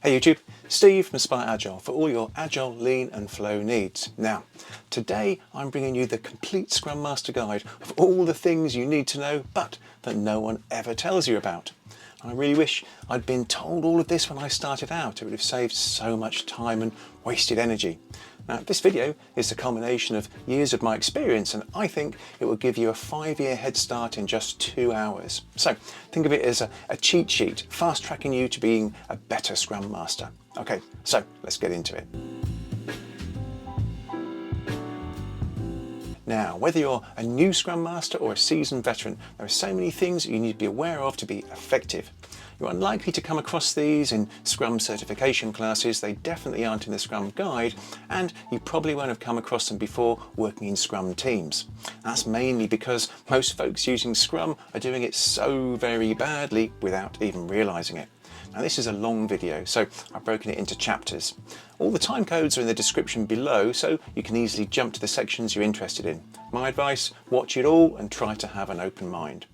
Hey YouTube, Steve from Aspire Agile for all your Agile, Lean and Flow needs. Now, today I'm bringing you the complete Scrum Master guide of all the things you need to know but that no one ever tells you about. I really wish I'd been told all of this when I started out. It would have saved so much time and wasted energy. Now, this video is the culmination of years of my experience, and I think it will give you a 5-year head start in just 2 hours. So think of it as a cheat sheet, fast tracking you to being a better Scrum Master. Okay, so let's get into it. Now, whether you're a new Scrum Master or a seasoned veteran, there are so many things that you need to be aware of to be effective. You're unlikely to come across these in Scrum certification classes, they definitely aren't in the Scrum guide, and you probably won't have come across them before working in Scrum teams. That's mainly because most folks using Scrum are doing it so very badly without even realising it. Now, this is a long video, so I've broken it into chapters. All the time codes are in the description below, so you can easily jump to the sections you're interested in. My advice, watch it all and try to have an open mind.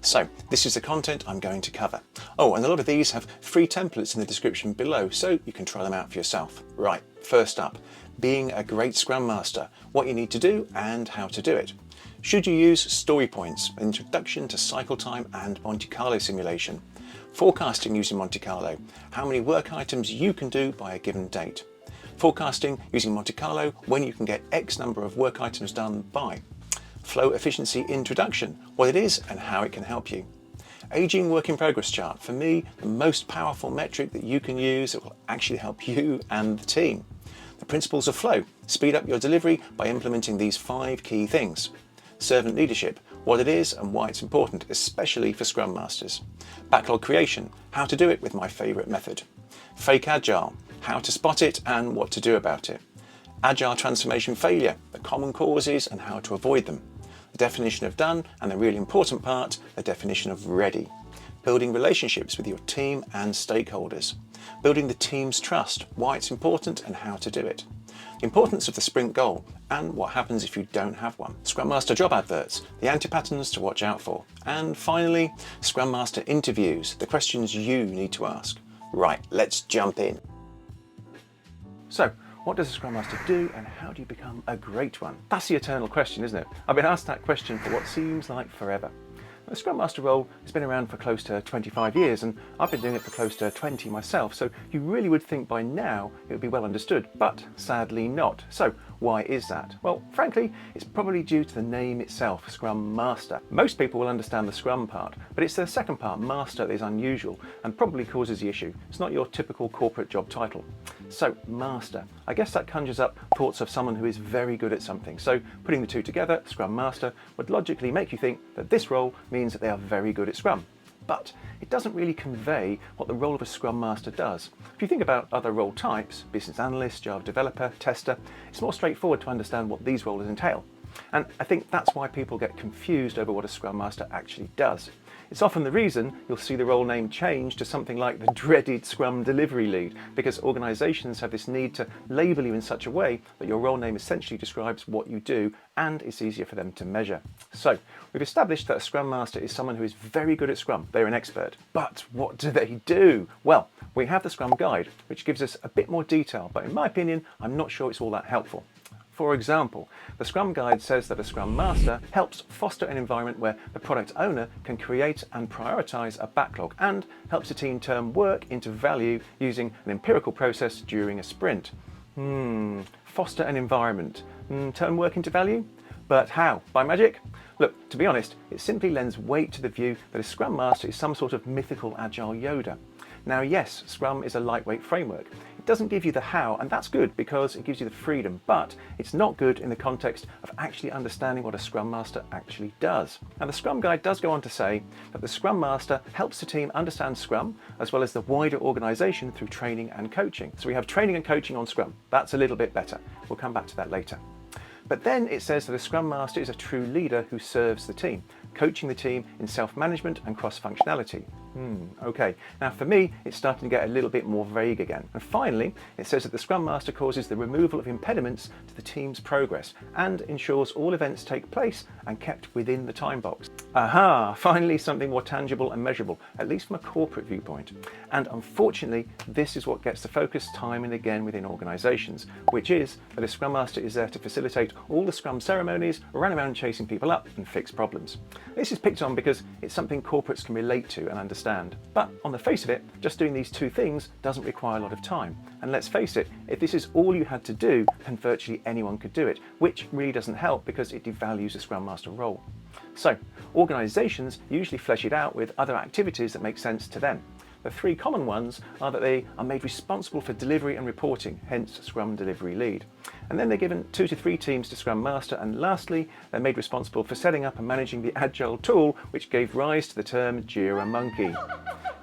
So, this is the content I'm going to cover. Oh, and a lot of these have free templates in the description below, so you can try them out for yourself. Right, first up, being a great Scrum Master, what you need to do and how to do it. Should you use story points, introduction to cycle time and Monte Carlo simulation? Forecasting using Monte Carlo, how many work items you can do by a given date. Forecasting using Monte Carlo, when you can get X number of work items done by. Flow efficiency introduction, what it is and how it can help you. Aging work in progress chart, for me, the most powerful metric that you can use that will actually help you and the team. The principles of flow, speed up your delivery by implementing these 5 key things. Servant leadership, what it is and why it's important, especially for Scrum Masters. Backlog creation, how to do it with my favourite method. Fake Agile, how to spot it and what to do about it. Agile transformation failure, the common causes and how to avoid them. The definition of done, and the really important part, the definition of ready. Building relationships with your team and stakeholders. Building the team's trust, why it's important and how to do it. The importance of the sprint goal and what happens if you don't have one. Scrum Master job adverts, the anti-patterns to watch out for. And finally, Scrum Master interviews, the questions you need to ask. Right, let's jump in. So, what does a Scrum Master do and how do you become a great one? That's the eternal question, isn't it? I've been asked that question for what seems like forever. The Scrum Master role has been around for close to 25 years and I've been doing it for close to 20 myself, so you really would think by now it would be well understood, but sadly not. So why is that? Well, frankly, it's probably due to the name itself, Scrum Master. Most people will understand the Scrum part, but it's the second part, Master, that is unusual and probably causes the issue. It's not your typical corporate job title. So, Master. I guess that conjures up thoughts of someone who is very good at something. So, putting the two together, Scrum Master, would logically make you think that this role means that they are very good at Scrum. But it doesn't really convey what the role of a Scrum Master does. If you think about other role types, business analyst, Java developer, tester, it's more straightforward to understand what these roles entail. And I think that's why people get confused over what a Scrum Master actually does. It's often the reason you'll see the role name change to something like the dreaded Scrum Delivery Lead, because organisations have this need to label you in such a way that your role name essentially describes what you do and it's easier for them to measure. So, we've established that a Scrum Master is someone who is very good at Scrum. They're an expert. But what do they do? Well, we have the Scrum Guide, which gives us a bit more detail, but in my opinion, I'm not sure it's all that helpful. For example, the Scrum Guide says that a Scrum Master helps foster an environment where the product owner can create and prioritise a backlog and helps a team turn work into value using an empirical process during a sprint. Foster an environment. Turn work into value? But how? By magic? Look, to be honest, it simply lends weight to the view that a Scrum Master is some sort of mythical Agile Yoda. Now yes, Scrum is a lightweight framework. It doesn't give you the how, and that's good because it gives you the freedom, but it's not good in the context of actually understanding what a Scrum Master actually does. Now the Scrum Guide does go on to say that the Scrum Master helps the team understand Scrum as well as the wider organisation through training and coaching. So we have training and coaching on Scrum. That's a little bit better. We'll come back to that later. But then it says that a Scrum Master is a true leader who serves the team, coaching the team in self-management and cross-functionality. Okay, now for me, it's starting to get a little bit more vague again. And finally, it says that the Scrum Master causes the removal of impediments to the team's progress and ensures all events take place and kept within the time box. Aha, finally something more tangible and measurable, at least from a corporate viewpoint. And unfortunately, this is what gets the focus time and again within organisations, which is that a Scrum Master is there to facilitate all the Scrum ceremonies, run around chasing people up and fix problems. This is picked on because it's something corporates can relate to and understand. But on the face of it, just doing these two things doesn't require a lot of time. And let's face it, if this is all you had to do, then virtually anyone could do it, which really doesn't help because it devalues the Scrum Master role. So, organisations usually flesh it out with other activities that make sense to them. The three common ones are that they are made responsible for delivery and reporting, hence Scrum Delivery Lead. And then they're given 2 to 3 teams to Scrum Master, and lastly, they're made responsible for setting up and managing the Agile tool, which gave rise to the term Jira Monkey.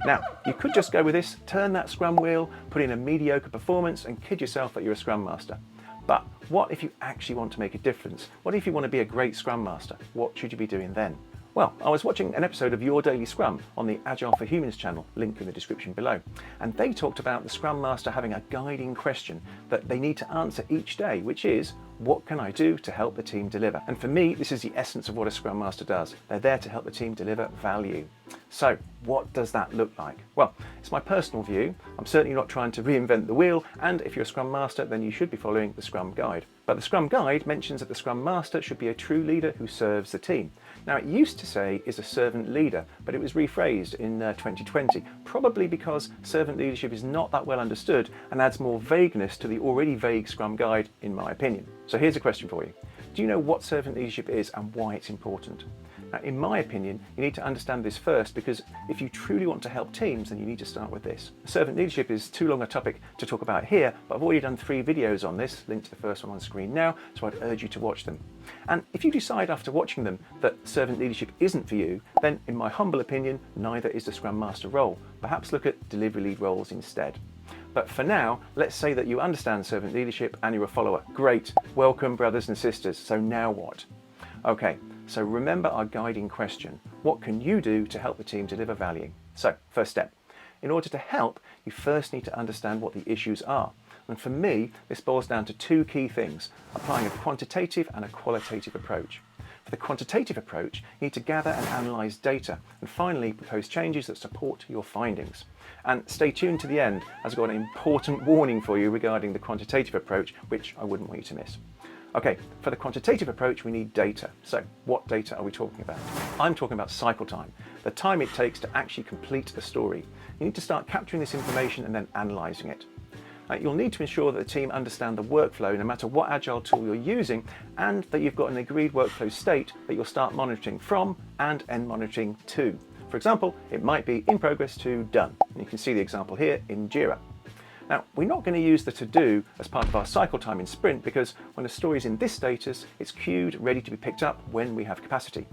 Now, you could just go with this, turn that Scrum wheel, put in a mediocre performance, and kid yourself that you're a Scrum Master. But what if you actually want to make a difference? What if you want to be a great Scrum Master? What should you be doing then? Well, I was watching an episode of Your Daily Scrum on the Agile for Humans channel, link in the description below, and they talked about the Scrum Master having a guiding question that they need to answer each day, which is, what can I do to help the team deliver? And for me, this is the essence of what a Scrum Master does. They're there to help the team deliver value. So what does that look like? Well, it's my personal view. I'm certainly not trying to reinvent the wheel, and if you're a Scrum Master, then you should be following the Scrum Guide. But the Scrum Guide mentions that the Scrum Master should be a true leader who serves the team. Now, it used to say is a servant leader, but it was rephrased in 2020, probably because servant leadership is not that well understood and adds more vagueness to the already vague Scrum Guide, in my opinion. So here's a question for you. Do you know what servant leadership is and why it's important? Now, in my opinion, you need to understand this first, because if you truly want to help teams, then you need to start with this. Servant leadership is too long a topic to talk about here, but I've already done 3 videos on this, linked to the first one on screen now, so I'd urge you to watch them. And if you decide after watching them that servant leadership isn't for you, then in my humble opinion, neither is the Scrum Master role. Perhaps look at delivery lead roles instead. But for now, let's say that you understand servant leadership and you're a follower. Great, welcome brothers and sisters, so now what? Okay, so remember our guiding question. What can you do to help the team deliver value? So, first step. In order to help, you first need to understand what the issues are. And for me, this boils down to 2 key things, applying a quantitative and a qualitative approach. For the quantitative approach, you need to gather and analyse data, and finally propose changes that support your findings. And stay tuned to the end, as I've got an important warning for you regarding the quantitative approach, which I wouldn't want you to miss. Okay, for the quantitative approach, we need data. So what data are we talking about? I'm talking about cycle time, the time it takes to actually complete a story. You need to start capturing this information and then analysing it. You'll need to ensure that the team understand the workflow no matter what Agile tool you're using, and that you've got an agreed workflow state that you'll start monitoring from and end monitoring to. For example, it might be in progress to done. And you can see the example here in Jira. Now, we're not going to use the to-do as part of our cycle time in Sprint, because when a story is in this status, it's queued, ready to be picked up when we have capacity.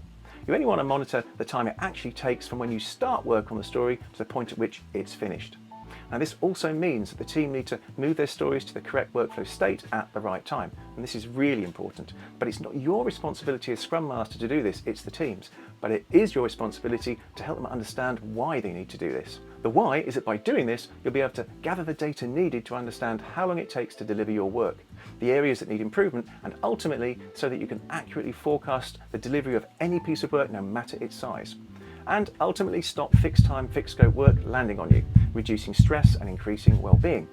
You only want to monitor the time it actually takes from when you start work on the story to the point at which it's finished. Now, this also means that the team need to move their stories to the correct workflow state at the right time. And this is really important. But it's not your responsibility as Scrum Master to do this, it's the team's. But it is your responsibility to help them understand why they need to do this. The why is that by doing this, you'll be able to gather the data needed to understand how long it takes to deliver your work, the areas that need improvement, and ultimately so that you can accurately forecast the delivery of any piece of work no matter its size. And ultimately stop fixed time, fixed scope work landing on you, reducing stress and increasing well-being.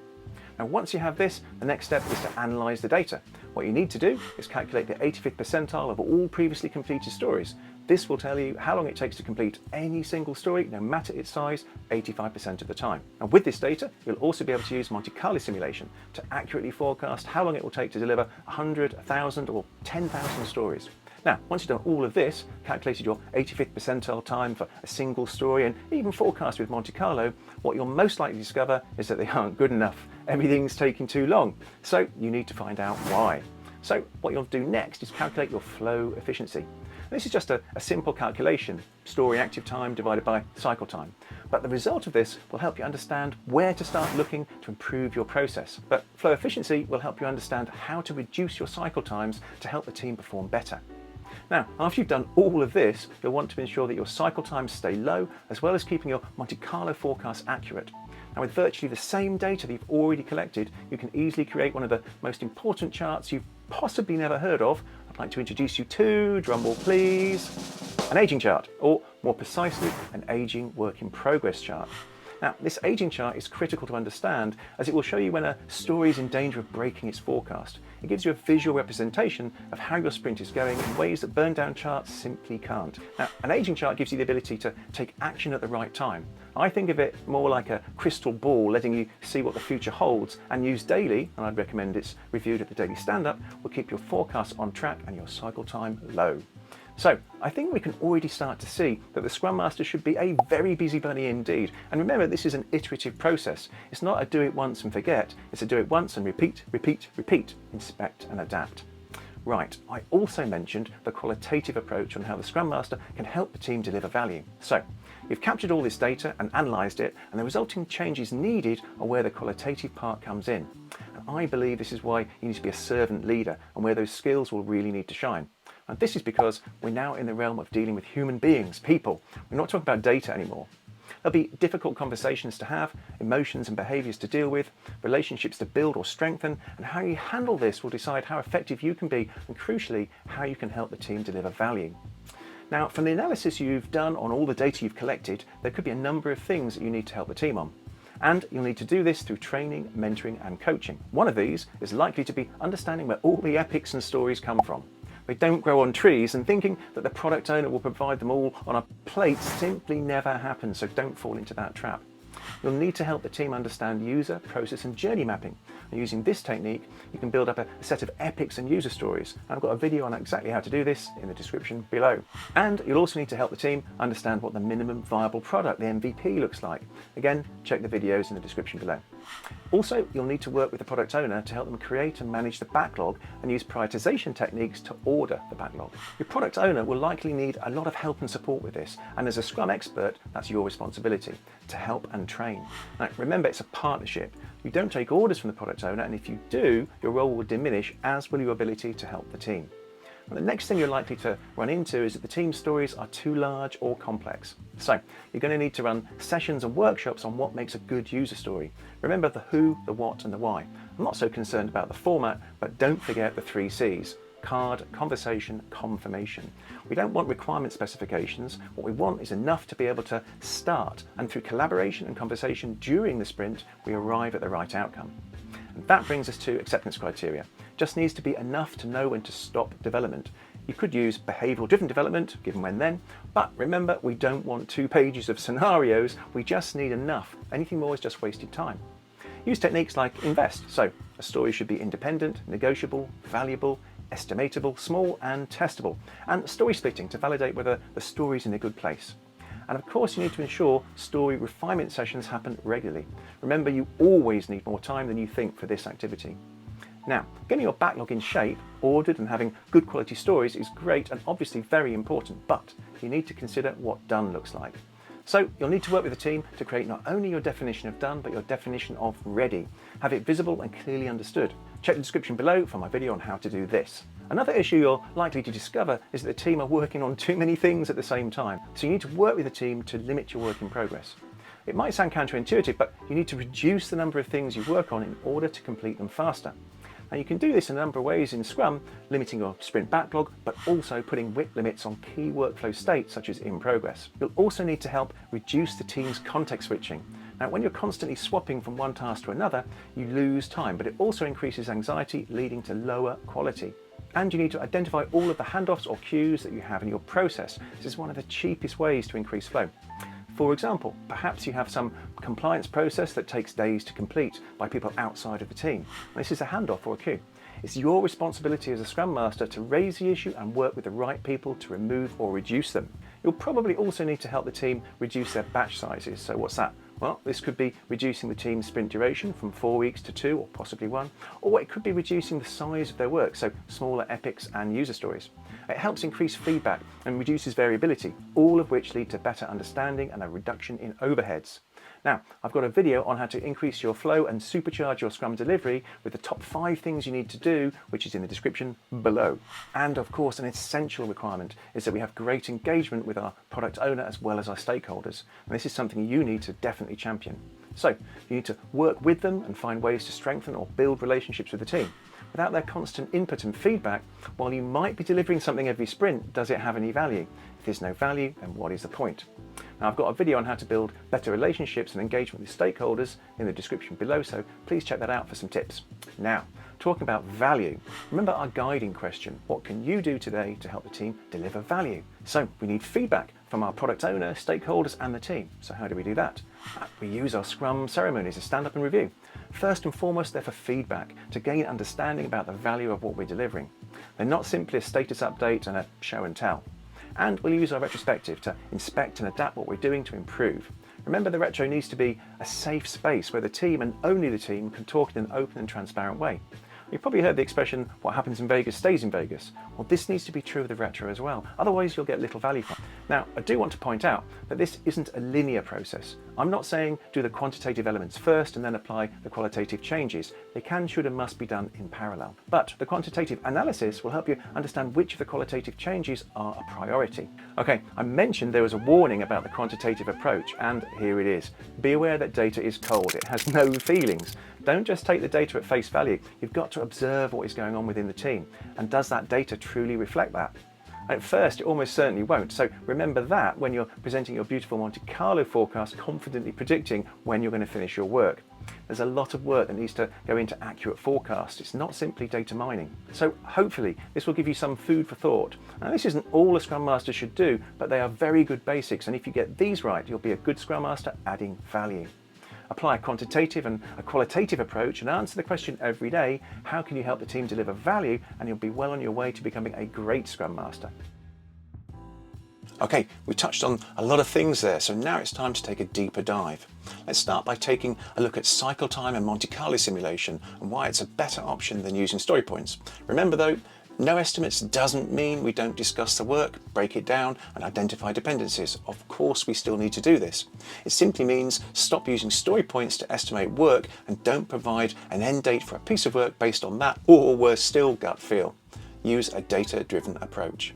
Now, once you have this, the next step is to analyse the data. What you need to do is calculate the 85th percentile of all previously completed stories. This will tell you how long it takes to complete any single story, no matter its size, 85% of the time. And with this data, you'll also be able to use Monte Carlo simulation to accurately forecast how long it will take to deliver 100, 1,000 or 10,000 stories. Now, once you've done all of this, calculated your 85th percentile time for a single story, and even forecast with Monte Carlo, what you'll most likely discover is that they aren't good enough. Everything's taking too long. So you need to find out why. So what you'll do next is calculate your flow efficiency. This is just a simple calculation, story active time divided by cycle time. But the result of this will help you understand where to start looking to improve your process. But flow efficiency will help you understand how to reduce your cycle times to help the team perform better. Now, after you've done all of this, you'll want to ensure that your cycle times stay low, as well as keeping your Monte Carlo forecasts accurate. Now, with virtually the same data that you've already collected, you can easily create one of the most important charts you've possibly never heard of. I'd like to introduce you to, drumroll please, an aging chart, or more precisely, an aging work in progress chart. Now, this aging chart is critical to understand, as it will show you when a story is in danger of breaking its forecast. It gives you a visual representation of how your sprint is going in ways that burn down charts simply can't. Now, an aging chart gives you the ability to take action at the right time. I think of it more like a crystal ball, letting you see what the future holds, and used daily, and I'd recommend it's reviewed at the daily stand-up, will keep your forecasts on track and your cycle time low. So I think we can already start to see that the Scrum Master should be a very busy bunny indeed. And remember, this is an iterative process. It's not a do it once and forget, it's a do it once and repeat, repeat, repeat, inspect and adapt. Right, I also mentioned the qualitative approach on how the Scrum Master can help the team deliver value. So you've captured all this data and analysed it, and the resulting changes needed are where the qualitative part comes in. And I believe this is why you need to be a servant leader and where those skills will really need to shine. And this is because we're now in the realm of dealing with human beings, people. We're not talking about data anymore. There'll be difficult conversations to have, emotions and behaviours to deal with, relationships to build or strengthen, and how you handle this will decide how effective you can be and, crucially, how you can help the team deliver value. Now, from the analysis you've done on all the data you've collected, there could be a number of things that you need to help the team on. And you'll need to do this through training, mentoring and coaching. One of these is likely to be understanding where all the epics and stories come from. They don't grow on trees, and thinking that the product owner will provide them all on a plate simply never happens, so don't fall into that trap. You'll need to help the team understand user, process and journey mapping. And using this technique, you can build up a set of epics and user stories. And I've got a video on exactly how to do this in the description below. And you'll also need to help the team understand what the minimum viable product, the MVP, looks like. Again, check the videos in the description below. Also, you'll need to work with the product owner to help them create and manage the backlog and use prioritization techniques to order the backlog. Your product owner will likely need a lot of help and support with this, and as a Scrum expert, that's your responsibility to help and train. Now, remember, it's a partnership. You don't take orders from the product owner, and if you do, your role will diminish, as will your ability to help the team. And the next thing you're likely to run into is that the team stories are too large or complex. So you're going to need to run sessions and workshops on what makes a good user story. Remember the who, the what and the why. I'm not so concerned about the format, but don't forget the 3 C's. Card, conversation, confirmation. We don't want requirement specifications. What we want is enough to be able to start, and through collaboration and conversation during the sprint, we arrive at the right outcome. And that brings us to acceptance criteria. Just needs to be enough to know when to stop development. You could use behavioural driven development, given when then, but remember, we don't want 2 pages of scenarios, we just need enough. Anything more is just wasted time. Use techniques like INVEST, so a story should be independent, negotiable, valuable, estimatable, small and testable, and story splitting to validate whether the story is in a good place. And of course, you need to ensure story refinement sessions happen regularly. Remember, you always need more time than you think for this activity. Now, getting your backlog in shape, ordered and having good quality stories is great and obviously very important, but you need to consider what done looks like. So you'll need to work with the team to create not only your definition of done, but your definition of ready. Have it visible and clearly understood. Check the description below for my video on how to do this. Another issue you're likely to discover is that the team are working on too many things at the same time. So you need to work with the team to limit your work in progress. It might sound counterintuitive, but you need to reduce the number of things you work on in order to complete them faster. Now you can do this in a number of ways in Scrum, limiting your sprint backlog, but also putting WIP limits on key workflow states such as in progress. You'll also need to help reduce the team's context switching. Now when you're constantly swapping from one task to another, you lose time, but it also increases anxiety, leading to lower quality. And you need to identify all of the handoffs or queues that you have in your process. This is one of the cheapest ways to increase flow. For example, perhaps you have some compliance process that takes days to complete by people outside of the team. This is a handoff or a queue. It's your responsibility as a Scrum Master to raise the issue and work with the right people to remove or reduce them. You'll probably also need to help the team reduce their batch sizes. So what's that? Well, this could be reducing the team's sprint duration from 4 weeks to 2 or possibly 1, or it could be reducing the size of their work, so smaller epics and user stories. It helps increase feedback and reduces variability, all of which lead to better understanding and a reduction in overheads. Now, I've got a video on how to increase your flow and supercharge your Scrum delivery with the top 5 things you need to do, which is in the description below. And of course, an essential requirement is that we have great engagement with our product owner as well as our stakeholders. And this is something you need to definitely champion. So you need to work with them and find ways to strengthen or build relationships with the team. Without their constant input and feedback, while you might be delivering something every sprint, does it have any value? If there's no value, then what is the point? Now, I've got a video on how to build better relationships and engagement with stakeholders in the description below, so please check that out for some tips. Now, talking about value, remember our guiding question: what can you do today to help the team deliver value? So we need feedback from our product owner, stakeholders and the team. So how do we do that? We use our Scrum ceremonies to stand up and review. First and foremost, they're for feedback, to gain understanding about the value of what we're delivering. They're not simply a status update and a show and tell. And we'll use our retrospective to inspect and adapt what we're doing to improve. Remember, the retro needs to be a safe space where the team and only the team can talk in an open and transparent way. You've probably heard the expression, what happens in Vegas stays in Vegas. Well, this needs to be true of the retro as well, otherwise you'll get little value from it. Now, I do want to point out that this isn't a linear process. I'm not saying do the quantitative elements first and then apply the qualitative changes. They can, should and must be done in parallel. But the quantitative analysis will help you understand which of the qualitative changes are a priority. Okay, I mentioned there was a warning about the quantitative approach, and here it is. Be aware that data is cold, it has no feelings. Don't just take the data at face value. You've got to observe what is going on within the team. And does that data truly reflect that? At first, it almost certainly won't. So remember that when you're presenting your beautiful Monte Carlo forecast, confidently predicting when you're going to finish your work. There's a lot of work that needs to go into accurate forecasts. It's not simply data mining. So hopefully this will give you some food for thought. Now, this isn't all a Scrum Master should do, but they are very good basics. And if you get these right, you'll be a good Scrum Master adding value. Apply a quantitative and a qualitative approach and answer the question every day: how can you help the team deliver value? And you'll be well on your way to becoming a great Scrum Master. Okay, we touched on a lot of things there, so now it's time to take a deeper dive. Let's start by taking a look at cycle time and Monte Carlo simulation and why it's a better option than using story points. Remember though, no estimates doesn't mean we don't discuss the work, break it down and identify dependencies. Of course we still need to do this. It simply means stop using story points to estimate work and don't provide an end date for a piece of work based on that, or worse still, gut feel. Use a data-driven approach.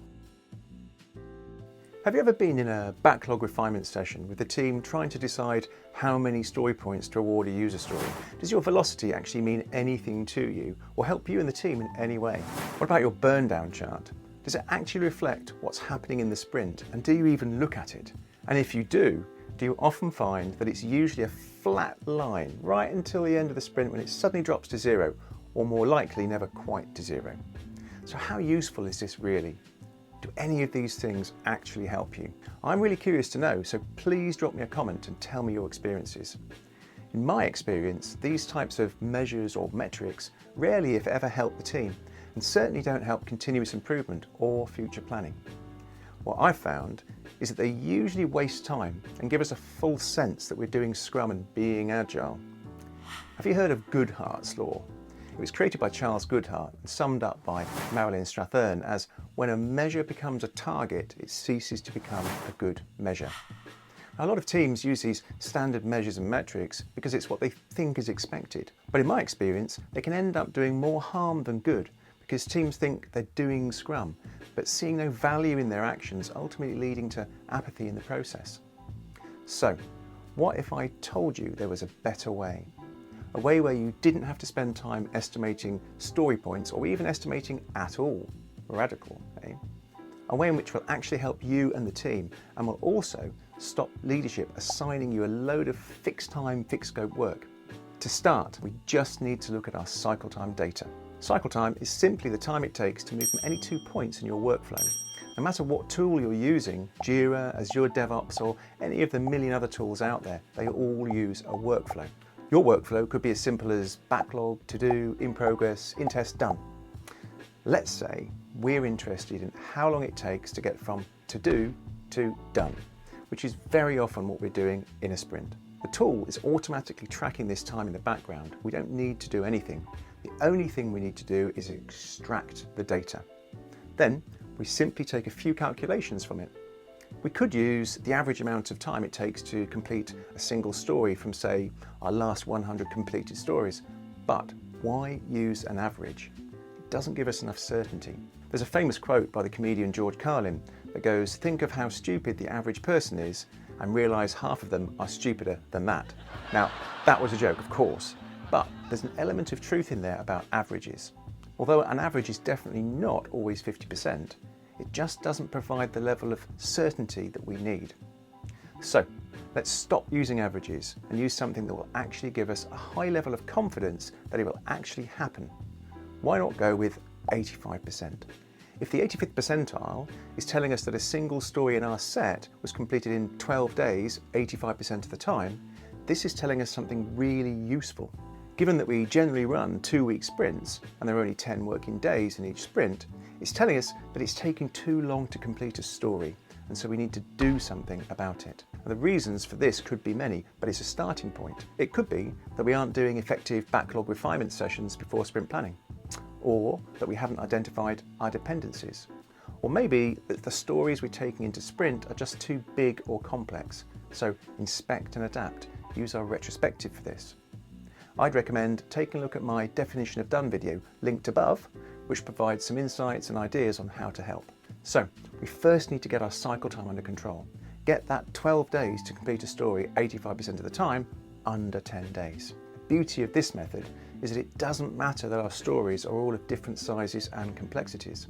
Have you ever been in a backlog refinement session with the team trying to decide how many story points to award a user story? Does your velocity actually mean anything to you or help you and the team in any way? What about your burn down chart? Does it actually reflect what's happening in the sprint, and do you even look at it? And if you do you often find that it's usually a flat line right until the end of the sprint when it suddenly drops to 0, or more likely never quite to 0? So how useful is this really? Do any of these things actually help you? I'm really curious to know, so please drop me a comment and tell me your experiences. In my experience, these types of measures or metrics rarely, if ever, help the team, and certainly don't help continuous improvement or future planning. What I've found is that they usually waste time and give us a false sense that we're doing Scrum and being Agile. Have you heard of Goodhart's Law? It was created by Charles Goodhart and summed up by Marilyn Strathern as, when a measure becomes a target, it ceases to become a good measure. Now, a lot of teams use these standard measures and metrics because it's what they think is expected. But in my experience, they can end up doing more harm than good because teams think they're doing Scrum, but seeing no value in their actions, ultimately leading to apathy in the process. So, what if I told you there was a better way? A way where you didn't have to spend time estimating story points or even estimating at all. Radical, eh? A way in which will actually help you and the team, and will also stop leadership assigning you a load of fixed time, fixed scope work. To start, we just need to look at our cycle time data. Cycle time is simply the time it takes to move from any 2 points in your workflow. No matter what tool you're using, Jira, Azure DevOps, or any of the million other tools out there, they all use a workflow. Your workflow could be as simple as backlog, to do, in progress, in test, done. Let's say we're interested in how long it takes to get from to do to done, which is very often what we're doing in a sprint. The tool is automatically tracking this time in the background. We don't need to do anything. The only thing we need to do is extract the data. Then we simply take a few calculations from it. We could use the average amount of time it takes to complete a single story from, say, our last 100 completed stories. But why use an average? It doesn't give us enough certainty. There's a famous quote by the comedian George Carlin that goes, "Think of how stupid the average person is and realise half of them are stupider than that." Now, that was a joke, of course, but there's an element of truth in there about averages. Although an average is definitely not always 50%, it just doesn't provide the level of certainty that we need. So let's stop using averages and use something that will actually give us a high level of confidence that it will actually happen. Why not go with 85%? If the 85th percentile is telling us that a single story in our set was completed in 12 days, 85% of the time, this is telling us something really useful. Given that we generally run 2-week sprints and there are only 10 working days in each sprint, it's telling us that it's taking too long to complete a story, and so we need to do something about it. And the reasons for this could be many, but it's a starting point. It could be that we aren't doing effective backlog refinement sessions before sprint planning, or that we haven't identified our dependencies, or maybe that the stories we're taking into sprint are just too big or complex. So inspect and adapt. Use our retrospective for this. I'd recommend taking a look at my definition of done video linked above, which provides some insights and ideas on how to help. So we first need to get our cycle time under control. Get that 12 days to complete a story 85% of the time under 10 days. The beauty of this method is that it doesn't matter that our stories are all of different sizes and complexities.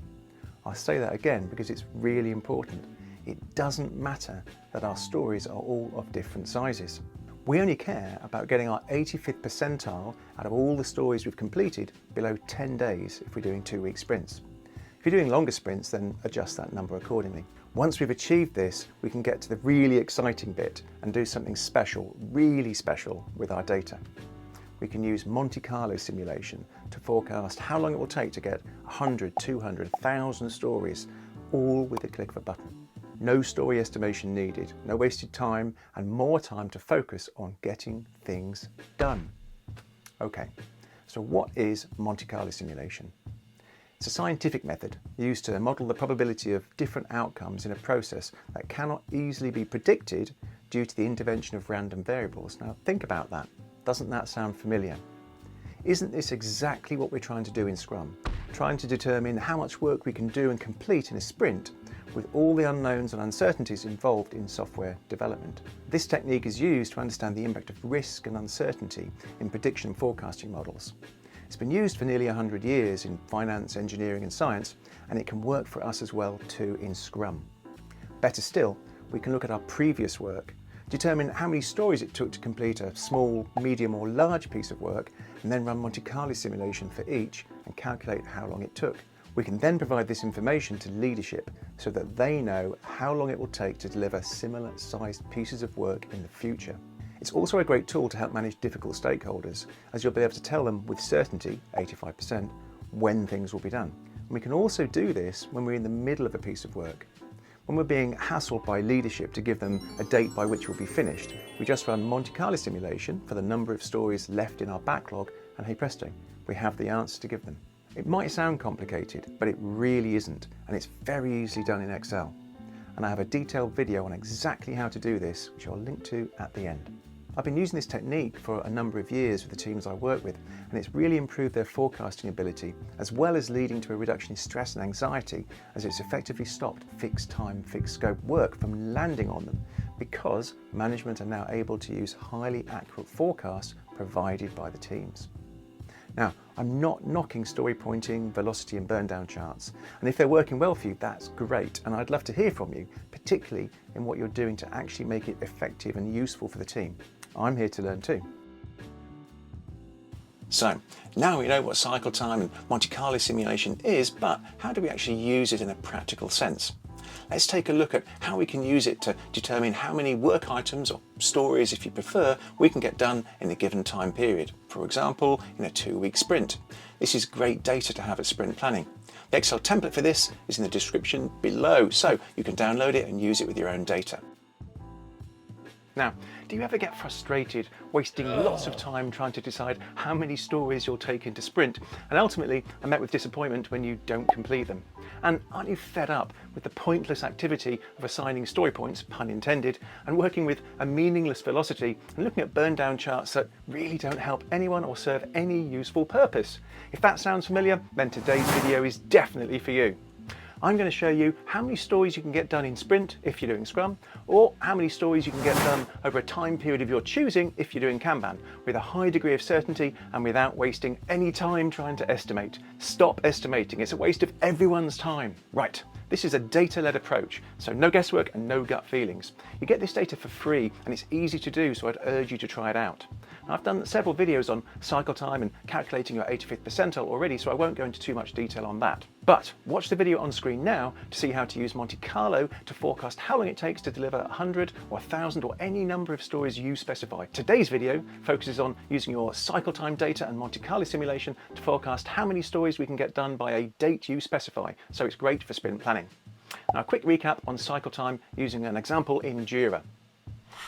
I'll say that again because it's really important. It doesn't matter that our stories are all of different sizes. We only care about getting our 85th percentile out of all the stories we've completed below 10 days if we're doing 2-week sprints. If you're doing longer sprints, then adjust that number accordingly. Once we've achieved this, we can get to the really exciting bit and do something special, really special with our data. We can use Monte Carlo simulation to forecast how long it will take to get 100, 200, 1,000 stories, all with the click of a button. No story estimation needed, no wasted time, and more time to focus on getting things done. Okay, so what is Monte Carlo simulation? It's a scientific method used to model the probability of different outcomes in a process that cannot easily be predicted due to the intervention of random variables. Now think about that. Doesn't that sound familiar? Isn't this exactly what we're trying to do in Scrum? Trying to determine how much work we can do and complete in a sprint with all the unknowns and uncertainties involved in software development. This technique is used to understand the impact of risk and uncertainty in prediction and forecasting models. It's been used for nearly 100 years in finance, engineering and science, and it can work for us as well too in Scrum. Better still, we can look at our previous work, determine how many stories it took to complete a small, medium or large piece of work, and then run Monte Carlo simulation for each and calculate how long it took. We can then provide this information to leadership so that they know how long it will take to deliver similar sized pieces of work in the future. It's also a great tool to help manage difficult stakeholders, as you'll be able to tell them with certainty, 85%, when things will be done. And we can also do this when we're in the middle of a piece of work. When we're being hassled by leadership to give them a date by which we'll be finished, we just run Monte Carlo simulation for the number of stories left in our backlog, and hey presto, we have the answer to give them. It might sound complicated, but it really isn't, and it's very easily done in Excel. And I have a detailed video on exactly how to do this, which I'll link to at the end. I've been using this technique for a number of years with the teams I work with, and it's really improved their forecasting ability, as well as leading to a reduction in stress and anxiety, as it's effectively stopped fixed time, fixed scope work from landing on them, because management are now able to use highly accurate forecasts provided by the teams. Now, I'm not knocking story pointing, velocity and burn down charts, and if they're working well for you, that's great, and I'd love to hear from you, particularly in what you're doing to actually make it effective and useful for the team. I'm here to learn too. So, now we know what cycle time and Monte Carlo simulation is, but how do we actually use it in a practical sense? Let's take a look at how we can use it to determine how many work items, or stories if you prefer, we can get done in a given time period. For example, in a 2-week sprint. This is great data to have at sprint planning. The Excel template for this is in the description below, so you can download it and use it with your own data. Now, do you ever get frustrated wasting lots of time trying to decide how many stories you'll take into sprint, and ultimately are met with disappointment when you don't complete them? And aren't you fed up with the pointless activity of assigning story points, pun intended, and working with a meaningless velocity and looking at burn down charts that really don't help anyone or serve any useful purpose? If that sounds familiar, then today's video is definitely for you. I'm going to show you how many stories you can get done in sprint if you're doing Scrum, or how many stories you can get done over a time period of your choosing if you're doing Kanban, with a high degree of certainty and without wasting any time trying to estimate. Stop estimating, it's a waste of everyone's time. Right, this is a data-led approach, so no guesswork and no gut feelings. You get this data for free and it's easy to do, so I'd urge you to try it out. I've done several videos on cycle time and calculating your 85th percentile already, so I won't go into too much detail on that. But watch the video on screen now to see how to use Monte Carlo to forecast how long it takes to deliver 100 or 1,000 or any number of stories you specify. Today's video focuses on using your cycle time data and Monte Carlo simulation to forecast how many stories we can get done by a date you specify, so it's great for sprint planning. Now, a quick recap on cycle time using an example in Jira.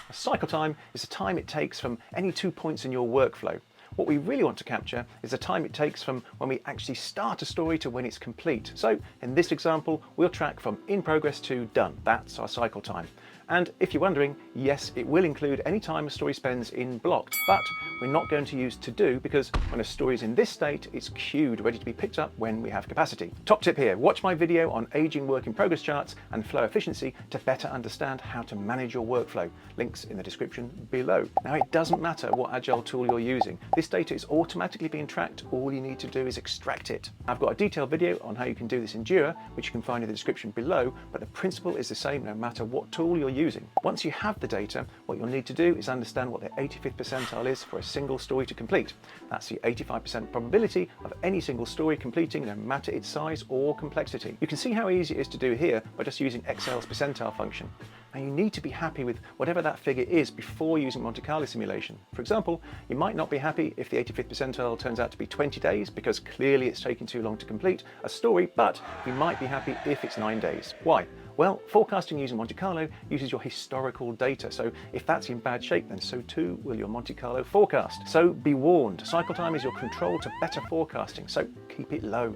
A cycle time is the time it takes from any 2 points in your workflow. What we really want to capture is the time it takes from when we actually start a story to when it's complete. So in this example, we'll track from in progress to done. That's our cycle time. And if you're wondering, yes, it will include any time a story spends in blocked, but we're not going to use to do because when a story is in this state, it's queued, ready to be picked up when we have capacity. Top tip here, watch my video on aging work in progress charts and flow efficiency to better understand how to manage your workflow. Links in the description below. Now, it doesn't matter what Agile tool you're using. This data is automatically being tracked. All you need to do is extract it. I've got a detailed video on how you can do this in Jira, which you can find in the description below, but the principle is the same no matter what tool you're using. Once you have the data, what you'll need to do is understand what the 85th percentile is for a single story to complete. That's the 85% probability of any single story completing, no matter its size or complexity. You can see how easy it is to do here by just using Excel's percentile function. Now, you need to be happy with whatever that figure is before using Monte Carlo simulation. For example, you might not be happy if the 85th percentile turns out to be 20 days because clearly it's taking too long to complete a story, but you might be happy if it's 9 days. Why? Well, forecasting using Monte Carlo uses your historical data, so if that's in bad shape, then so too will your Monte Carlo forecast. So be warned, cycle time is your control to better forecasting, so keep it low.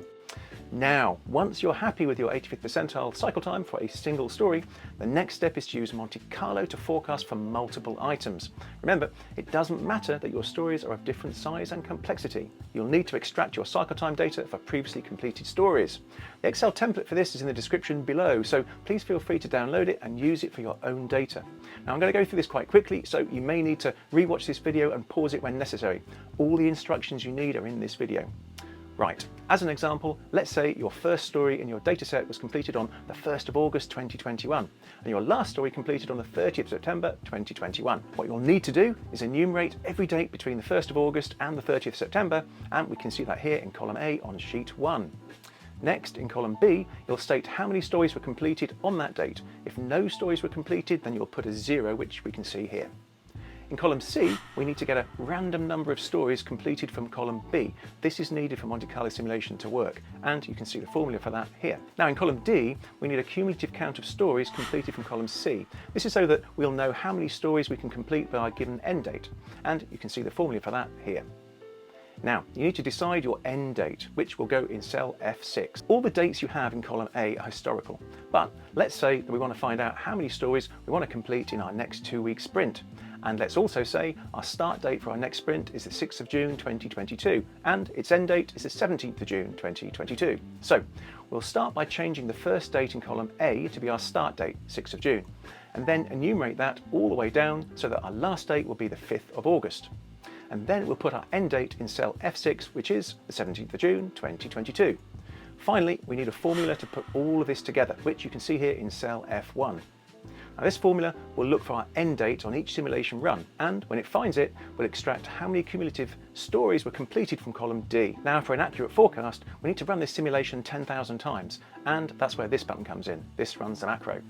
Now, once you're happy with your 85th percentile cycle time for a single story, the next step is to use Monte Carlo to forecast for multiple items. Remember, it doesn't matter that your stories are of different size and complexity. You'll need to extract your cycle time data for previously completed stories. The Excel template for this is in the description below, so please feel free to download it and use it for your own data. Now, I'm going to go through this quite quickly, so you may need to rewatch this video and pause it when necessary. All the instructions you need are in this video. Right, as an example, let's say your first story in your dataset was completed on the 1st of August 2021, and your last story completed on the 30th of September 2021. What you'll need to do is enumerate every date between the 1st of August and the 30th of September, and we can see that here in column A on sheet 1. Next, in column B, you'll state how many stories were completed on that date. If no stories were completed, then you'll put a 0, which we can see here. In column C, we need to get a random number of stories completed from column B. This is needed for Monte Carlo simulation to work, and you can see the formula for that here. Now, in column D, we need a cumulative count of stories completed from column C. This is so that we'll know how many stories we can complete by a given end date, and you can see the formula for that here. Now, you need to decide your end date, which will go in cell F6. All the dates you have in column A are historical, but let's say that we want to find out how many stories we want to complete in our next 2-week sprint. And let's also say our start date for our next sprint is the 6th of June 2022, and its end date is the 17th of June 2022. So we'll start by changing the first date in column A to be our start date, 6th of June, and then enumerate that all the way down so that our last date will be the 5th of August. And then we'll put our end date in cell F6, which is the 17th of June 2022. Finally, we need a formula to put all of this together, which you can see here in cell F1. Now, this formula will look for our end date on each simulation run, and when it finds it, we'll extract how many cumulative stories were completed from column D. Now, for an accurate forecast, we need to run this simulation 10,000 times, and that's where this button comes in. This runs the macro.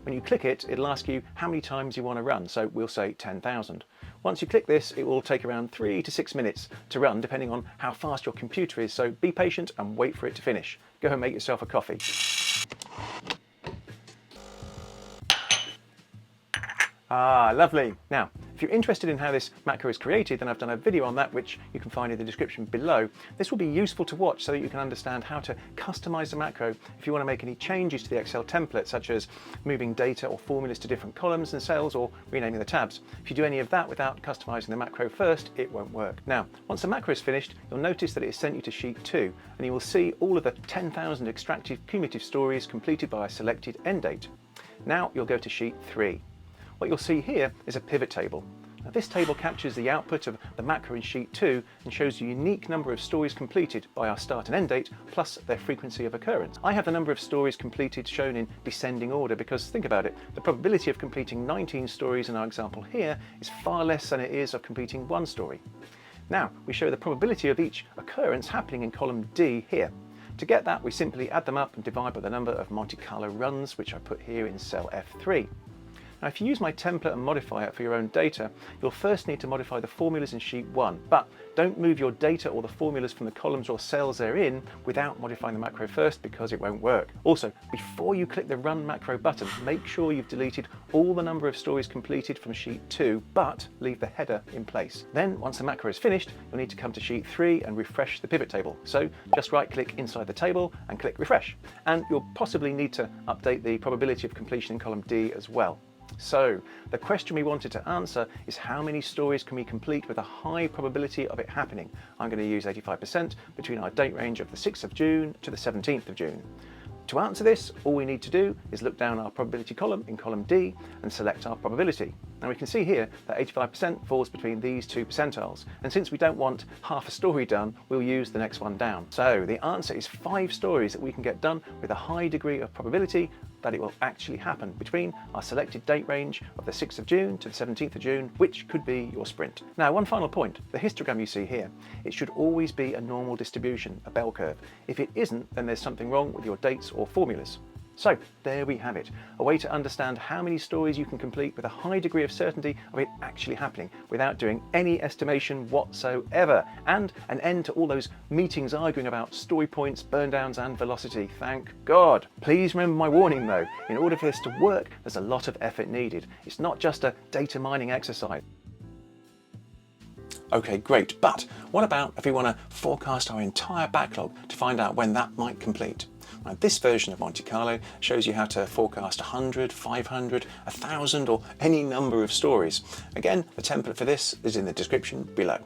When you click it, it'll ask you how many times you want to run, so we'll say 10,000. Once you click this, it will take around 3 to 6 minutes to run, depending on how fast your computer is, so be patient and wait for it to finish. Go and make yourself a coffee. Ah, lovely. Now, if you're interested in how this macro is created, then I've done a video on that, which you can find in the description below. This will be useful to watch so that you can understand how to customize the macro if you want to make any changes to the Excel template, such as moving data or formulas to different columns and cells or renaming the tabs. If you do any of that without customizing the macro first, it won't work. Now, once the macro is finished, you'll notice that it is sent you to sheet 2, and you will see all of the 10,000 extracted cumulative stories completed by a selected end date. Now you'll go to sheet 3. What you'll see here is a pivot table. Now, this table captures the output of the macro in sheet 2 and shows the unique number of stories completed by our start and end date plus their frequency of occurrence. I have the number of stories completed shown in descending order because, think about it, the probability of completing 19 stories in our example here is far less than it is of completing 1 story. Now we show the probability of each occurrence happening in column D here. To get that, we simply add them up and divide by the number of Monte Carlo runs, which I put here in cell F3. Now, if you use my template and modify it for your own data, you'll first need to modify the formulas in sheet 1, but don't move your data or the formulas from the columns or cells they're in without modifying the macro first, because it won't work. Also, before you click the Run Macro button, make sure you've deleted all the number of stories completed from sheet 2, but leave the header in place. Then, once the macro is finished, you'll need to come to sheet 3 and refresh the pivot table. So just right-click inside the table and click Refresh. And you'll possibly need to update the probability of completion in column D as well. So, the question we wanted to answer is how many stories can we complete with a high probability of it happening? I'm going to use 85% between our date range of the 6th of June to the 17th of June. To answer this, all we need to do is look down our probability column in column D and select our probability. Now we can see here that 85% falls between these two percentiles, and since we don't want half a story done, we'll use the next one down. So the answer is 5 stories that we can get done with a high degree of probability that it will actually happen between our selected date range of the 6th of June to the 17th of June, which could be your sprint. Now, one final point, the histogram you see here, it should always be a normal distribution, a bell curve. If it isn't, then there's something wrong with your dates or formulas. So there we have it, a way to understand how many stories you can complete with a high degree of certainty of it actually happening without doing any estimation whatsoever, and an end to all those meetings arguing about story points, burn downs and velocity, thank God. Please remember my warning though, in order for this to work, there's a lot of effort needed. It's not just a data mining exercise. Okay, great, but what about if we want to forecast our entire backlog to find out when that might complete? Now, this version of Monte Carlo shows you how to forecast 100, 500, 1,000 or any number of stories. Again, the template for this is in the description below.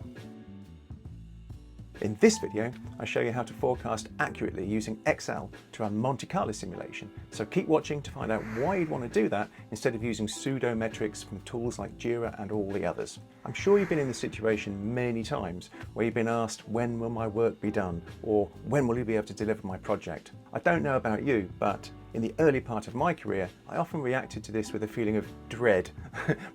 In this video, I show you how to forecast accurately using Excel to run Monte Carlo simulation. So keep watching to find out why you'd want to do that instead of using pseudo metrics from tools like Jira and all the others. I'm sure you've been in this situation many times where you've been asked, when will my work be done? Or when will you be able to deliver my project? I don't know about you, but in the early part of my career, I often reacted to this with a feeling of dread,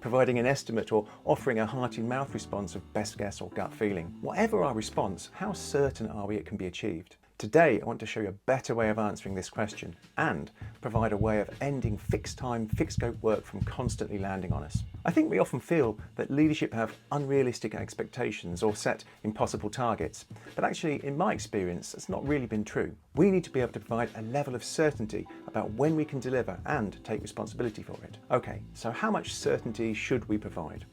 providing an estimate or offering a heart in mouth response of best guess or gut feeling. Whatever our response, how certain are we it can be achieved? Today, I want to show you a better way of answering this question and provide a way of ending fixed time, fixed scope work from constantly landing on us. I think we often feel that leadership have unrealistic expectations or set impossible targets, but actually, in my experience, that's not really been true. We need to be able to provide a level of certainty about when we can deliver and take responsibility for it. Okay, so how much certainty should we provide?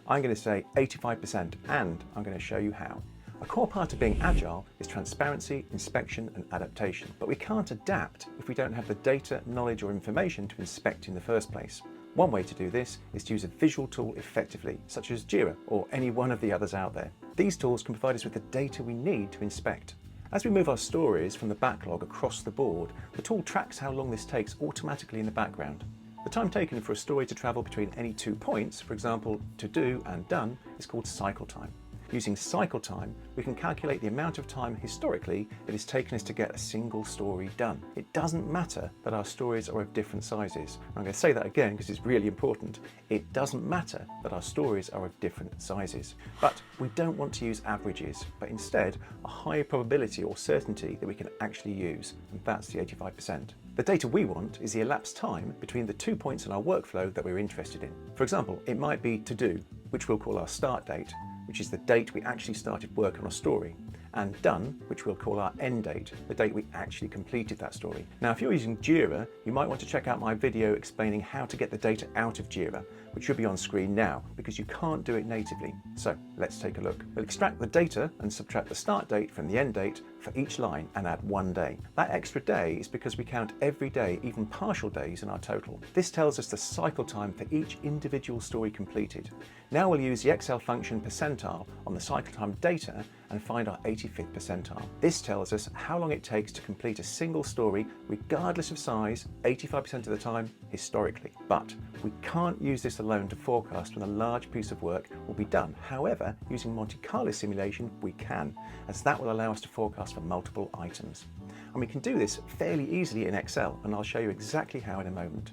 I'm going to say 85%, and I'm going to show you how. A core part of being agile is transparency, inspection and adaptation, but we can't adapt if we don't have the data, knowledge or information to inspect in the first place. One way to do this is to use a visual tool effectively, such as Jira or any one of the others out there. These tools can provide us with the data we need to inspect. As we move our stories from the backlog across the board, the tool tracks how long this takes automatically in the background. The time taken for a story to travel between any 2 points, for example, to do and done, is called cycle time. Using cycle time, we can calculate the amount of time historically it has taken us to get a single story done. It doesn't matter that our stories are of different sizes. I'm going to say that again because it's really important. It doesn't matter that our stories are of different sizes. But we don't want to use averages, but instead a high probability or certainty that we can actually use, and that's the 85%. The data we want is the elapsed time between the 2 points in our workflow that we're interested in. For example, it might be to do, which we'll call our start date, which is the date we actually started work on a story, and done, which we'll call our end date, the date we actually completed that story. Now, if you're using Jira, you might want to check out my video explaining how to get the data out of Jira, which should be on screen now, because you can't do it natively. So let's take a look. We'll extract the data and subtract the start date from the end date for each line and add 1 day. That extra day is because we count every day, even partial days, in our total. This tells us the cycle time for each individual story completed. Now we'll use the Excel function percentile on the cycle time data and find our 85th percentile. This tells us how long it takes to complete a single story, regardless of size, 85% of the time historically. But we can't use this alone to forecast when a large piece of work will be done. However, using Monte Carlo simulation, we can, as that will allow us to forecast for multiple items. And we can do this fairly easily in Excel, and I'll show you exactly how in a moment.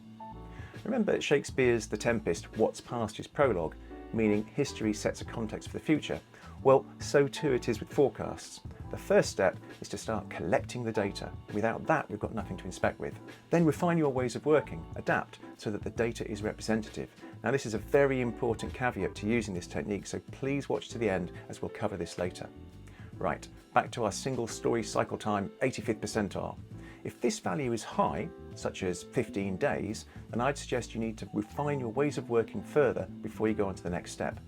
Remember Shakespeare's The Tempest, what's past is prologue, meaning history sets a context for the future. Well, so too it is with forecasts. The first step is to start collecting the data. Without that, we've got nothing to inspect with. Then refine your ways of working, adapt so that the data is representative. Now, this is a very important caveat to using this technique, so please watch to the end as we'll cover this later. Right, back to our single story cycle time 85th percentile. If this value is high, such as 15 days, then I'd suggest you need to refine your ways of working further before you go on to the next step.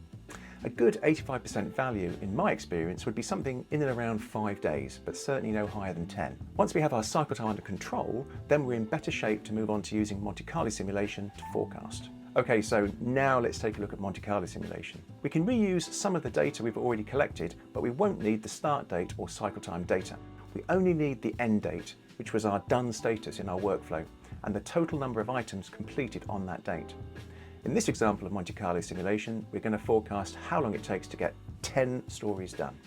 A good 85% value, in my experience, would be something in and around 5 days, but certainly no higher than 10. Once we have our cycle time under control, then we're in better shape to move on to using Monte Carlo simulation to forecast. Okay, so now let's take a look at Monte Carlo simulation. We can reuse some of the data we've already collected, but we won't need the start date or cycle time data. We only need the end date, which was our done status in our workflow, and the total number of items completed on that date. In this example of Monte Carlo simulation, we're going to forecast how long it takes to get 10 stories done.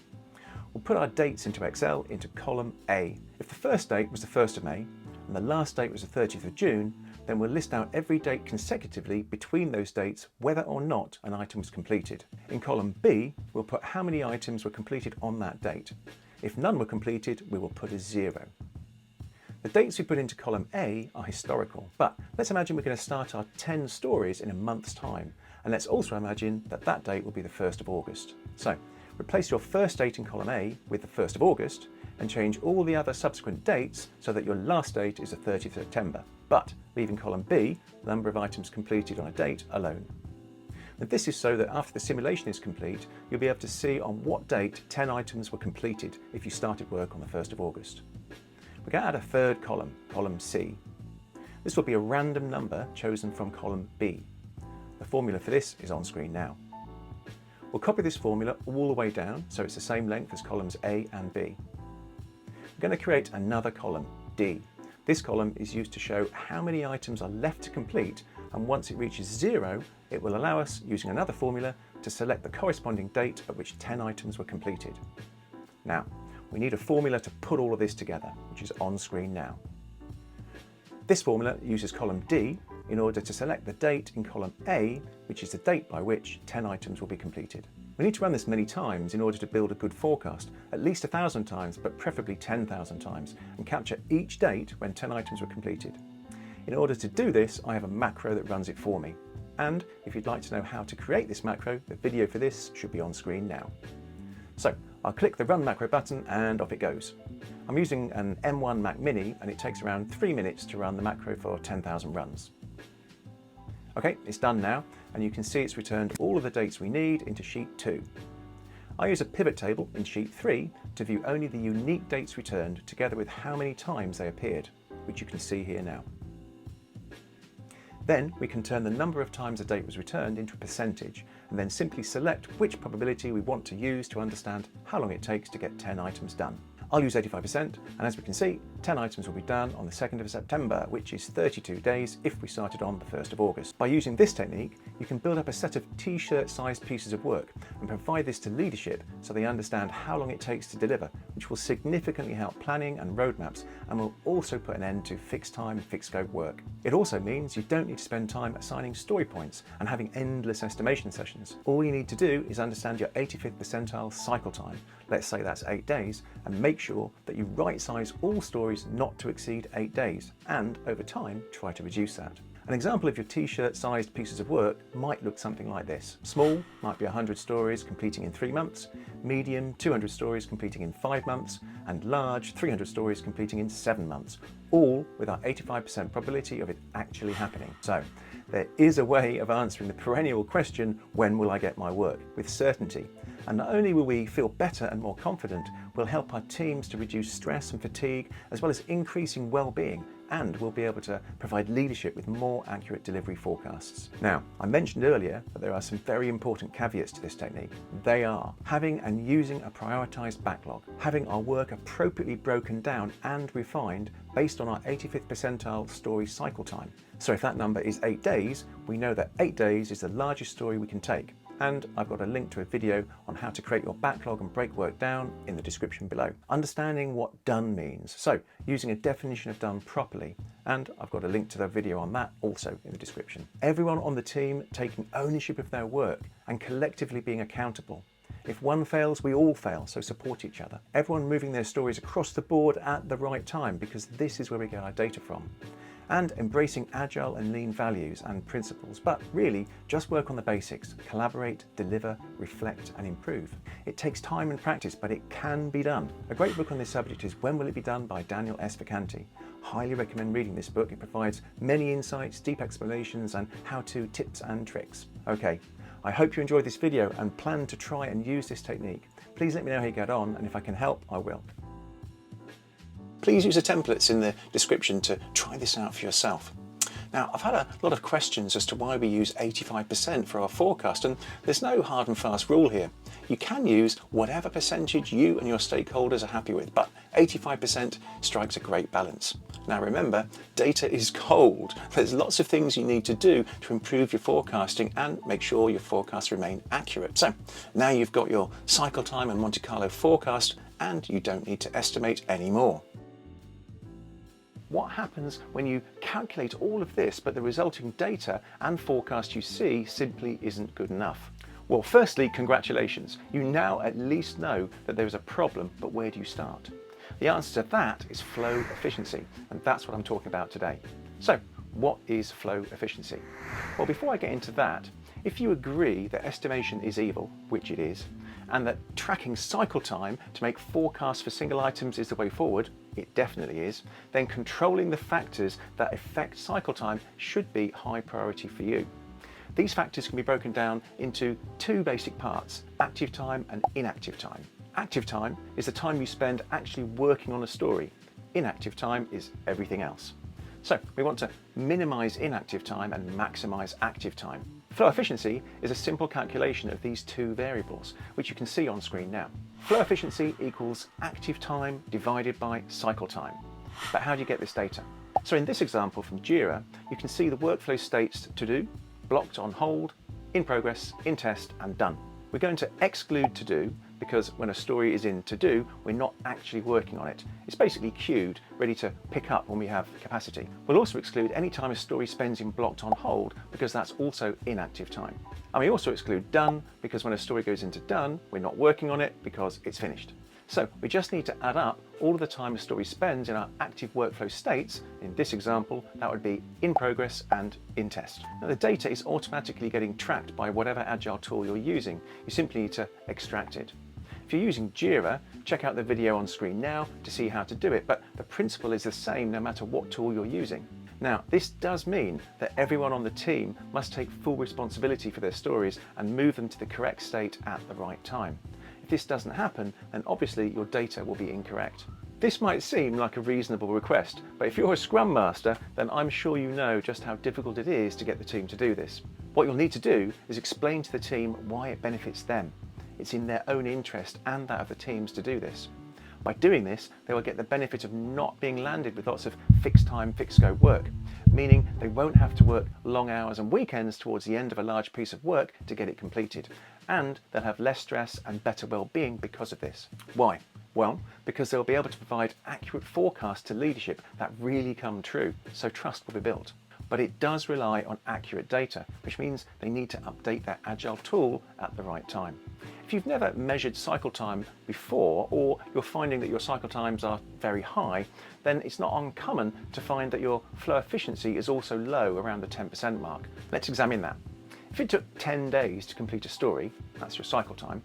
We'll put our dates into Excel into column A. If the first date was the 1st of May and the last date was the 30th of June, then we'll list out every date consecutively between those dates, whether or not an item was completed. In column B, we'll put how many items were completed on that date. If none were completed, we will put a 0. The dates we put into column A are historical, but let's imagine we're going to start our 10 stories in a month's time, and let's also imagine that that date will be the 1st of August. So replace your first date in column A with the 1st of August and change all the other subsequent dates so that your last date is the 30th of September, but leave in column B the number of items completed on a date alone. And this is so that after the simulation is complete, you'll be able to see on what date 10 items were completed if you started work on the 1st of August. We're going to add a third column, column C. This will be a random number chosen from column B. The formula for this is on screen now. We'll copy this formula all the way down so it's the same length as columns A and B. We're going to create another column, D. This column is used to show how many items are left to complete, and once it reaches 0, it will allow us, using another formula, to select the corresponding date at which 10 items were completed. Now, we need a formula to put all of this together, which is on screen now. This formula uses column D in order to select the date in column A, which is the date by which 10 items will be completed. We need to run this many times in order to build a good forecast, at least 1,000 times, but preferably 10,000 times, and capture each date when 10 items were completed. In order to do this, I have a macro that runs it for me. And if you'd like to know how to create this macro, the video for this should be on screen now. So I'll click the Run Macro button and off it goes. I'm using an M1 Mac Mini and it takes around 3 minutes to run the macro for 10,000 runs. Okay, it's done now, and you can see it's returned all of the dates we need into sheet 2. I use a pivot table in sheet 3 to view only the unique dates returned together with how many times they appeared, which you can see here now. Then we can turn the number of times a date was returned into a percentage, and then simply select which probability we want to use to understand how long it takes to get 10 items done. I'll use 85%, and as we can see, 10 items will be done on the 2nd of September, which is 32 days if we started on the 1st of August. By using this technique, you can build up a set of t-shirt sized pieces of work and provide this to leadership so they understand how long it takes to deliver, which will significantly help planning and roadmaps, and will also put an end to fixed time and fixed scope work. It also means you don't need to spend time assigning story points and having endless estimation sessions. All you need to do is understand your 85th percentile cycle time, let's say that's 8 days, and make sure that you right size all stories not to exceed 8 days, and over time try to reduce that. An example of your t-shirt sized pieces of work might look something like this. Small might be 100 stories completing in 3 months, medium 200 stories completing in 5 months, and large 300 stories completing in 7 months, all with our 85% probability of it actually happening. So there is a way of answering the perennial question, when will I get my work, with certainty. And not only will we feel better and more confident, we'll help our teams to reduce stress and fatigue, as well as increasing well-being, and we'll be able to provide leadership with more accurate delivery forecasts. Now, I mentioned earlier that there are some very important caveats to this technique. They are having and using a prioritized backlog, having our work appropriately broken down and refined based on our 85th percentile story cycle time. So if that number is 8 days, we know that 8 days is the largest story we can take. And I've got a link to a video on how to create your backlog and break work down in the description below. Understanding what done means, so using a definition of done properly, and I've got a link to the video on that also in the description. Everyone on the team taking ownership of their work and collectively being accountable. If one fails, we all fail, so support each other. Everyone moving their stories across the board at the right time, because this is where we get our data from. And embracing agile and lean values and principles, but really just work on the basics: collaborate, deliver, reflect, and improve. It takes time and practice, but it can be done. A great book on this subject is When Will It Be Done by Daniel S. Vacanti. Highly recommend reading this book. It provides many insights, deep explanations, and how-to tips and tricks. Okay, I hope you enjoyed this video and plan to try and use this technique. Please let me know how you get on, and if I can help, I will. Please use the templates in the description to try this out for yourself. Now, I've had a lot of questions as to why we use 85% for our forecast, and there's no hard and fast rule here. You can use whatever percentage you and your stakeholders are happy with, but 85% strikes a great balance. Now remember, data is gold. There's lots of things you need to do to improve your forecasting and make sure your forecasts remain accurate. So now you've got your cycle time and Monte Carlo forecast, and you don't need to estimate anymore. What happens when you calculate all of this, but the resulting data and forecast you see simply isn't good enough? Well, firstly, congratulations. You now at least know that there is a problem, but where do you start? The answer to that is flow efficiency, and that's what I'm talking about today. So, what is flow efficiency? Well, before I get into that, if you agree that estimation is evil, which it is, and that tracking cycle time to make forecasts for single items is the way forward, it definitely is, then controlling the factors that affect cycle time should be high priority for you. These factors can be broken down into 2 basic parts: active time and inactive time. Active time is the time you spend actually working on a story. Inactive time is everything else. So we want to minimize inactive time and maximize active time. Flow efficiency is a simple calculation of these 2 variables, which you can see on screen now. Flow efficiency equals active time divided by cycle time. But how do you get this data? So in this example from Jira, you can see the workflow states to do, blocked on hold, in progress, in test, and done. We're going to exclude to do because when a story is in to do, we're not actually working on it. It's basically queued, ready to pick up when we have capacity. We'll also exclude any time a story spends in blocked on hold because that's also inactive time. And we also exclude done because when a story goes into done, we're not working on it because it's finished. So we just need to add up all of the time a story spends in our active workflow states. In this example, that would be in progress and in test. Now, the data is automatically getting tracked by whatever Agile tool you're using. You simply need to extract it. If you're using Jira, check out the video on screen now to see how to do it, but the principle is the same no matter what tool you're using. Now, this does mean that everyone on the team must take full responsibility for their stories and move them to the correct state at the right time. If this doesn't happen, then obviously your data will be incorrect. This might seem like a reasonable request, but if you're a Scrum Master, then I'm sure you know just how difficult it is to get the team to do this. What you'll need to do is explain to the team why it benefits them. It's in their own interest and that of the teams to do this. By doing this, they will get the benefit of not being landed with lots of fixed time, fixed scope work, meaning they won't have to work long hours and weekends towards the end of a large piece of work to get it completed. And they'll have less stress and better well-being because of this. Why? Well, because they'll be able to provide accurate forecasts to leadership that really come true, so trust will be built. but it does rely on accurate data, which means they need to update their Agile tool at the right time. If you've never measured cycle time before, or you're finding that your cycle times are very high, then it's not uncommon to find that your flow efficiency is also low, around the 10% mark. Let's examine that. If it took 10 days to complete a story, that's your cycle time,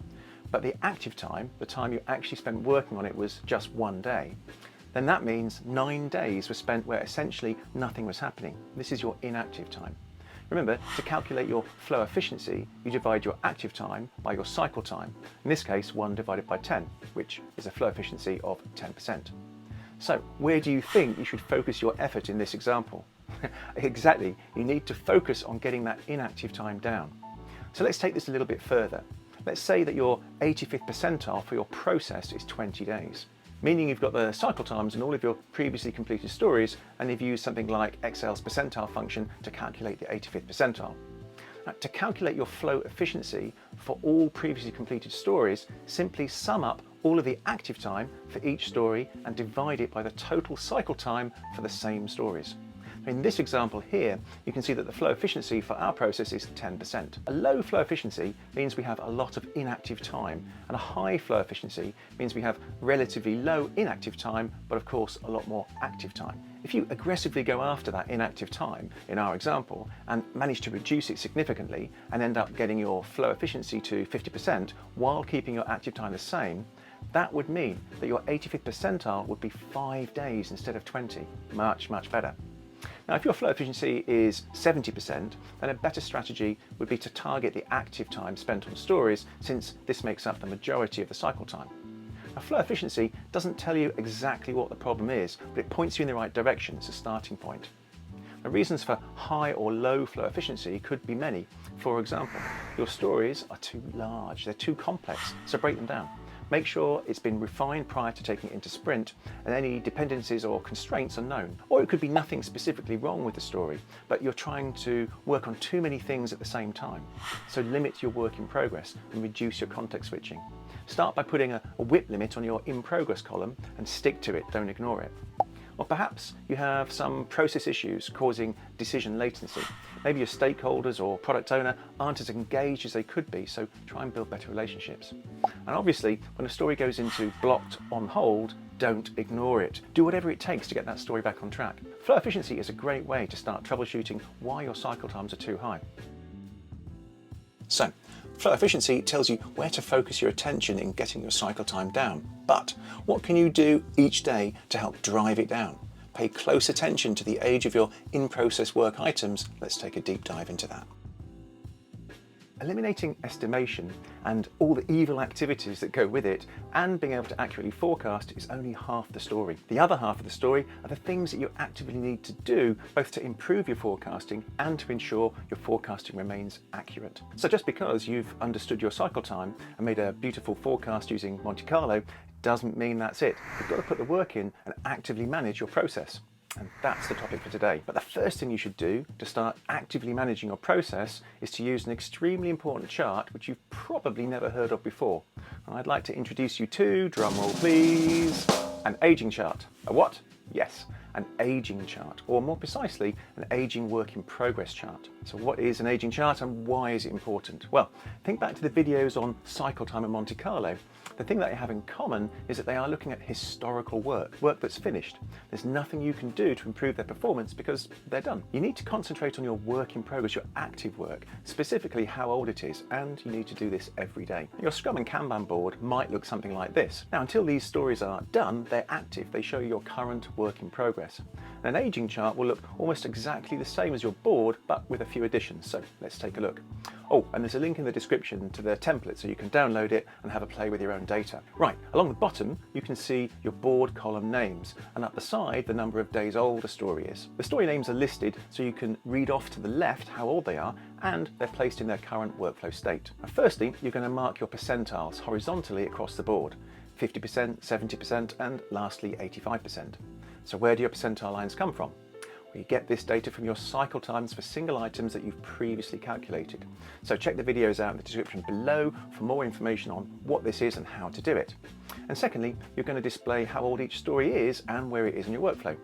but the active time, the time you actually spent working on it, was just 1 day, then that means 9 days were spent where essentially nothing was happening. This is your inactive time. Remember, to calculate your flow efficiency, you divide your active time by your cycle time. In this case, 1 divided by 10, which is a flow efficiency of 10%. So where do you think you should focus your effort in this example? Exactly, you need to focus on getting that inactive time down. So let's take this a little bit further. Let's say that your 85th percentile for your process is 20 days. Meaning you've got the cycle times and all of your previously completed stories, and you've used something like Excel's percentile function to calculate the 85th percentile. Now, to calculate your flow efficiency for all previously completed stories, simply sum up all of the active time for each story and divide it by the total cycle time for the same stories. In this example here, you can see that the flow efficiency for our process is 10%. A low flow efficiency means we have a lot of inactive time, and a high flow efficiency means we have relatively low inactive time, but of course a lot more active time. If you aggressively go after that inactive time, in our example, and manage to reduce it significantly and end up getting your flow efficiency to 50% while keeping your active time the same, that would mean that your 85th percentile would be 5 days instead of 20. Much, much better. Now, if your flow efficiency is 70%, then a better strategy would be to target the active time spent on stories, since this makes up the majority of the cycle time. Now, flow efficiency doesn't tell you exactly what the problem is, but it points you in the right direction as a starting point. The reasons for high or low flow efficiency could be many. For example, your stories are too large, they're too complex, so break them down. Make sure it's been refined prior to taking it into sprint, and any dependencies or constraints are known. Or it could be nothing specifically wrong with the story, but you're trying to work on too many things at the same time. So limit your work in progress and reduce your context switching. Start by putting a WIP limit on your in progress column and stick to it, don't ignore it. Or perhaps you have some process issues causing decision latency. Maybe your stakeholders or product owner aren't as engaged as they could be, so try and build better relationships. And obviously, when a story goes into blocked on hold, don't ignore it. Do whatever it takes to get that story back on track. Flow efficiency is a great way to start troubleshooting why your cycle times are too high. So, flow efficiency tells you where to focus your attention in getting your cycle time down. But what can you do each day to help drive it down? Pay close attention to the age of your in-process work items. Let's take a deep dive into that. Eliminating estimation and all the evil activities that go with it, and being able to accurately forecast, is only half the story. The other half of the story are the things that you actively need to do, both to improve your forecasting and to ensure your forecasting remains accurate. So just because you've understood your cycle time and made a beautiful forecast using Monte Carlo doesn't mean that's it. You've got to put the work in and actively manage your process. And that's the topic for today. But the first thing you should do to start actively managing your process is to use an extremely important chart which you've probably never heard of before. And I'd like to introduce you to, drumroll please, an aging chart. A what? Yes, an aging chart, or more precisely, an aging work in progress chart. So what is an aging chart and why is it important? Well, think back to the videos on cycle time and Monte Carlo. The thing that they have in common is that they are looking at historical work that's finished. There's nothing you can do to improve their performance because they're done. You need to concentrate on your work in progress, your active work, specifically how old it is, and you need to do this every day. Your Scrum and Kanban board might look something like this. Now, until these stories are done, they're active. They show your current work in progress. An aging chart will look almost exactly the same as your board, but with a few additions. So let's take a look. Oh, and there's a link in the description to the template so you can download it and have a play with your own data. Right, along the bottom, you can see your board column names, and up the side, the number of days old a story is. The story names are listed so you can read off to the left how old they are, and they're placed in their current workflow state. Now, firstly, you're going to mark your percentiles horizontally across the board. 50%, 70%, and lastly 85%. So where do your percentile lines come from? Well, you get this data from your cycle times for single items that you've previously calculated. So check the videos out in the description below for more information on what this is and how to do it. And secondly, you're going to display how old each story is and where it is in your workflow.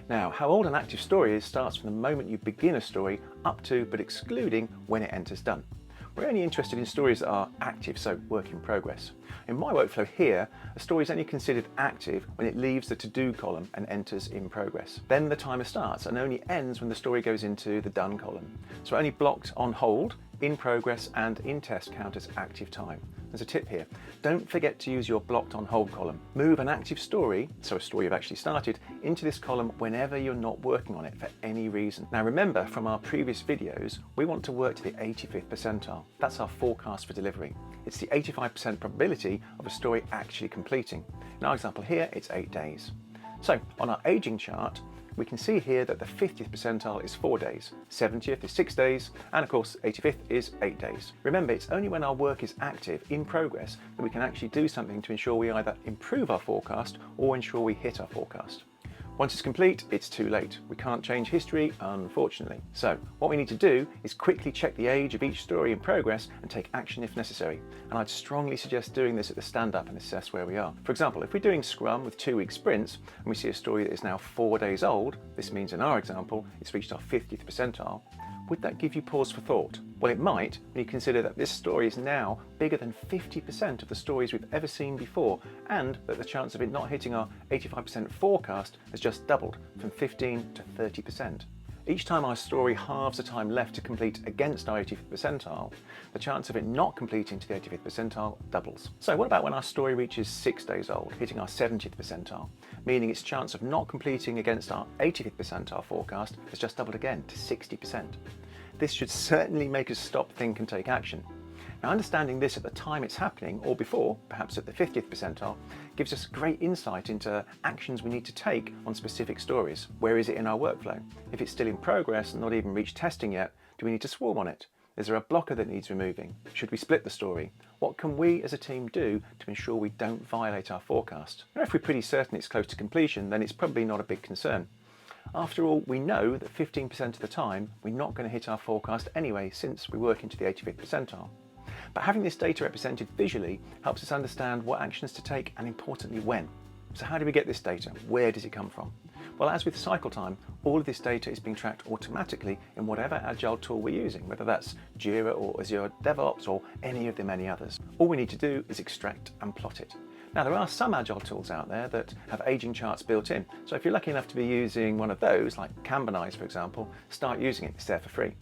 Now, how old an active story is starts from the moment you begin a story up to, but excluding, when it enters done. We're only interested in stories that are active, so work in progress. In my workflow here, a story is only considered active when it leaves the to-do column and enters in progress. Then the timer starts and only ends when the story goes into the done column. So only blocked on hold, in progress and in test count as active time. There's a tip here. Don't forget to use your blocked on hold column. Move an active story, so a story you've actually started, into this column whenever you're not working on it for any reason. Now remember from our previous videos, we want to work to the 85th percentile. That's our forecast for delivery. It's the 85% probability of a story actually completing. In our example here, it's 8 days. So on our aging chart, we can see here that the 50th percentile is 4 days, 70th is 6 days, and of course 85th is 8 days. Remember, it's only when our work is active, in progress, that we can actually do something to ensure we either improve our forecast or ensure we hit our forecast. Once it's complete, it's too late. We can't change history, unfortunately. So what we need to do is quickly check the age of each story in progress and take action if necessary. And I'd strongly suggest doing this at the stand-up and assess where we are. For example, if we're doing Scrum with 2-week sprints and we see a story that is now 4 days old, this means in our example, it's reached our 50th percentile, would that give you pause for thought? Well, it might when you consider that this story is now bigger than 50% of the stories we've ever seen before, and that the chance of it not hitting our 85% forecast has just doubled from 15 to 30%. Each time our story halves the time left to complete against our 85th percentile, the chance of it not completing to the 85th percentile doubles. So what about when our story reaches 6 days old, hitting our 70th percentile, meaning its chance of not completing against our 85th percentile forecast has just doubled again to 60%. This should certainly make us stop, think and take action. Now, understanding this at the time it's happening, or before, perhaps at the 50th percentile, gives us great insight into actions we need to take on specific stories. Where is it in our workflow? If it's still in progress and not even reached testing yet, do we need to swarm on it? Is there a blocker that needs removing? Should we split the story? What can we as a team do to ensure we don't violate our forecast? Now, if we're pretty certain it's close to completion, then it's probably not a big concern. After all, we know that 15% of the time we're not going to hit our forecast anyway, since we work into the 85th percentile. But having this data represented visually helps us understand what actions to take and importantly when. So how do we get this data? Where does it come from? Well, as with cycle time, all of this data is being tracked automatically in whatever Agile tool we're using, whether that's Jira or Azure DevOps or any of the many others. All we need to do is extract and plot it. Now, there are some Agile tools out there that have aging charts built in, so if you're lucky enough to be using one of those, like Kanban, for example, start using it, it's there for free.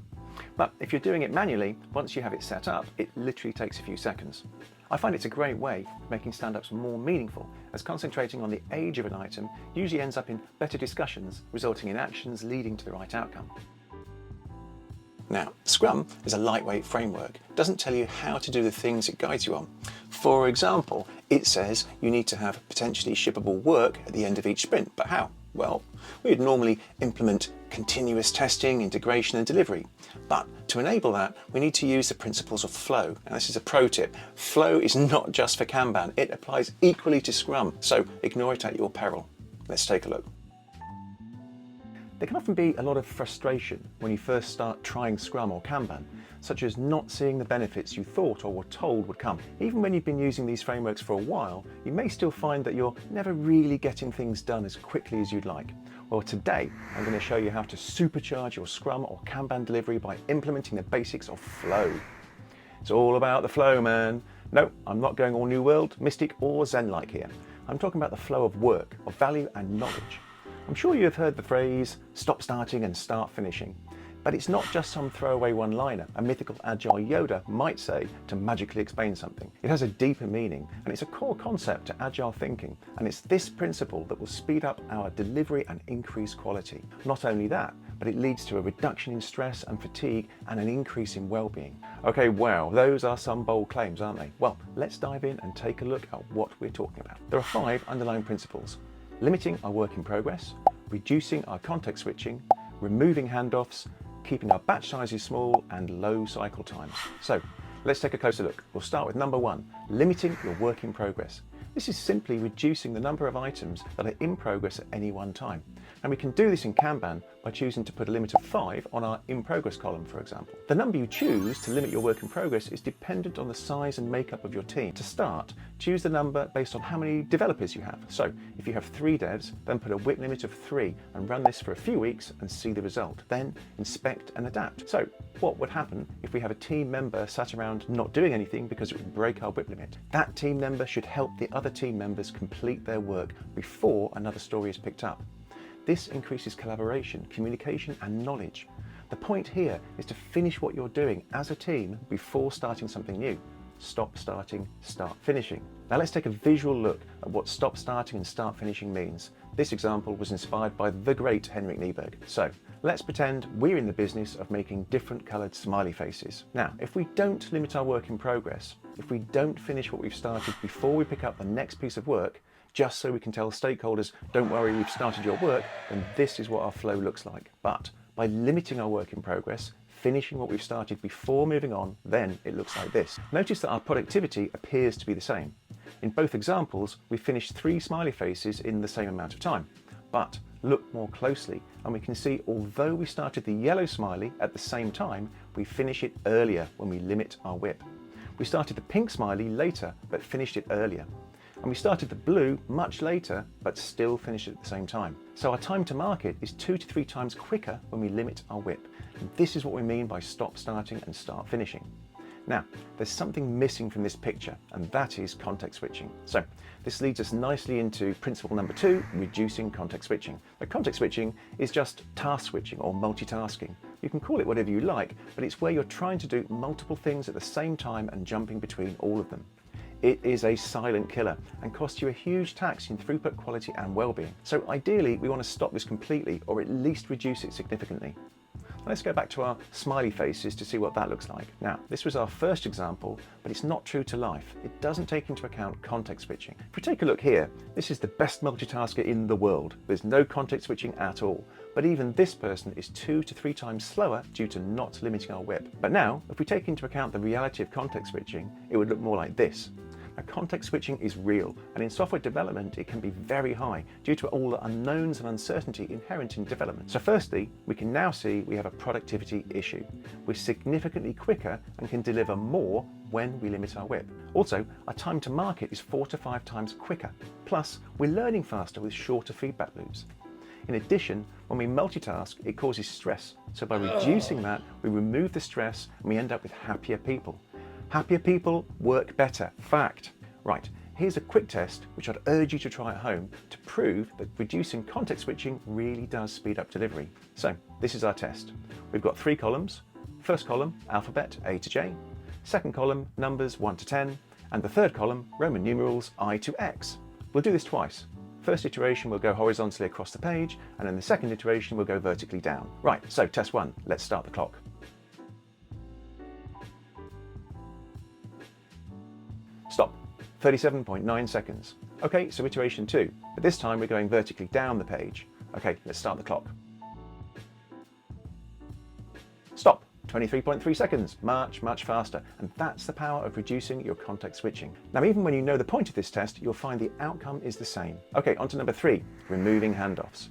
But if you're doing it manually, once you have it set up, it literally takes a few seconds. I find it's a great way of making stand-ups more meaningful, as concentrating on the age of an item usually ends up in better discussions, resulting in actions leading to the right outcome. Now, Scrum is a lightweight framework. It doesn't tell you how to do the things it guides you on. For example, it says you need to have potentially shippable work at the end of each sprint, but how? Well, we would normally implement continuous testing, integration and delivery. But to enable that, we need to use the principles of flow. Now, this is a pro tip. Flow is not just for Kanban. It applies equally to Scrum, so ignore it at your peril. Let's take a look. There can often be a lot of frustration when you first start trying Scrum or Kanban, such as not seeing the benefits you thought or were told would come. Even when you've been using these frameworks for a while, you may still find that you're never really getting things done as quickly as you'd like. Well, today I'm going to show you how to supercharge your Scrum or Kanban delivery by implementing the basics of flow. It's all about the flow, man. No, I'm not going all New World, Mystic or Zen-like here. I'm talking about the flow of work, of value and knowledge. I'm sure you have heard the phrase, stop starting and start finishing. But it's not just some throwaway one-liner a mythical Agile Yoda might say to magically explain something. It has a deeper meaning, and it's a core concept to Agile thinking, and it's this principle that will speed up our delivery and increase quality. Not only that, but it leads to a reduction in stress and fatigue and an increase in well-being. Okay, wow, those are some bold claims, aren't they? Well, let's dive in and take a look at what we're talking about. There are 5 underlying principles: limiting our work in progress, reducing our context switching, removing handoffs, keeping our batch sizes small and low cycle times. So let's take a closer look. We'll start with number 1, limiting your work in progress. This is simply reducing the number of items that are in progress at any one time. And we can do this in Kanban by choosing to put a limit of 5 on our in progress column, for example. The number you choose to limit your work in progress is dependent on the size and makeup of your team. To start, choose the number based on how many developers you have. So if you have 3 devs, then put a WIP limit of 3 and run this for a few weeks and see the result. Then inspect and adapt. So what would happen if we have a team member sat around not doing anything because it would break our WIP limit? That team member should help the other team members complete their work before another story is picked up. This increases collaboration, communication, and knowledge. The point here is to finish what you're doing as a team before starting something new. Stop starting, start finishing. Now let's take a visual look at what stop starting and start finishing means. This example was inspired by the great Henrik Nieberg. So let's pretend we're in the business of making different coloured smiley faces. Now, if we don't limit our work in progress, if we don't finish what we've started before we pick up the next piece of work, just so we can tell stakeholders, don't worry, we've started your work, then this is what our flow looks like. But by limiting our work in progress, finishing what we've started before moving on, then it looks like this. Notice that our productivity appears to be the same. In both examples, we finished 3 smiley faces in the same amount of time. But look more closely and we can see although we started the yellow smiley at the same time, we finish it earlier when we limit our WIP. We started the pink smiley later but finished it earlier. And we started the blue much later, but still finished it at the same time. So our time to market is 2 to 3 times quicker when we limit our WIP. And this is what we mean by stop starting and start finishing. Now, there's something missing from this picture, and that is context switching. So this leads us nicely into principle number 2, reducing context switching. But context switching is just task switching or multitasking. You can call it whatever you like, but it's where you're trying to do multiple things at the same time and jumping between all of them. It is a silent killer and costs you a huge tax in throughput, quality and well-being. So ideally, we want to stop this completely or at least reduce it significantly. Let's go back to our smiley faces to see what that looks like. Now, this was our first example, but it's not true to life. It doesn't take into account context switching. If we take a look here, this is the best multitasker in the world. There's no context switching at all. But even this person is 2 to 3 times slower due to not limiting our WIP. But now, if we take into account the reality of context switching, it would look more like this. Now, context switching is real, and in software development it can be very high due to all the unknowns and uncertainty inherent in development. So firstly, we can now see we have a productivity issue. We're significantly quicker and can deliver more when we limit our WIP. Also, our time to market is 4 to 5 times quicker. Plus, we're learning faster with shorter feedback loops. In addition, when we multitask, it causes stress. So by reducing that, we remove the stress and we end up with happier people. Happier people work better. Fact. Right, here's a quick test which I'd urge you to try at home to prove that reducing context switching really does speed up delivery. So this is our test. We've got 3 columns. First column, alphabet A to J. Second column, numbers 1 to 10. And the third column, Roman numerals I to X. We'll do this twice. First iteration will go horizontally across the page, and then the second iteration will go vertically down. Right, so test 1, let's start the clock. Stop. 37.9 seconds. Okay, so iteration 2, but this time we're going vertically down the page. Okay, let's start the clock. Stop. 23.3 seconds. Much faster. And that's the power of reducing your context switching. Now, even when you know the point of this test, you'll find the outcome is the same. Okay, on to number 3, removing handoffs.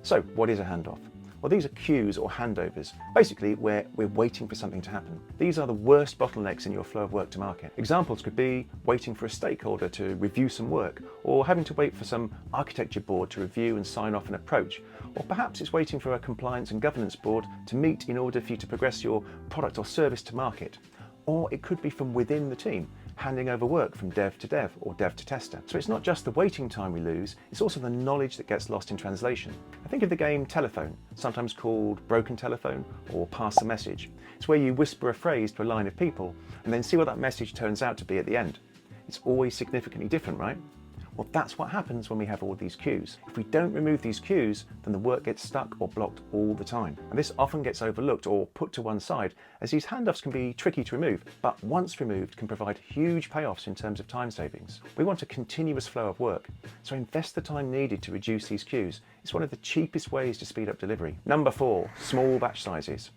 So, what is a handoff? Well, these are queues or handovers, basically where we're waiting for something to happen. These are the worst bottlenecks in your flow of work to market. Examples could be waiting for a stakeholder to review some work, or having to wait for some architecture board to review and sign off an approach, or perhaps it's waiting for a compliance and governance board to meet in order for you to progress your product or service to market. Or it could be from within the team, handing over work from dev to dev or dev to tester. So it's not just the waiting time we lose, it's also the knowledge that gets lost in translation. I think of the game telephone, sometimes called broken telephone or pass the message. It's where you whisper a phrase to a line of people and then see what that message turns out to be at the end. It's always significantly different, right? Well, that's what happens when we have all these queues. If we don't remove these queues, then the work gets stuck or blocked all the time. And this often gets overlooked or put to one side, as these handoffs can be tricky to remove, but once removed can provide huge payoffs in terms of time savings. We want a continuous flow of work, so invest the time needed to reduce these queues. It's one of the cheapest ways to speed up delivery. Number 4, small batch sizes.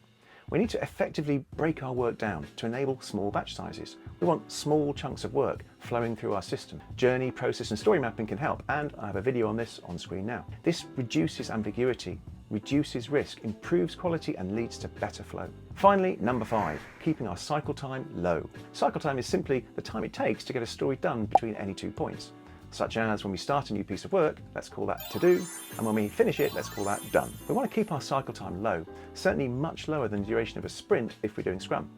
We need to effectively break our work down to enable small batch sizes. We want small chunks of work flowing through our system. Journey, process and story mapping can help, and I have a video on this on screen now. This reduces ambiguity reduces risk, improves quality and leads to better flow. Finally, number 5, keeping our cycle time low. Cycle time is simply the time it takes to get a story done between any 2 points. Such as when we start a new piece of work, let's call that to do, and when we finish it, let's call that done. We want to keep our cycle time low, certainly much lower than the duration of a sprint if we're doing Scrum,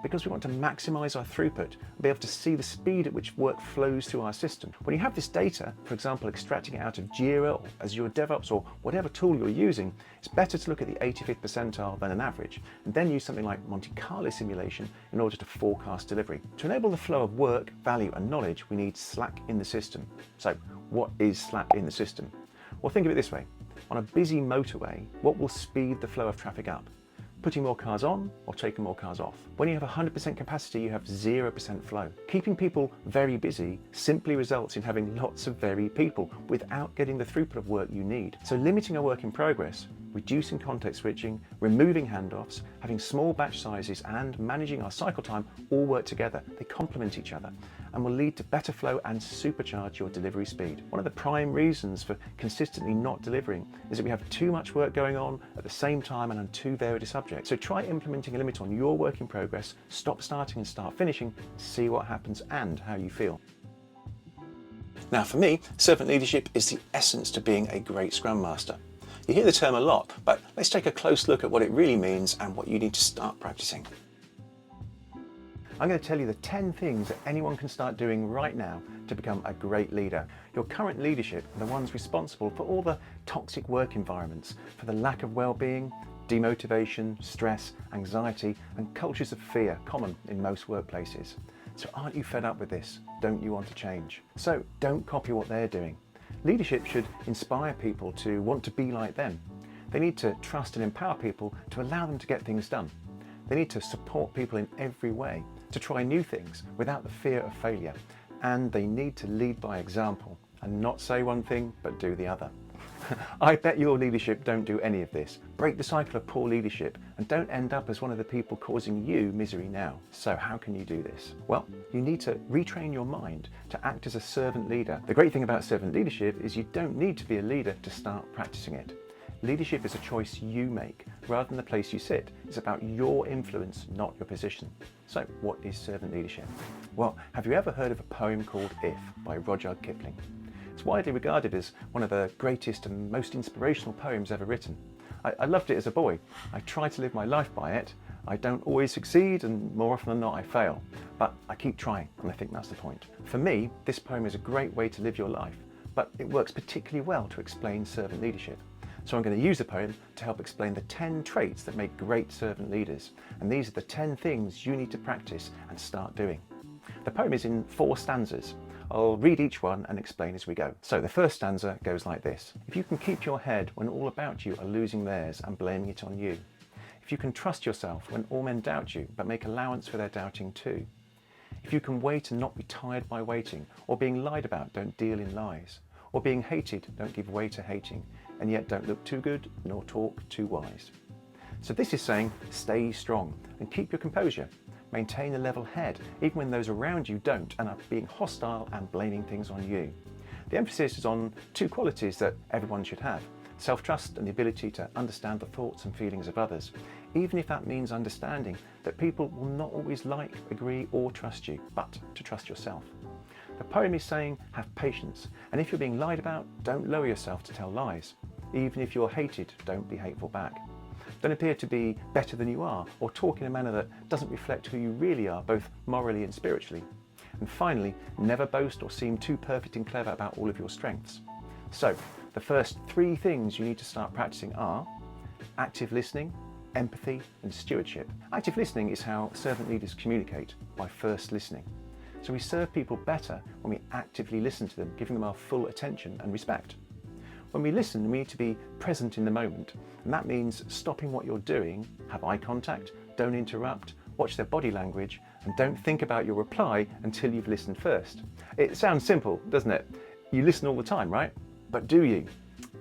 because we want to maximize our throughput and be able to see the speed at which work flows through our system. When you have this data, for example, extracting it out of Jira or Azure DevOps or whatever tool you're using, it's better to look at the 85th percentile than an average, and then use something like Monte Carlo simulation in order to forecast delivery. To enable the flow of work, value, and knowledge, we need slack in the system. So, what is slack in the system? Well, think of it this way. On a busy motorway, what will speed the flow of traffic up? Putting more cars on or taking more cars off. When you have 100% capacity, you have 0% flow. Keeping people very busy simply results in having lots of very people without getting the throughput of work you need. So limiting a work in progress, reducing context switching, removing handoffs, having small batch sizes and managing our cycle time all work together. They complement each other and will lead to better flow and supercharge your delivery speed. One of the prime reasons for consistently not delivering is that we have too much work going on at the same time and on too varied a subject. So try implementing a limit on your work in progress, stop starting and start finishing, see what happens and how you feel. Now for me, servant leadership is the essence to being a great Scrum Master. You hear the term a lot, but let's take a close look at what it really means and what you need to start practicing. I'm going to tell you the 10 things that anyone can start doing right now to become a great leader. Your current leadership are the ones responsible for all the toxic work environments, for the lack of well-being, demotivation, stress, anxiety, and cultures of fear common in most workplaces. So aren't you fed up with this? Don't you want to change? So don't copy what they're doing. Leadership should inspire people to want to be like them. They need to trust and empower people to allow them to get things done. They need to support people in every way, to try new things without the fear of failure. And they need to lead by example and not say one thing but do the other. I bet your leadership don't do any of this. Break the cycle of poor leadership and don't end up as one of the people causing you misery now. So how can you do this? Well, you need to retrain your mind to act as a servant leader. The great thing about servant leadership is you don't need to be a leader to start practicing it. Leadership is a choice you make rather than the place you sit. It's about your influence, not your position. So what is servant leadership? Well, have you ever heard of a poem called If by Rudyard Kipling? It's widely regarded as one of the greatest and most inspirational poems ever written. I loved it as a boy. I try to live my life by it. I don't always succeed and more often than not I fail, but I keep trying and I think that's the point. For me, this poem is a great way to live your life, but it works particularly well to explain servant leadership. So I'm going to use the poem to help explain the 10 traits that make great servant leaders. And these are the 10 things you need to practice and start doing. The poem is in 4 stanzas. I'll read each one and explain as we go. So the first stanza goes like this. If you can keep your head when all about you are losing theirs and blaming it on you. If you can trust yourself when all men doubt you, but make allowance for their doubting too. If you can wait and not be tired by waiting, or being lied about, don't deal in lies. Or being hated, don't give way to hating, and yet don't look too good nor talk too wise. So this is saying stay strong and keep your composure. Maintain a level head even when those around you don't and are being hostile and blaming things on you. The emphasis is on 2 qualities that everyone should have. Self-trust and the ability to understand the thoughts and feelings of others, even if that means understanding that people will not always like, agree or trust you, but to trust yourself. The poem is saying have patience, and if you're being lied about, don't lower yourself to tell lies. Even if you're hated, don't be hateful back. Don't appear to be better than you are, or talk in a manner that doesn't reflect who you really are, both morally and spiritually. And finally, never boast or seem too perfect and clever about all of your strengths. So, the first 3 things you need to start practicing are active listening, empathy, and stewardship. Active listening is how servant leaders communicate, by first listening. So we serve people better when we actively listen to them, giving them our full attention and respect. When we listen, we need to be present in the moment, and that means stopping what you're doing, have eye contact, don't interrupt, watch their body language, and don't think about your reply until you've listened first. It sounds simple, doesn't it? You listen all the time, right? But do you?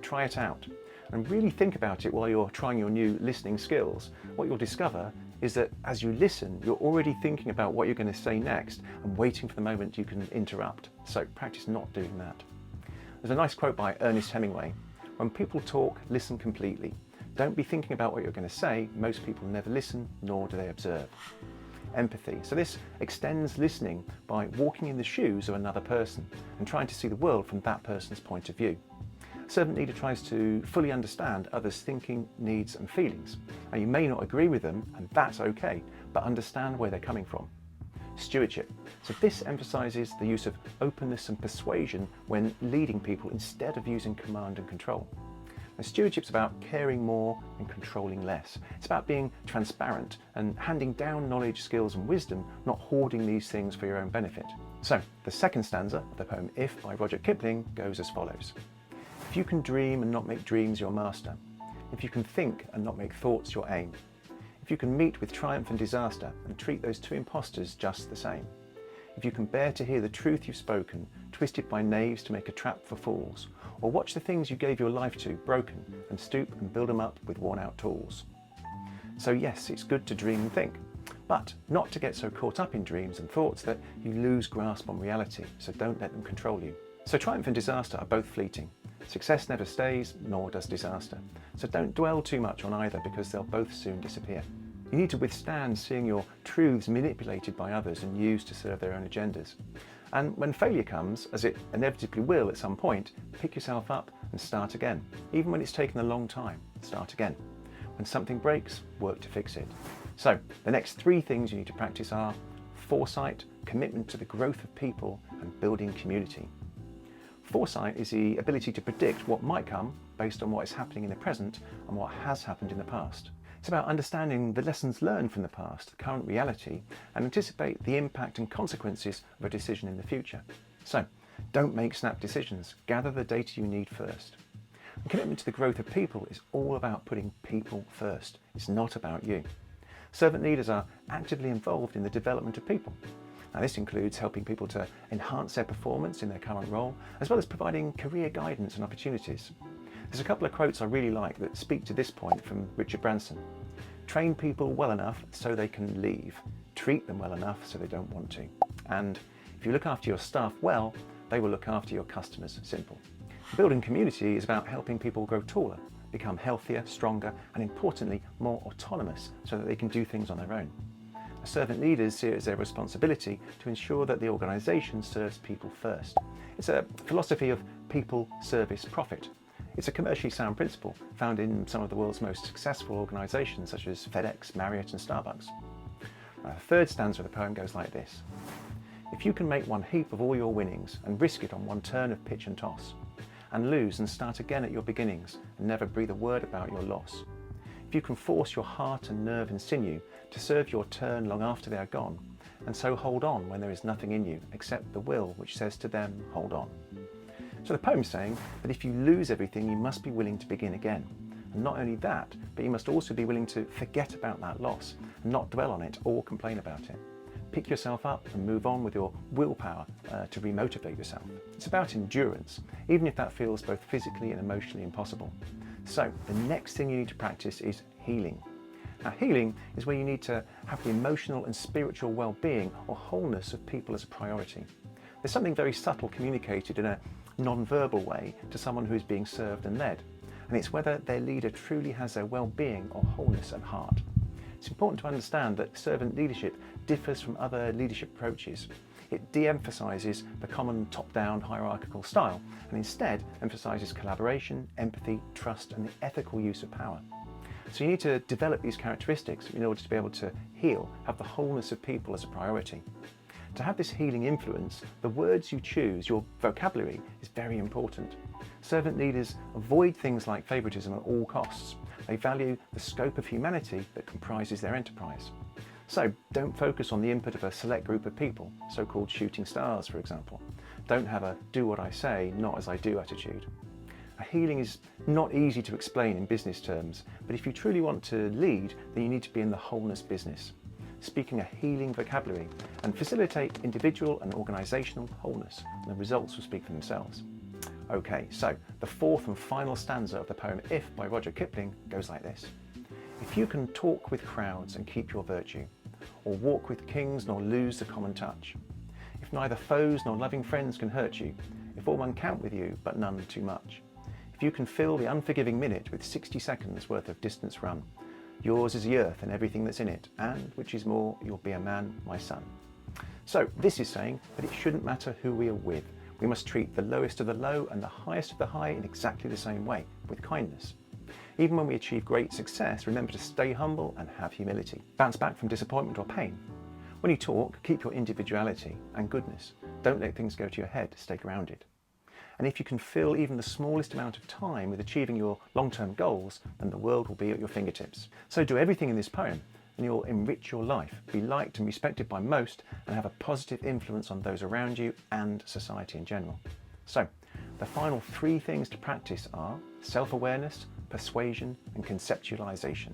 Try it out. And really think about it while you're trying your new listening skills. What you'll discover is that as you listen, you're already thinking about what you're going to say next and waiting for the moment you can interrupt. So practice not doing that. There's a nice quote by Ernest Hemingway. When people talk, listen completely. Don't be thinking about what you're going to say. Most people never listen, nor do they observe. Empathy. So this extends listening by walking in the shoes of another person and trying to see the world from that person's point of view. A servant leader tries to fully understand others' thinking, needs and feelings. Now, you may not agree with them, and that's okay, but understand where they're coming from. Stewardship. So this emphasises the use of openness and persuasion when leading people instead of using command and control. Now, stewardship's about caring more and controlling less. It's about being transparent and handing down knowledge, skills and wisdom, not hoarding these things for your own benefit. So the second stanza of the poem If by Roger Kipling goes as follows. If you can dream and not make dreams your master, if you can think and not make thoughts your aim, if you can meet with triumph and disaster and treat those two impostors just the same, if you can bear to hear the truth you've spoken, twisted by knaves to make a trap for fools, or watch the things you gave your life to broken and stoop and build them up with worn out tools. So yes, it's good to dream and think, but not to get so caught up in dreams and thoughts that you lose grasp on reality, so don't let them control you. So triumph and disaster are both fleeting. Success never stays, nor does disaster. So don't dwell too much on either, because they'll both soon disappear. You need to withstand seeing your truths manipulated by others and used to serve their own agendas. And when failure comes, as it inevitably will at some point, pick yourself up and start again. Even when it's taken a long time, start again. When something breaks, work to fix it. So the next 3 things you need to practice are foresight, commitment to the growth of people and building community. Foresight is the ability to predict what might come based on what is happening in the present and what has happened in the past. It's about understanding the lessons learned from the past, the current reality, and anticipate the impact and consequences of a decision in the future. So, don't make snap decisions. Gather the data you need first. And commitment to the growth of people is all about putting people first. It's not about you. Servant leaders are actively involved in the development of people. Now, this includes helping people to enhance their performance in their current role, as well as providing career guidance and opportunities. There's a couple of quotes I really like that speak to this point from Richard Branson. Train people well enough so they can leave. Treat them well enough so they don't want to. And if you look after your staff well, they will look after your customers. Simple. Building community is about helping people grow taller, become healthier, stronger, and importantly, more autonomous so that they can do things on their own. Servant leaders see it as their responsibility to ensure that the organisation serves people first. It's a philosophy of people, service, profit. It's a commercially sound principle found in some of the world's most successful organisations such as FedEx, Marriott and Starbucks. The third stanza of the poem goes like this. If you can make one heap of all your winnings and risk it on one turn of pitch and toss, and lose and start again at your beginnings and never breathe a word about your loss, if you can force your heart and nerve and sinew to serve your turn long after they are gone, and so hold on when there is nothing in you except the will which says to them, hold on. So the poem's saying that if you lose everything, you must be willing to begin again. And not only that, but you must also be willing to forget about that loss and not dwell on it or complain about it. Pick yourself up and move on with your willpower to remotivate yourself. It's about endurance, even if that feels both physically and emotionally impossible. So the next thing you need to practice is healing. Now, healing is where you need to have the emotional and spiritual well-being or wholeness of people as a priority. There's something very subtle communicated in a non-verbal way to someone who is being served and led, and it's whether their leader truly has their well-being or wholeness at heart. It's important to understand that servant leadership differs from other leadership approaches. It de-emphasises the common top-down hierarchical style and instead emphasises collaboration, empathy, trust and the ethical use of power. So you need to develop these characteristics in order to be able to heal, have the wholeness of people as a priority. To have this healing influence, the words you choose, your vocabulary, is very important. Servant leaders avoid things like favouritism at all costs. They value the scope of humanity that comprises their enterprise. So don't focus on the input of a select group of people, so-called shooting stars, for example. Don't have a do what I say, not as I do attitude. Healing is not easy to explain in business terms, but if you truly want to lead, then you need to be in the wholeness business, speaking a healing vocabulary and facilitate individual and organisational wholeness, and the results will speak for themselves. Okay, so the fourth and final stanza of the poem If by Roger Kipling goes like this. If you can talk with crowds and keep your virtue, or walk with kings nor lose the common touch, if neither foes nor loving friends can hurt you, if all one count with you but none too much, if If you can fill the unforgiving minute with 60 seconds worth of distance run, yours is the earth and everything that's in it, and, which is more, you'll be a man, my son. So this is saying that it shouldn't matter who we are with. We must treat the lowest of the low and the highest of the high in exactly the same way, with kindness. Even when we achieve great success, remember to stay humble and have humility. Bounce back from disappointment or pain. When you talk, keep your individuality and goodness. Don't let things go to your head, stay grounded. And if you can fill even the smallest amount of time with achieving your long-term goals, then the world will be at your fingertips. So do everything in this poem and you'll enrich your life, be liked and respected by most, and have a positive influence on those around you and society in general. So, the final 3 things to practice are self-awareness, persuasion, and conceptualization.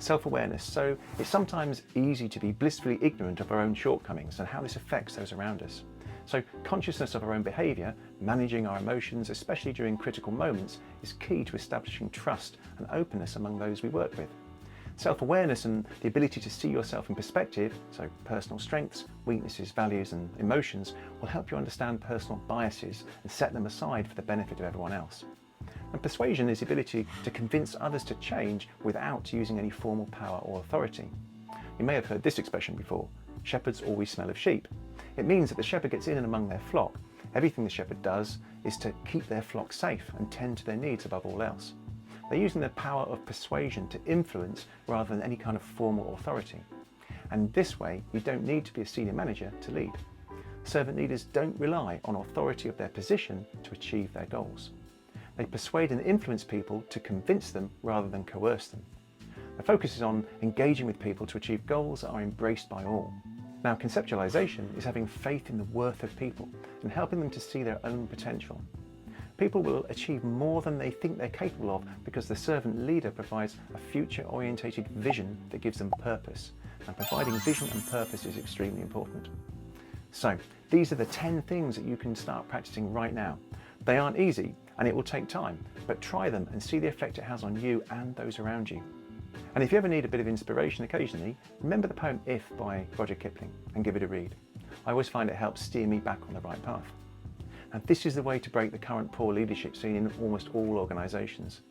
Self-awareness. So it's sometimes easy to be blissfully ignorant of our own shortcomings and how this affects those around us. So consciousness of our own behaviour, managing our emotions, especially during critical moments, is key to establishing trust and openness among those we work with. Self-awareness and the ability to see yourself in perspective, so personal strengths, weaknesses, values and emotions, will help you understand personal biases and set them aside for the benefit of everyone else. And persuasion is the ability to convince others to change without using any formal power or authority. You may have heard this expression before: shepherds always smell of sheep. It means that the shepherd gets in and among their flock. Everything the shepherd does is to keep their flock safe and tend to their needs above all else. They're using the power of persuasion to influence rather than any kind of formal authority. And this way, you don't need to be a senior manager to lead. Servant leaders don't rely on authority of their position to achieve their goals. They persuade and influence people to convince them rather than coerce them. The focus is on engaging with people to achieve goals that are embraced by all. Now, conceptualization is having faith in the worth of people and helping them to see their own potential. People will achieve more than they think they're capable of because the servant leader provides a future-orientated vision that gives them purpose. And providing vision and purpose is extremely important. So, these are the 10 things that you can start practicing right now. They aren't easy and it will take time, but try them and see the effect it has on you and those around you. And if you ever need a bit of inspiration occasionally, remember the poem If by Rudyard Kipling and give it a read. I always find it helps steer me back on the right path. And this is the way to break the current poor leadership seen in almost all organisations.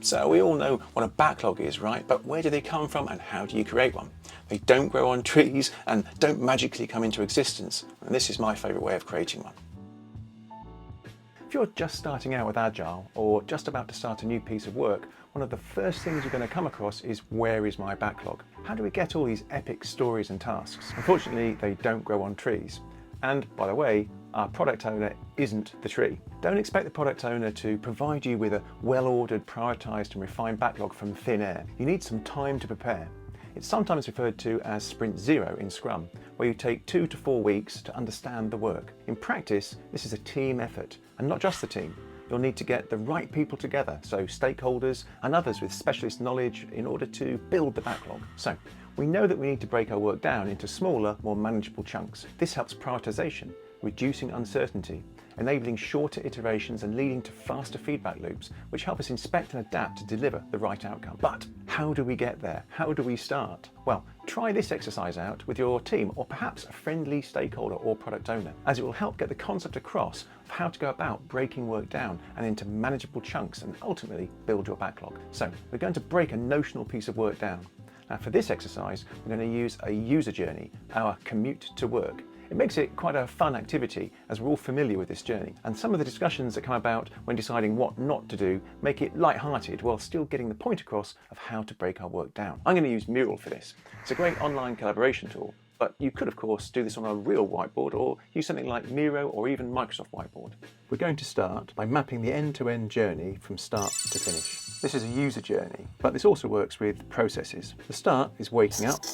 So we all know what a backlog is, right? But where do they come from and how do you create one? They don't grow on trees and don't magically come into existence. And this is my favourite way of creating one. If you're just starting out with Agile or just about to start a new piece of work, one of the first things you're going to come across is, where is my backlog? How do we get all these epic stories and tasks? Unfortunately, they don't grow on trees. And by the way, our product owner isn't the tree. Don't expect the product owner to provide you with a well-ordered, prioritised and refined backlog from thin air. You need some time to prepare. It's sometimes referred to as Sprint Zero in Scrum, where you take 2 to 4 weeks to understand the work. In practice, this is a team effort, and not just the team. You'll need to get the right people together, so stakeholders and others with specialist knowledge, in order to build the backlog. So, we know that we need to break our work down into smaller, more manageable chunks. This helps prioritisation, reducing uncertainty, enabling shorter iterations and leading to faster feedback loops, which help us inspect and adapt to deliver the right outcome. But how do we get there? How do we start? Well, try this exercise out with your team or perhaps a friendly stakeholder or product owner, as it will help get the concept across of how to go about breaking work down and into manageable chunks and ultimately build your backlog. So we're going to break a notional piece of work down. Now for this exercise, we're going to use a user journey, our commute to work. It makes it quite a fun activity as we're all familiar with this journey, and some of the discussions that come about when deciding what not to do make it light-hearted while still getting the point across of how to break our work down. I'm going to use Mural for this. It's a great online collaboration tool, but you could of course do this on a real whiteboard or use something like Miro or even Microsoft Whiteboard. We're going to start by mapping the end-to-end journey from start to finish. This is a user journey, but this also works with processes. The start is waking up,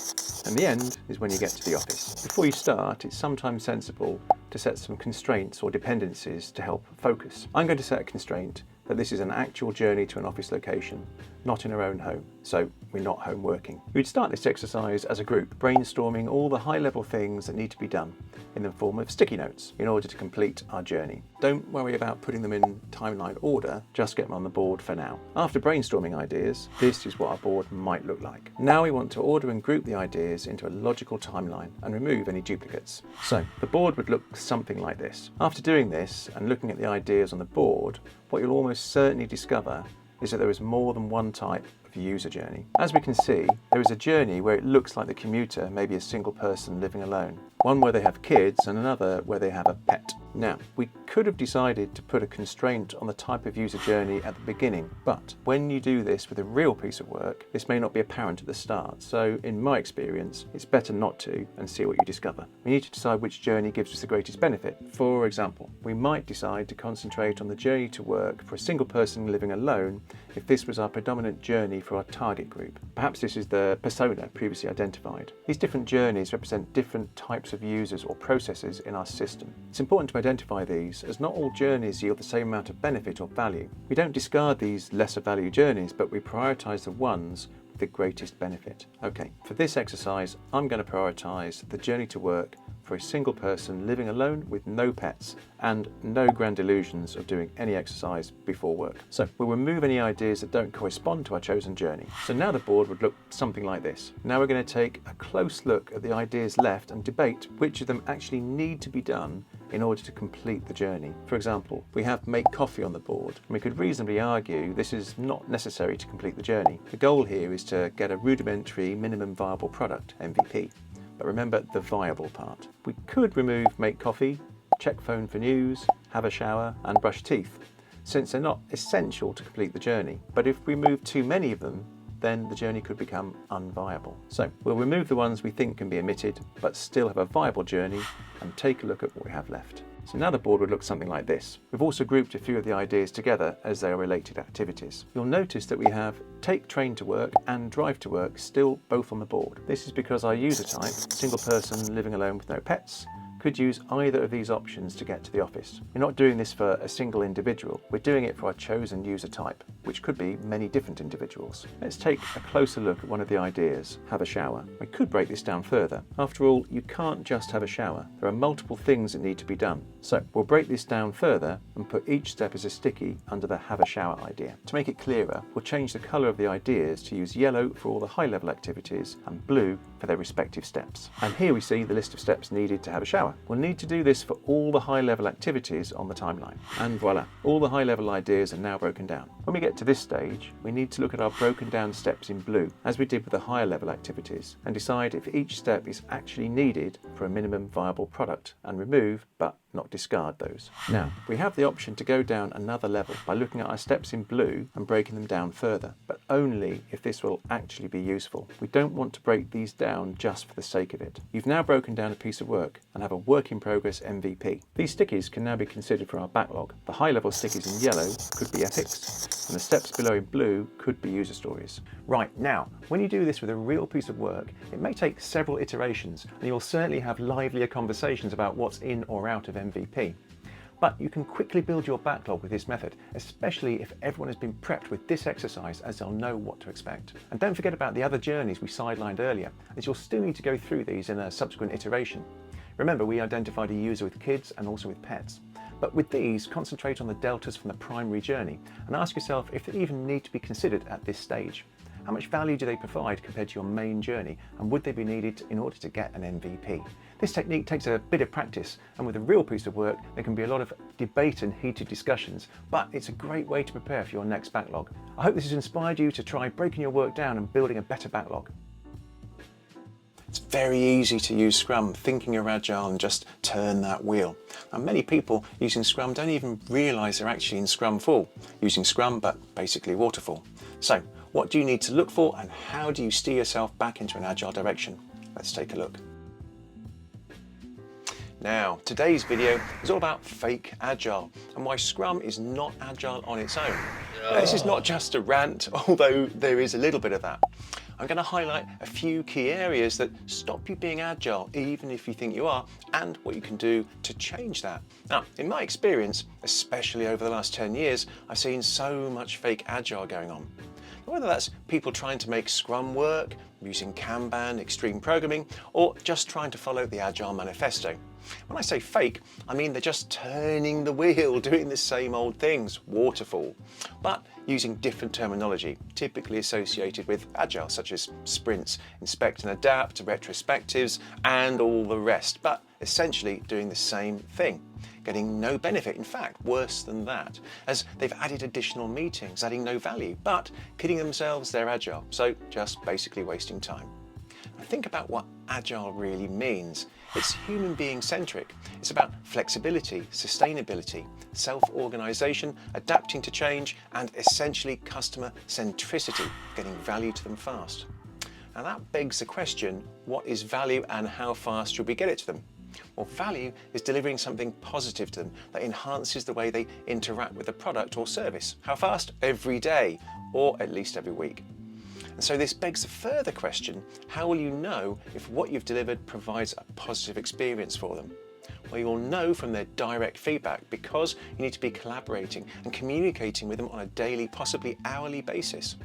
and the end is when you get to the office. Before you start, it's sometimes sensible to set some constraints or dependencies to help focus. I'm going to set a constraint that this is an actual journey to an office location, not in our own home, so we're not home working. We'd start this exercise as a group, brainstorming all the high-level things that need to be done in the form of sticky notes in order to complete our journey. Don't worry about putting them in timeline order, just get them on the board for now. After brainstorming ideas, this is what our board might look like. Now we want to order and group the ideas into a logical timeline and remove any duplicates. So the board would look something like this. After doing this and looking at the ideas on the board, what you'll almost certainly discover is that there is more than one type of user journey. As we can see, there is a journey where it looks like the commuter may be a single person living alone, one where they have kids and another where they have a pet. Now, we could have decided to put a constraint on the type of user journey at the beginning, but when you do this with a real piece of work, this may not be apparent at the start. So in my experience, it's better not to and see what you discover. We need to decide which journey gives us the greatest benefit. For example, we might decide to concentrate on the journey to work for a single person living alone if this was our predominant journey for our target group. Perhaps this is the persona previously identified. These different journeys represent different types of users or processes in our system. It's important to identify these, as not all journeys yield the same amount of benefit or value. We don't discard these lesser value journeys, but we prioritise the ones with the greatest benefit. Okay, for this exercise, I'm going to prioritise the journey to work for a single person living alone with no pets and no grand illusions of doing any exercise before work. So we'll remove any ideas that don't correspond to our chosen journey. So now the board would look something like this. Now we're going to take a close look at the ideas left and debate which of them actually need to be done in order to complete the journey. For example, we have make coffee on the board, and we could reasonably argue this is not necessary to complete the journey. The goal here is to get a rudimentary minimum viable product, MVP. But remember the viable part. We could remove make coffee, check phone for news, have a shower and brush teeth, since they're not essential to complete the journey. But if we remove too many of them, then the journey could become unviable. So we'll remove the ones we think can be omitted, but still have a viable journey, and take a look at what we have left. So now the board would look something like this. We've also grouped a few of the ideas together as they are related activities. You'll notice that we have take train to work and drive to work still both on the board. This is because our user type, single person living alone with no pets, could use either of these options to get to the office. We're not doing this for a single individual, we're doing it for our chosen user type, which could be many different individuals. Let's take a closer look at one of the ideas, have a shower. We could break this down further. After all, you can't just have a shower. There are multiple things that need to be done. So we'll break this down further and put each step as a sticky under the have a shower idea. To make it clearer, we'll change the colour of the ideas to use yellow for all the high level activities and blue for their respective steps. And here we see the list of steps needed to have a shower. We'll need to do this for all the high level activities on the timeline. And voila, all the high level ideas are now broken down. When we get to this stage, we need to look at our broken down steps in blue, as we did with the higher level activities, and decide if each step is actually needed for a minimum viable product, and remove, but not discard those. Now, we have the option to go down another level by looking at our steps in blue and breaking them down further, but only if this will actually be useful. We don't want to break these down just for the sake of it. You've now broken down a piece of work and have a work in progress MVP. These stickies can now be considered for our backlog. The high level stickies in yellow could be epics, and the steps below in blue could be user stories. Right, now, when you do this with a real piece of work, it may take several iterations, and you'll certainly have livelier conversations about what's in or out of MVP. But you can quickly build your backlog with this method, especially if everyone has been prepped with this exercise, as they'll know what to expect. And don't forget about the other journeys we sidelined earlier, as you'll still need to go through these in a subsequent iteration. Remember, we identified a user with kids and also with pets. But with these, concentrate on the deltas from the primary journey and ask yourself if they even need to be considered at this stage. How much value do they provide compared to your main journey, and would they be needed in order to get an MVP? This technique takes a bit of practice, and with a real piece of work there can be a lot of debate and heated discussions, but it's a great way to prepare for your next backlog. I hope this has inspired you to try breaking your work down and building a better backlog. It's very easy to use Scrum, thinking you're Agile and just turn that wheel. And many people using Scrum don't even realise they're actually in Scrum full, using Scrum but basically waterfall. So what do you need to look for, and how do you steer yourself back into an Agile direction? Let's take a look. Now, today's video is all about fake Agile and why Scrum is not Agile on its own. Now, this is not just a rant, although there is a little bit of that. I'm going to highlight a few key areas that stop you being Agile, even if you think you are, and what you can do to change that. Now, in my experience, especially over the last 10 years, I've seen so much fake Agile going on. Whether that's people trying to make Scrum work, using Kanban, extreme programming, or just trying to follow the Agile manifesto. When I say fake, I mean they're just turning the wheel, doing the same old things, waterfall, but using different terminology, typically associated with Agile, such as sprints, inspect and adapt, retrospectives, and all the rest, but essentially doing the same thing, getting no benefit, in fact, worse than that, as they've added additional meetings, adding no value, but kidding themselves they're Agile, so just basically wasting time. Now think about what Agile really means. It's human being centric. It's about flexibility, sustainability, self-organization, adapting to change, and essentially customer centricity, getting value to them fast. Now that begs the question, what is value and how fast should we get it to them? Well, value is delivering something positive to them that enhances the way they interact with the product or service. How fast? Every day, or at least every week. And so this begs a further question, how will you know if what you've delivered provides a positive experience for them? Well, you will know from their direct feedback because you need to be collaborating and communicating with them on a daily, possibly hourly basis.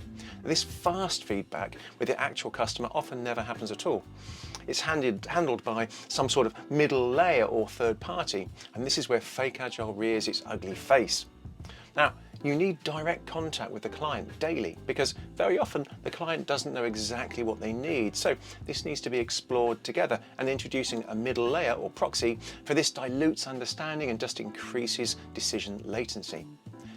This fast feedback with the actual customer often never happens at all. It's handled by some sort of middle layer or third party, and this is where fake Agile rears its ugly face. Now, you need direct contact with the client daily because very often the client doesn't know exactly what they need. So this needs to be explored together, and introducing a middle layer or proxy for this dilutes understanding and just increases decision latency.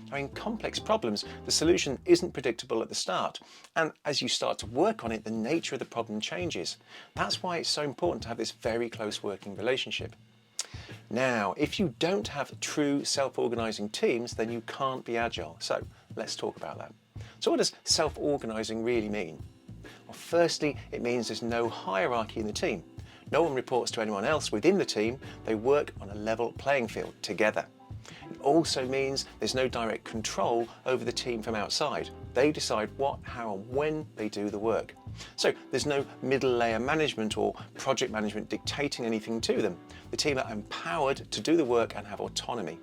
Now, in complex problems, the solution isn't predictable at the start, and as you start to work on it, the nature of the problem changes. That's why it's so important to have this very close working relationship. Now, if you don't have true self-organizing teams, then you can't be Agile. So let's talk about that. So what does self-organizing really mean? Well, firstly, it means there's no hierarchy in the team. No one reports to anyone else within the team. They work on a level playing field together. It also means there's no direct control over the team from outside. They decide what, how, and when they do the work. So there's no middle layer management or project management dictating anything to them. The team are empowered to do the work and have autonomy.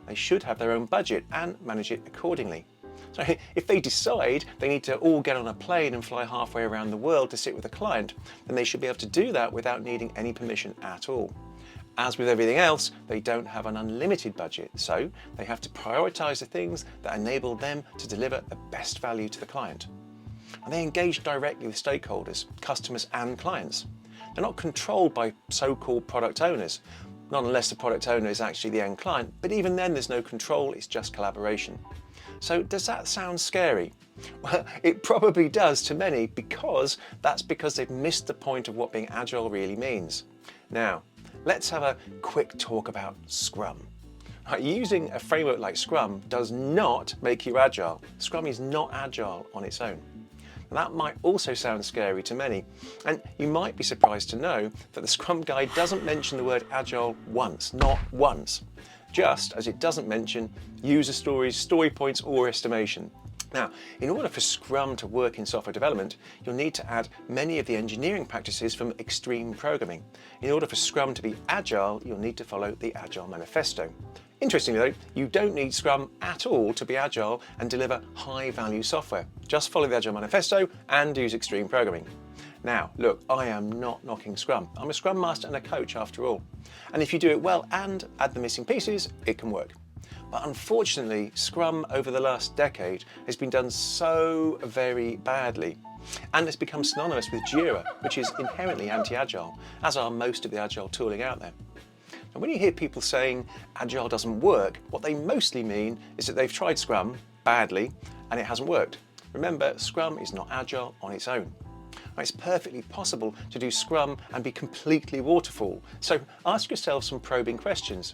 They should have their own budget and manage it accordingly. So if they decide they need to all get on a plane and fly halfway around the world to sit with a client, then they should be able to do that without needing any permission at all. As with everything else, they don't have an unlimited budget, so they have to prioritize the things that enable them to deliver the best value to the client. And they engage directly with stakeholders, customers and clients. They're not controlled by so-called product owners, not unless the product owner is actually the end client, but even then there's no control, it's just collaboration. So does that sound scary? Well, it probably does to many because they've missed the point of what being Agile really means. Now, let's have a quick talk about Scrum. Using a framework like Scrum does not make you Agile. Scrum is not Agile on its own. That might also sound scary to many, and you might be surprised to know that the Scrum Guide doesn't mention the word Agile once, not once, just as it doesn't mention user stories, story points, or estimation. Now, in order for Scrum to work in software development, you'll need to add many of the engineering practices from extreme programming. In order for Scrum to be Agile, you'll need to follow the Agile manifesto. Interestingly though, you don't need Scrum at all to be Agile and deliver high-value software. Just follow the Agile manifesto and use extreme programming. Now, look, I am not knocking Scrum. I'm a Scrum Master and a coach after all. And if you do it well and add the missing pieces, it can work. But unfortunately, Scrum over the last decade has been done so very badly. And it's become synonymous with Jira, which is inherently anti-Agile, as are most of the Agile tooling out there. And when you hear people saying Agile doesn't work, what they mostly mean is that they've tried Scrum badly and it hasn't worked. Remember, Scrum is not Agile on its own. It's perfectly possible to do Scrum and be completely waterfall. So ask yourself some probing questions.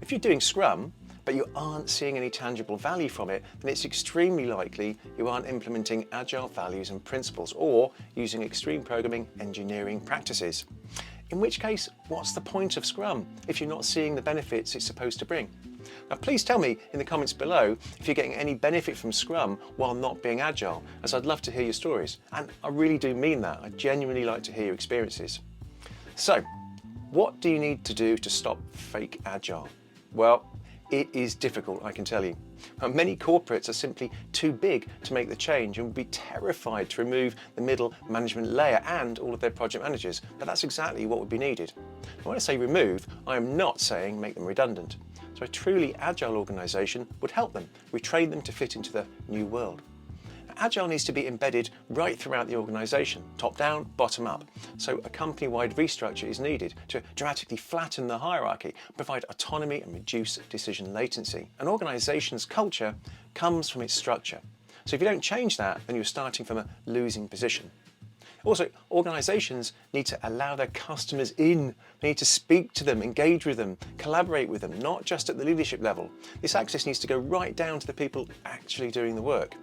If you're doing Scrum, but you aren't seeing any tangible value from it, then it's extremely likely you aren't implementing Agile values and principles or using extreme programming engineering practices. In which case, what's the point of Scrum if you're not seeing the benefits it's supposed to bring? Now, please tell me in the comments below if you're getting any benefit from Scrum while not being Agile, as I'd love to hear your stories. And I really do mean that. I genuinely like to hear your experiences. So, what do you need to do to stop fake Agile? Well, it is difficult, I can tell you. Many corporates are simply too big to make the change and would be terrified to remove the middle management layer and all of their project managers, but that's exactly what would be needed. When I say remove, I am not saying make them redundant. So a truly agile organisation would help them, retrain them to fit into the new world. Agile needs to be embedded right throughout the organisation, top down, bottom up. So a company-wide restructure is needed to dramatically flatten the hierarchy, provide autonomy and reduce decision latency. An organisation's culture comes from its structure. So if you don't change that, then you're starting from a losing position. Also, organisations need to allow their customers in. They need to speak to them, engage with them, collaborate with them, not just at the leadership level. This access needs to go right down to the people actually doing the work.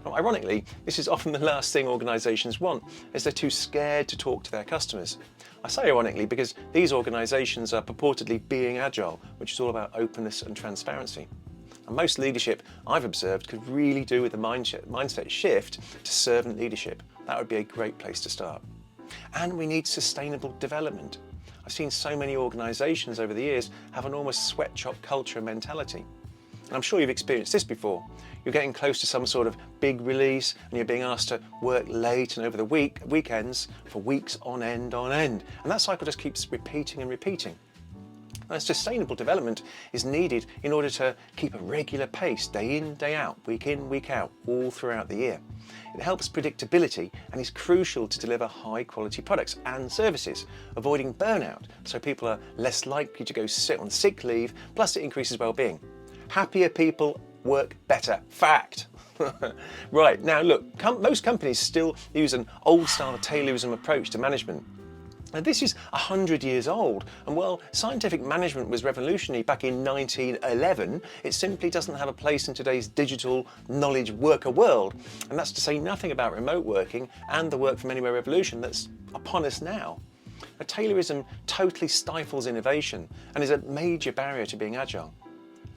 Well, ironically, this is often the last thing organisations want, as they're too scared to talk to their customers. I say ironically because these organisations are purportedly being agile, which is all about openness and transparency. And most leadership I've observed could really do with a mindset shift to servant leadership. That would be a great place to start. And we need sustainable development. I've seen so many organisations over the years have an almost sweatshop culture mentality. And I'm sure you've experienced this before. You're getting close to some sort of big release and you're being asked to work late and over the weekends for weeks on end. And that cycle just keeps repeating and repeating. And sustainable development is needed in order to keep a regular pace, day in, day out, week in, week out, all throughout the year. It helps predictability and is crucial to deliver high quality products and services, avoiding burnout so people are less likely to go sit on sick leave, plus it increases well-being. Happier people work better. Fact. Right, now look, most companies still use an old-style Taylorism approach to management. Now this is 100 years old, and while scientific management was revolutionary back in 1911, it simply doesn't have a place in today's digital knowledge worker world. And that's to say nothing about remote working and the work from anywhere revolution that's upon us now. Taylorism totally stifles innovation and is a major barrier to being agile.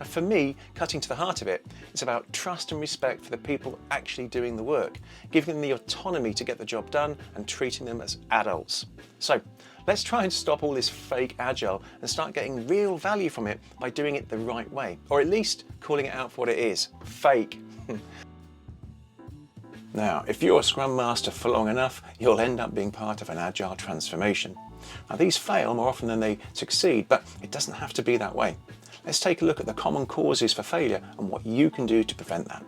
And for me, cutting to the heart of it, it's about trust and respect for the people actually doing the work, giving them the autonomy to get the job done and treating them as adults. So let's try and stop all this fake agile and start getting real value from it by doing it the right way, or at least calling it out for what it is, fake. Now, if you're a Scrum Master for long enough, you'll end up being part of an agile transformation. Now, these fail more often than they succeed, but it doesn't have to be that way. Let's take a look at the common causes for failure and what you can do to prevent that.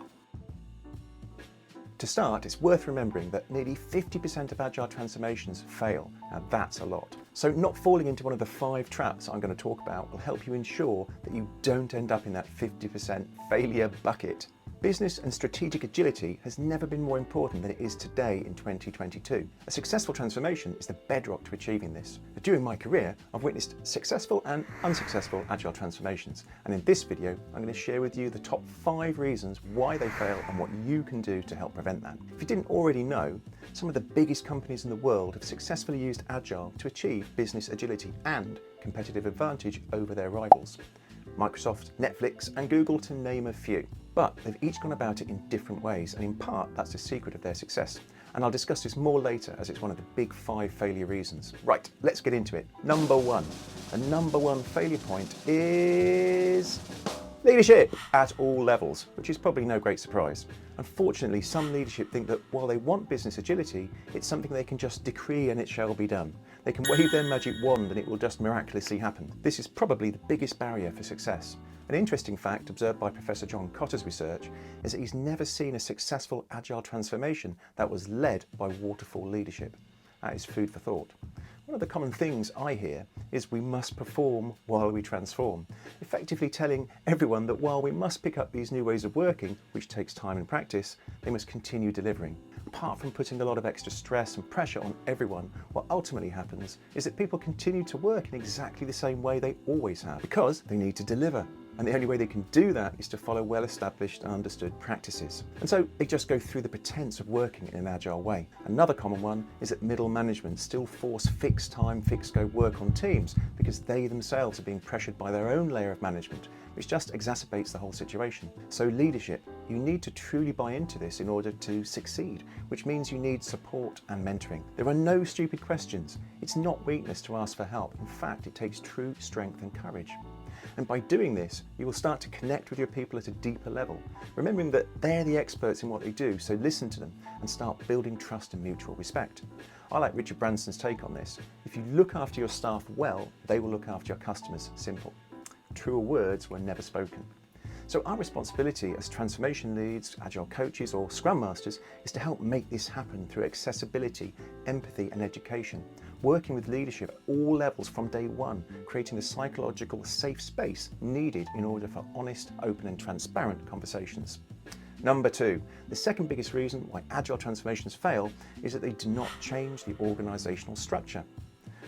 To start, it's worth remembering that nearly 50% of agile transformations fail. Now that's a lot. So not falling into one of the 5 traps I'm going to talk about will help you ensure that you don't end up in that 50% failure bucket. Business and strategic agility has never been more important than it is today in 2022. A successful transformation is the bedrock to achieving this. During my career, I've witnessed successful and unsuccessful agile transformations, and in this video, I'm going to share with you the top 5 reasons why they fail and what you can do to help prevent that. If you didn't already know, some of the biggest companies in the world have successfully used agile to achieve business agility and competitive advantage over their rivals. Microsoft, Netflix, and Google, to name a few. But they've each gone about it in different ways, and in part that's the secret of their success. And I'll discuss this more later, as it's one of the big 5 failure reasons. Right, let's get into it. Number 1. The number 1 failure point is leadership at all levels, which is probably no great surprise. Unfortunately, some leadership think that while they want business agility, it's something they can just decree and it shall be done. They can wave their magic wand and it will just miraculously happen. This is probably the biggest barrier for success. An interesting fact observed by Professor John Cotter's research is that he's never seen a successful agile transformation that was led by waterfall leadership. That is food for thought. One of the common things I hear is we must perform while we transform, effectively telling everyone that while we must pick up these new ways of working, which takes time and practice, they must continue delivering. Apart from putting a lot of extra stress and pressure on everyone, what ultimately happens is that people continue to work in exactly the same way they always have, because they need to deliver. And the only way they can do that is to follow well-established and understood practices. And so they just go through the pretense of working in an agile way. Another common one is that middle management still force fixed time, fixed scope work on teams because they themselves are being pressured by their own layer of management, which just exacerbates the whole situation. So leadership, you need to truly buy into this in order to succeed, which means you need support and mentoring. There are no stupid questions. It's not weakness to ask for help. In fact, it takes true strength and courage. And by doing this, you will start to connect with your people at a deeper level, remembering that they're the experts in what they do, so listen to them and start building trust and mutual respect. I like Richard Branson's take on this. If you look after your staff well, they will look after your customers. Simple. Truer words were never spoken. So our responsibility as transformation leads, agile coaches or Scrum Masters is to help make this happen through accessibility, empathy and education, working with leadership at all levels from day one, creating the psychological safe space needed in order for honest, open and transparent conversations. Number 2, the second biggest reason why agile transformations fail is that they do not change the organisational structure.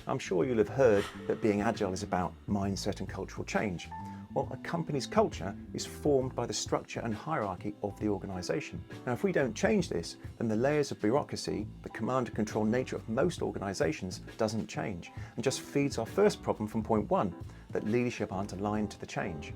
I'm sure you'll have heard that being agile is about mindset and cultural change. Well, a company's culture is formed by the structure and hierarchy of the organisation. Now, if we don't change this, then the layers of bureaucracy, the command and control nature of most organisations doesn't change and just feeds our first problem from point 1, that leadership aren't aligned to the change.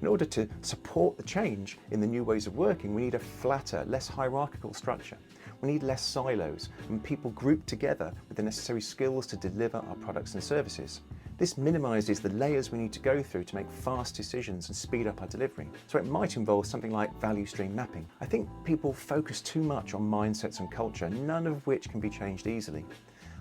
In order to support the change in the new ways of working, we need a flatter, less hierarchical structure. We need less silos and people grouped together with the necessary skills to deliver our products and services. This minimises the layers we need to go through to make fast decisions and speed up our delivery. So it might involve something like value stream mapping. I think people focus too much on mindsets and culture, none of which can be changed easily.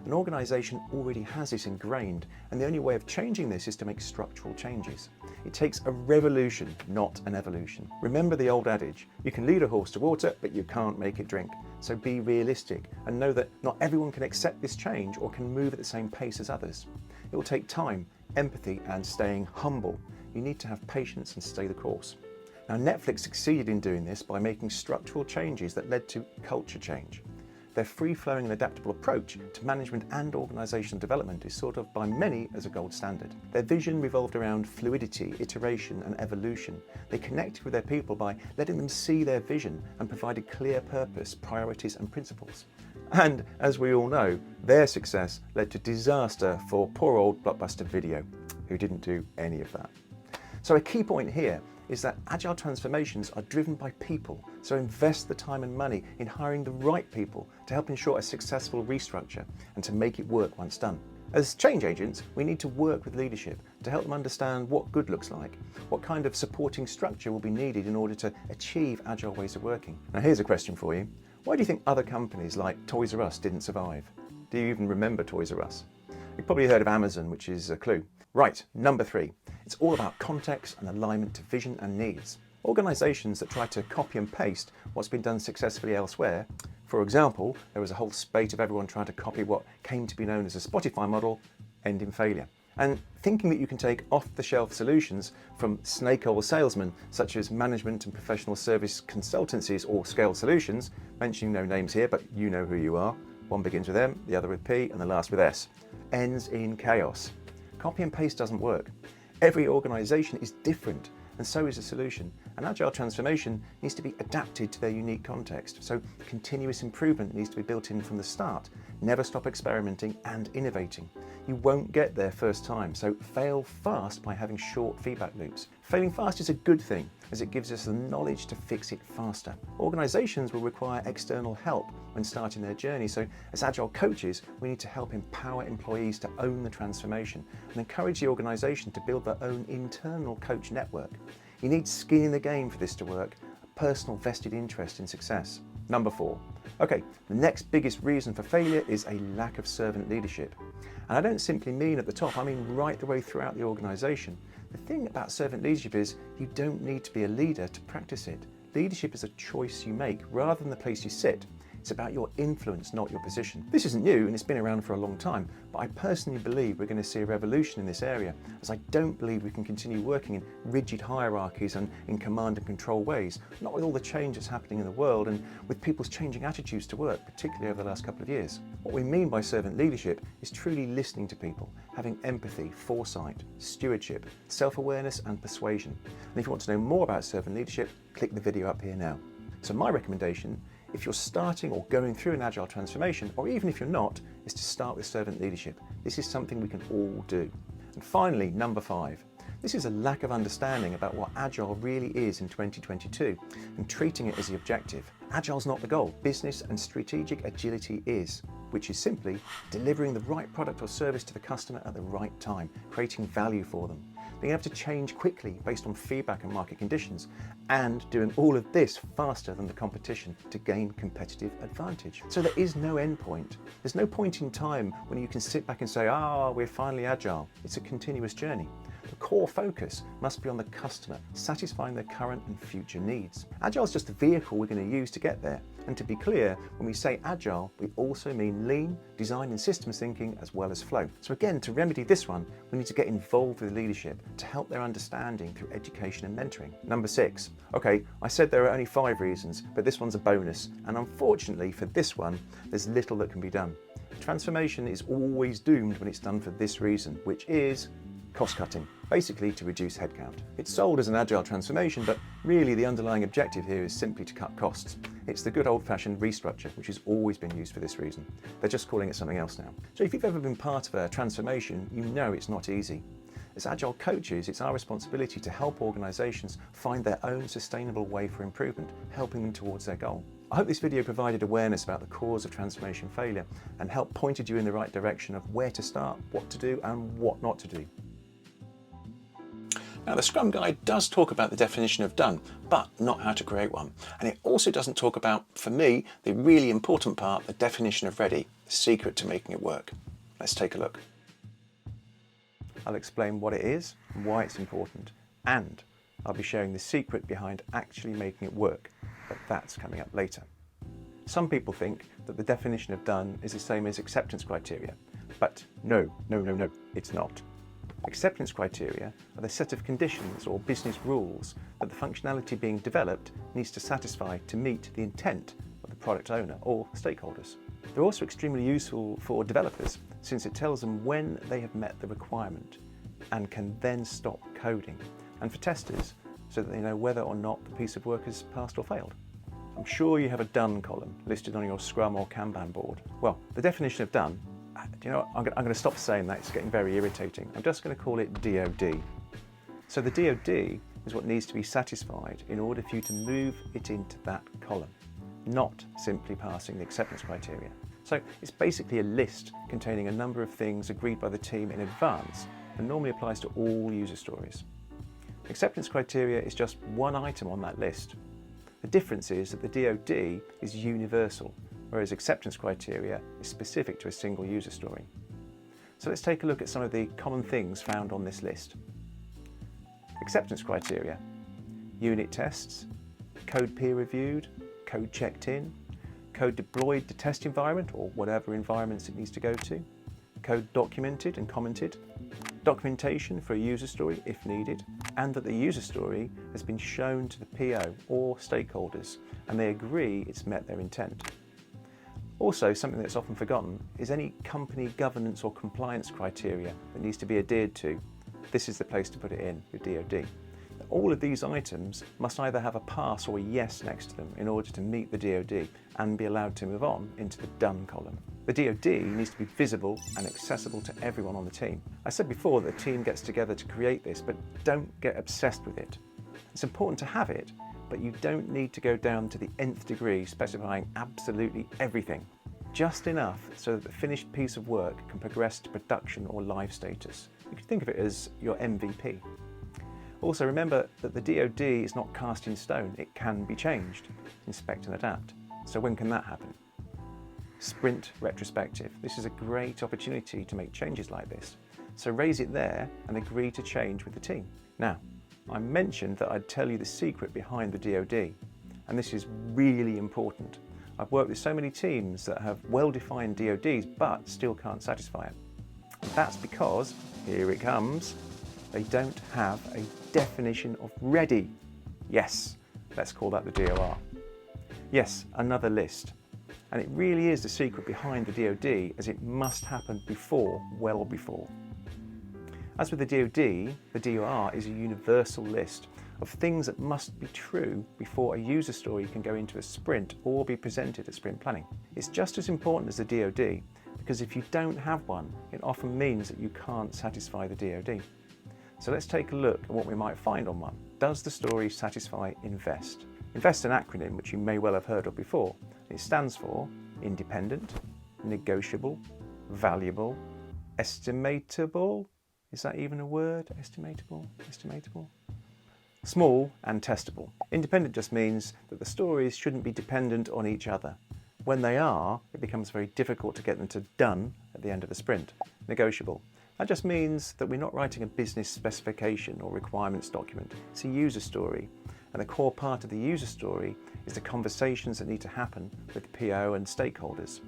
An organisation already has this ingrained, and the only way of changing this is to make structural changes. It takes a revolution, not an evolution. Remember the old adage, you can lead a horse to water, but you can't make it drink. So be realistic and know that not everyone can accept this change or can move at the same pace as others. It will take time, empathy and staying humble. You need to have patience and stay the course. Now, Netflix succeeded in doing this by making structural changes that led to culture change. Their free-flowing and adaptable approach to management and organisational development is thought of by many as a gold standard. Their vision revolved around fluidity, iteration and evolution. They connected with their people by letting them see their vision and provided clear purpose, priorities and principles. And as we all know, their success led to disaster for poor old Blockbuster Video, who didn't do any of that. So a key point here is that agile transformations are driven by people, so invest the time and money in hiring the right people to help ensure a successful restructure and to make it work once done. As change agents, we need to work with leadership to help them understand what good looks like, what kind of supporting structure will be needed in order to achieve agile ways of working. Now here's a question for you. Why do you think other companies like Toys R Us didn't survive? Do you even remember Toys R Us? You've probably heard of Amazon, which is a clue. Right, number 3. It's all about context and alignment to vision and needs. Organisations that try to copy and paste what's been done successfully elsewhere, for example, there was a whole spate of everyone trying to copy what came to be known as a Spotify model, end in failure. And thinking that you can take off-the-shelf solutions from snake oil salesmen such as management and professional service consultancies or scale solutions, mentioning no names here, but you know who you are. One begins with M, the other with P, and the last with S. Ends in chaos. Copy and paste doesn't work. Every organisation is different, and so is the solution. And agile transformation needs to be adapted to their unique context. So continuous improvement needs to be built in from the start. Never stop experimenting and innovating. You won't get there first time, so fail fast by having short feedback loops. Failing fast is a good thing, as it gives us the knowledge to fix it faster. Organisations will require external help when starting their journey, so as agile coaches, we need to help empower employees to own the transformation and encourage the organisation to build their own internal coach network. You need skin in the game for this to work, a personal vested interest in success. Number 4. Okay, the next biggest reason for failure is a lack of servant leadership. And I don't simply mean at the top, I mean right the way throughout the organisation. The thing about servant leadership is you don't need to be a leader to practice it. Leadership is a choice you make rather than the place you sit. It's about your influence, not your position. This isn't new and it's been around for a long time, but I personally believe we're going to see a revolution in this area, as I don't believe we can continue working in rigid hierarchies and in command and control ways, not with all the change that's happening in the world and with people's changing attitudes to work, particularly over the last couple of years. What we mean by servant leadership is truly listening to people, having empathy, foresight, stewardship, self-awareness and persuasion. And if you want to know more about servant leadership, click the video up here now. So my recommendation, if you're starting or going through an agile transformation, or even if you're not, is to start with servant leadership. This is something we can all do. And finally, number 5. This is a lack of understanding about what agile really is in 2022 and treating it as the objective. Agile's not the goal. Business and strategic agility is, which is simply delivering the right product or service to the customer at the right time, creating value for them. being able to change quickly based on feedback and market conditions, and doing all of this faster than the competition to gain competitive advantage. So there is no end point. There's no point in time when you can sit back and say, we're finally agile. It's a continuous journey. The core focus must be on the customer, satisfying their current and future needs. Agile is just the vehicle we're going to use to get there. And to be clear, when we say agile, we also mean lean, design and systems thinking, as well as flow. So again, to remedy this one, we need to get involved with leadership to help their understanding through education and mentoring. Number 6. Okay, I said there are only 5 reasons, but this one's a bonus. And unfortunately for this one, there's little that can be done. Transformation is always doomed when it's done for this reason, which is cost cutting, basically to reduce headcount. It's sold as an agile transformation, but really the underlying objective here is simply to cut costs. It's the good old-fashioned restructure, which has always been used for this reason. They're just calling it something else now. So if you've ever been part of a transformation, you know it's not easy. As agile coaches, it's our responsibility to help organisations find their own sustainable way for improvement, helping them towards their goal. I hope this video provided awareness about the cause of transformation failure and helped pointed you in the right direction of where to start, what to do and what not to do. Now, the Scrum Guide does talk about the definition of done, but not how to create one. And it also doesn't talk about, for me, the really important part, the definition of ready, the secret to making it work. Let's take a look. I'll explain what it is and why it's important, and I'll be sharing the secret behind actually making it work, but that's coming up later. Some people think that the definition of done is the same as acceptance criteria, but no, it's not. Acceptance criteria are the set of conditions or business rules that the functionality being developed needs to satisfy to meet the intent of the product owner or stakeholders. They're also extremely useful for developers since it tells them when they have met the requirement and can then stop coding, and for testers so that they know whether or not the piece of work has passed or failed. I'm sure you have a done column listed on your Scrum or Kanban board. Well, the definition of done, do you know what? I'm going to stop saying that, it's getting very irritating. I'm just going to call it DOD. So the DOD is what needs to be satisfied in order for you to move it into that column, not simply passing the acceptance criteria. So it's basically a list containing a number of things agreed by the team in advance and normally applies to all user stories. Acceptance criteria is just one item on that list. The difference is that the DOD is universal, whereas acceptance criteria is specific to a single user story. So let's take a look at some of the common things found on this list. Acceptance criteria: unit tests, code peer reviewed, code checked in, code deployed to test environment or whatever environments it needs to go to, code documented and commented, documentation for a user story if needed, and that the user story has been shown to the PO or stakeholders and they agree it's met their intent. Also, something that's often forgotten is any company governance or compliance criteria that needs to be adhered to. This is the place to put it in, your DOD. All of these items must either have a pass or a yes next to them in order to meet the DOD and be allowed to move on into the done column. The DOD needs to be visible and accessible to everyone on the team. I said before that the team gets together to create this, but don't get obsessed with it. It's important to have it, but you don't need to go down to the nth degree specifying absolutely everything. Just enough so that the finished piece of work can progress to production or live status. You could think of it as your MVP. Also remember that the DOD is not cast in stone, it can be changed. Inspect and adapt. So when can that happen? Sprint retrospective. This is a great opportunity to make changes like this. So raise it there and agree to change with the team. Now, I mentioned that I'd tell you the secret behind the DOD, and this is really important. I've worked with so many teams that have well-defined DODs but still can't satisfy it. And that's because, here it comes, they don't have a definition of ready. Yes, let's call that the DOR. Yes, another list. And it really is the secret behind the DOD, as it must happen before, well before. As with the DOD, the DOR is a universal list of things that must be true before a user story can go into a sprint or be presented at sprint planning. It's just as important as the DOD, because if you don't have one, it often means that you can't satisfy the DOD. So let's take a look at what we might find on one. Does the story satisfy INVEST? INVEST is an acronym which you may well have heard of before. It stands for independent, negotiable, valuable, estimatable, Is that even a word? Estimatable? Estimatable? Small and testable. Independent just means that the stories shouldn't be dependent on each other. When they are, it becomes very difficult to get them to done at the end of the sprint. Negotiable. That just means that we're not writing a business specification or requirements document. It's a user story. And the core part of the user story is the conversations that need to happen with PO and stakeholders.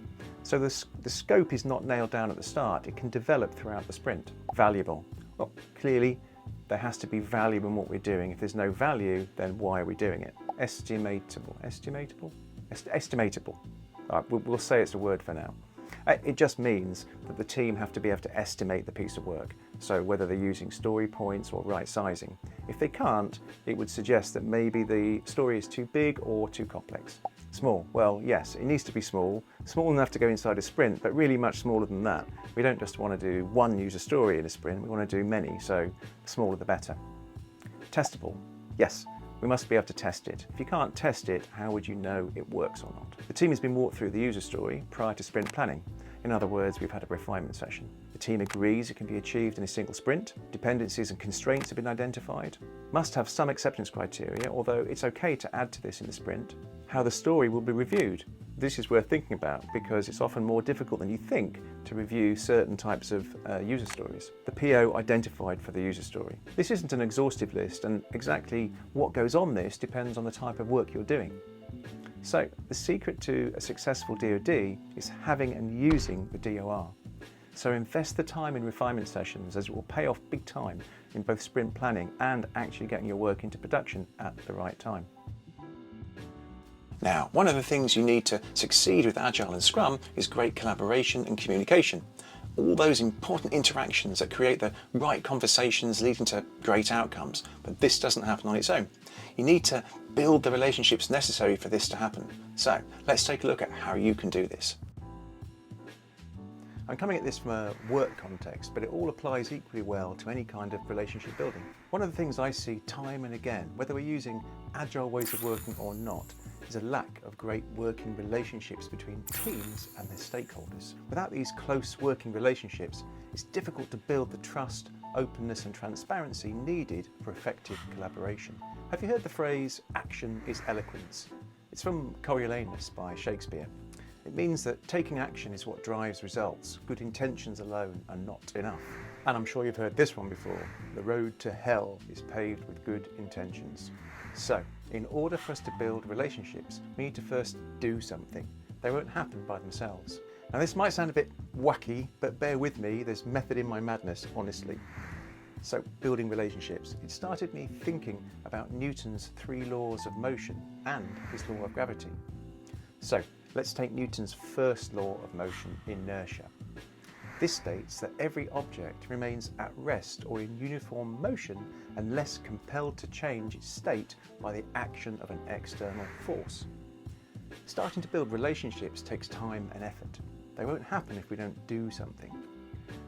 So the scope is not nailed down at the start. It can develop throughout the sprint. Valuable. Well, clearly, there has to be value in what we're doing. If there's no value, then why are we doing it? Estimatable. Estimatable? Estimatable. All right, we'll say it's a word for now. It just means that the team have to be able to estimate the piece of work. So whether they're using story points or right sizing. If they can't, it would suggest that maybe the story is too big or too complex. Small. Well, yes, it needs to be small enough to go inside a sprint, but really much smaller than that. We don't just want to do one user story in a sprint, we want to do many, so the smaller the better. Testable. Yes, we must be able to test it. If you can't test it, how would you know it works or not? The team has been walked through the user story prior to sprint planning. In other words, we've had a refinement session. The team agrees it can be achieved in a single sprint. Dependencies and constraints have been identified. Must have some acceptance criteria, although it's okay to add to this in the sprint. How the story will be reviewed. This is worth thinking about because it's often more difficult than you think to review certain types of user stories. The PO identified for the user story. This isn't an exhaustive list, and exactly what goes on this depends on the type of work you're doing. So the secret to a successful DoD is having and using the DOR. So invest the time in refinement sessions, as it will pay off big time in both sprint planning and actually getting your work into production at the right time. Now, one of the things you need to succeed with Agile and Scrum is great collaboration and communication. All those important interactions that create the right conversations leading to great outcomes, but this doesn't happen on its own. You need to build the relationships necessary for this to happen. So let's take a look at how you can do this. I'm coming at this from a work context, but it all applies equally well to any kind of relationship building. One of the things I see time and again, whether we're using agile ways of working or not, is a lack of great working relationships between teams and their stakeholders. Without these close working relationships, it's difficult to build the trust, openness and transparency needed for effective collaboration. Have you heard the phrase, action is eloquence? It's from Coriolanus by Shakespeare. It means that taking action is what drives results. Good intentions alone are not enough. And I'm sure you've heard this one before. The road to hell is paved with good intentions. So, in order for us to build relationships, we need to first do something. They won't happen by themselves. Now this might sound a bit wacky, but bear with me, there's method in my madness, honestly. So, building relationships. It started me thinking about Newton's 3 laws of motion and his law of gravity. So, let's take Newton's first law of motion, inertia. This states that every object remains at rest or in uniform motion unless compelled to change its state by the action of an external force. Starting to build relationships takes time and effort. They won't happen if we don't do something.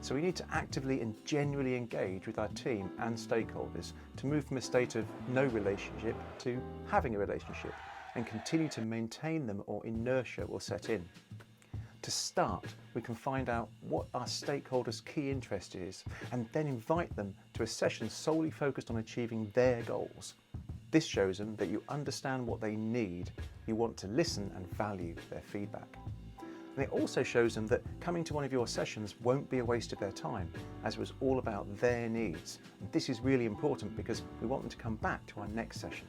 So we need to actively and genuinely engage with our team and stakeholders to move from a state of no relationship to having a relationship and continue to maintain them, or inertia will set in. To start, we can find out what our stakeholders' key interest is and then invite them to a session solely focused on achieving their goals. This shows them that you understand what they need, you want to listen and value their feedback. And it also shows them that coming to one of your sessions won't be a waste of their time, as it was all about their needs. And this is really important because we want them to come back to our next session.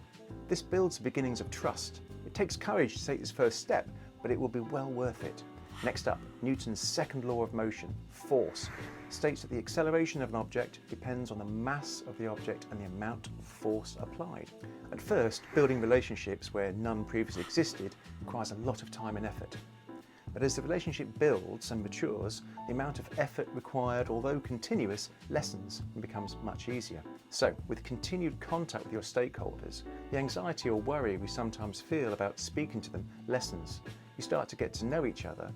This builds the beginnings of trust. It takes courage to take this first step, but it will be well worth it. Next up, Newton's second law of motion, force, states that the acceleration of an object depends on the mass of the object and the amount of force applied. At first, building relationships where none previously existed requires a lot of time and effort. But as the relationship builds and matures, the amount of effort required, although continuous, lessens and becomes much easier. So, with continued contact with your stakeholders, the anxiety or worry we sometimes feel about speaking to them lessens. You start to get to know each other,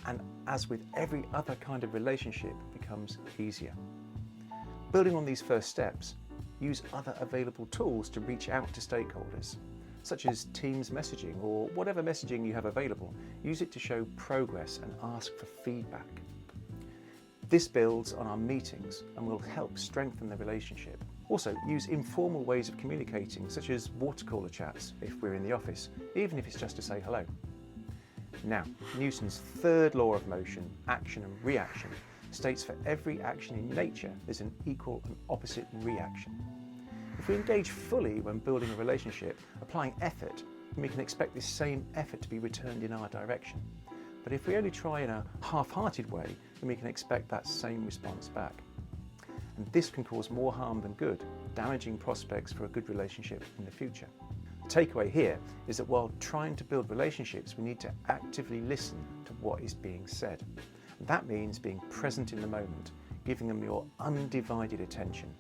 and as with every other kind of relationship, becomes easier. Building on these first steps, use other available tools to reach out to stakeholders, such as Teams messaging or whatever messaging you have available. Use it to show progress and ask for feedback. This builds on our meetings and will help strengthen the relationship. Also, use informal ways of communicating, such as water cooler chats if we're in the office, even if it's just to say hello. Now, Newton's third law of motion, action and reaction, states for every action in nature there's an equal and opposite reaction. If we engage fully when building a relationship, applying effort, then we can expect this same effort to be returned in our direction. But if we only try in a half-hearted way, then we can expect that same response back. And this can cause more harm than good, damaging prospects for a good relationship in the future. The takeaway here is that while trying to build relationships, we need to actively listen to what is being said. That means being present in the moment, giving them your undivided attention,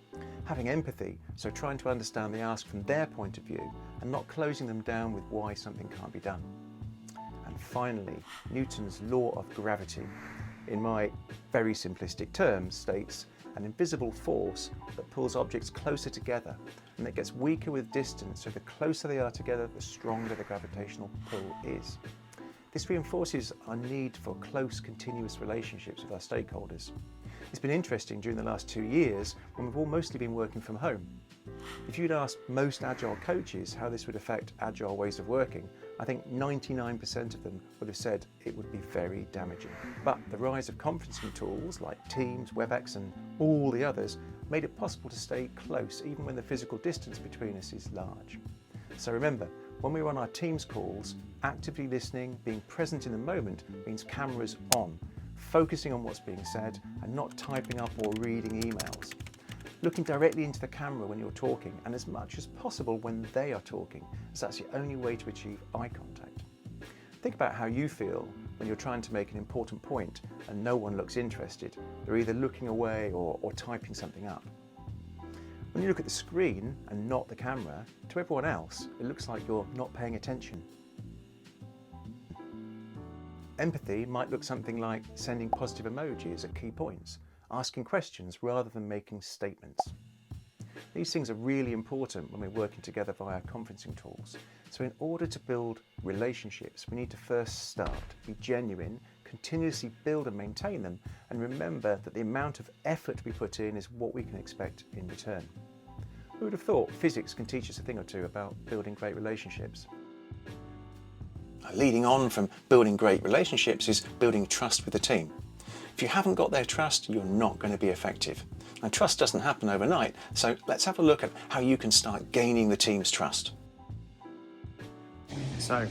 having empathy, so trying to understand the ask from their point of view and not closing them down with why something can't be done. And finally, Newton's law of gravity, in my very simplistic terms, states an invisible force that pulls objects closer together and that gets weaker with distance, so the closer they are together, the stronger the gravitational pull is. This reinforces our need for close, continuous relationships with our stakeholders. It's been interesting during the last 2 years when we've all mostly been working from home. If you'd asked most Agile coaches how this would affect Agile ways of working, I think 99% of them would have said it would be very damaging. But the rise of conferencing tools like Teams, WebEx and all the others made it possible to stay close even when the physical distance between us is large. So remember, when we're on our Teams calls, actively listening, being present in the moment means cameras on, focusing on what's being said and not typing up or reading emails. Looking directly into the camera when you're talking and as much as possible when they are talking, as that's the only way to achieve eye contact. Think about how you feel when you're trying to make an important point and no one looks interested. They're either looking away or typing something up. When you look at the screen and not the camera, to everyone else, it looks like you're not paying attention. Empathy might look something like sending positive emojis at key points, asking questions rather than making statements. These things are really important when we're working together via conferencing tools. So in order to build relationships, we need to first start, be genuine, continuously build and maintain them, and remember that the amount of effort we put in is what we can expect in return. Who would have thought physics can teach us a thing or two about building great relationships? Leading on from building great relationships is building trust with the team. If you haven't got their trust, you're not going to be effective. And trust doesn't happen overnight, so let's have a look at how you can start gaining the team's trust. So,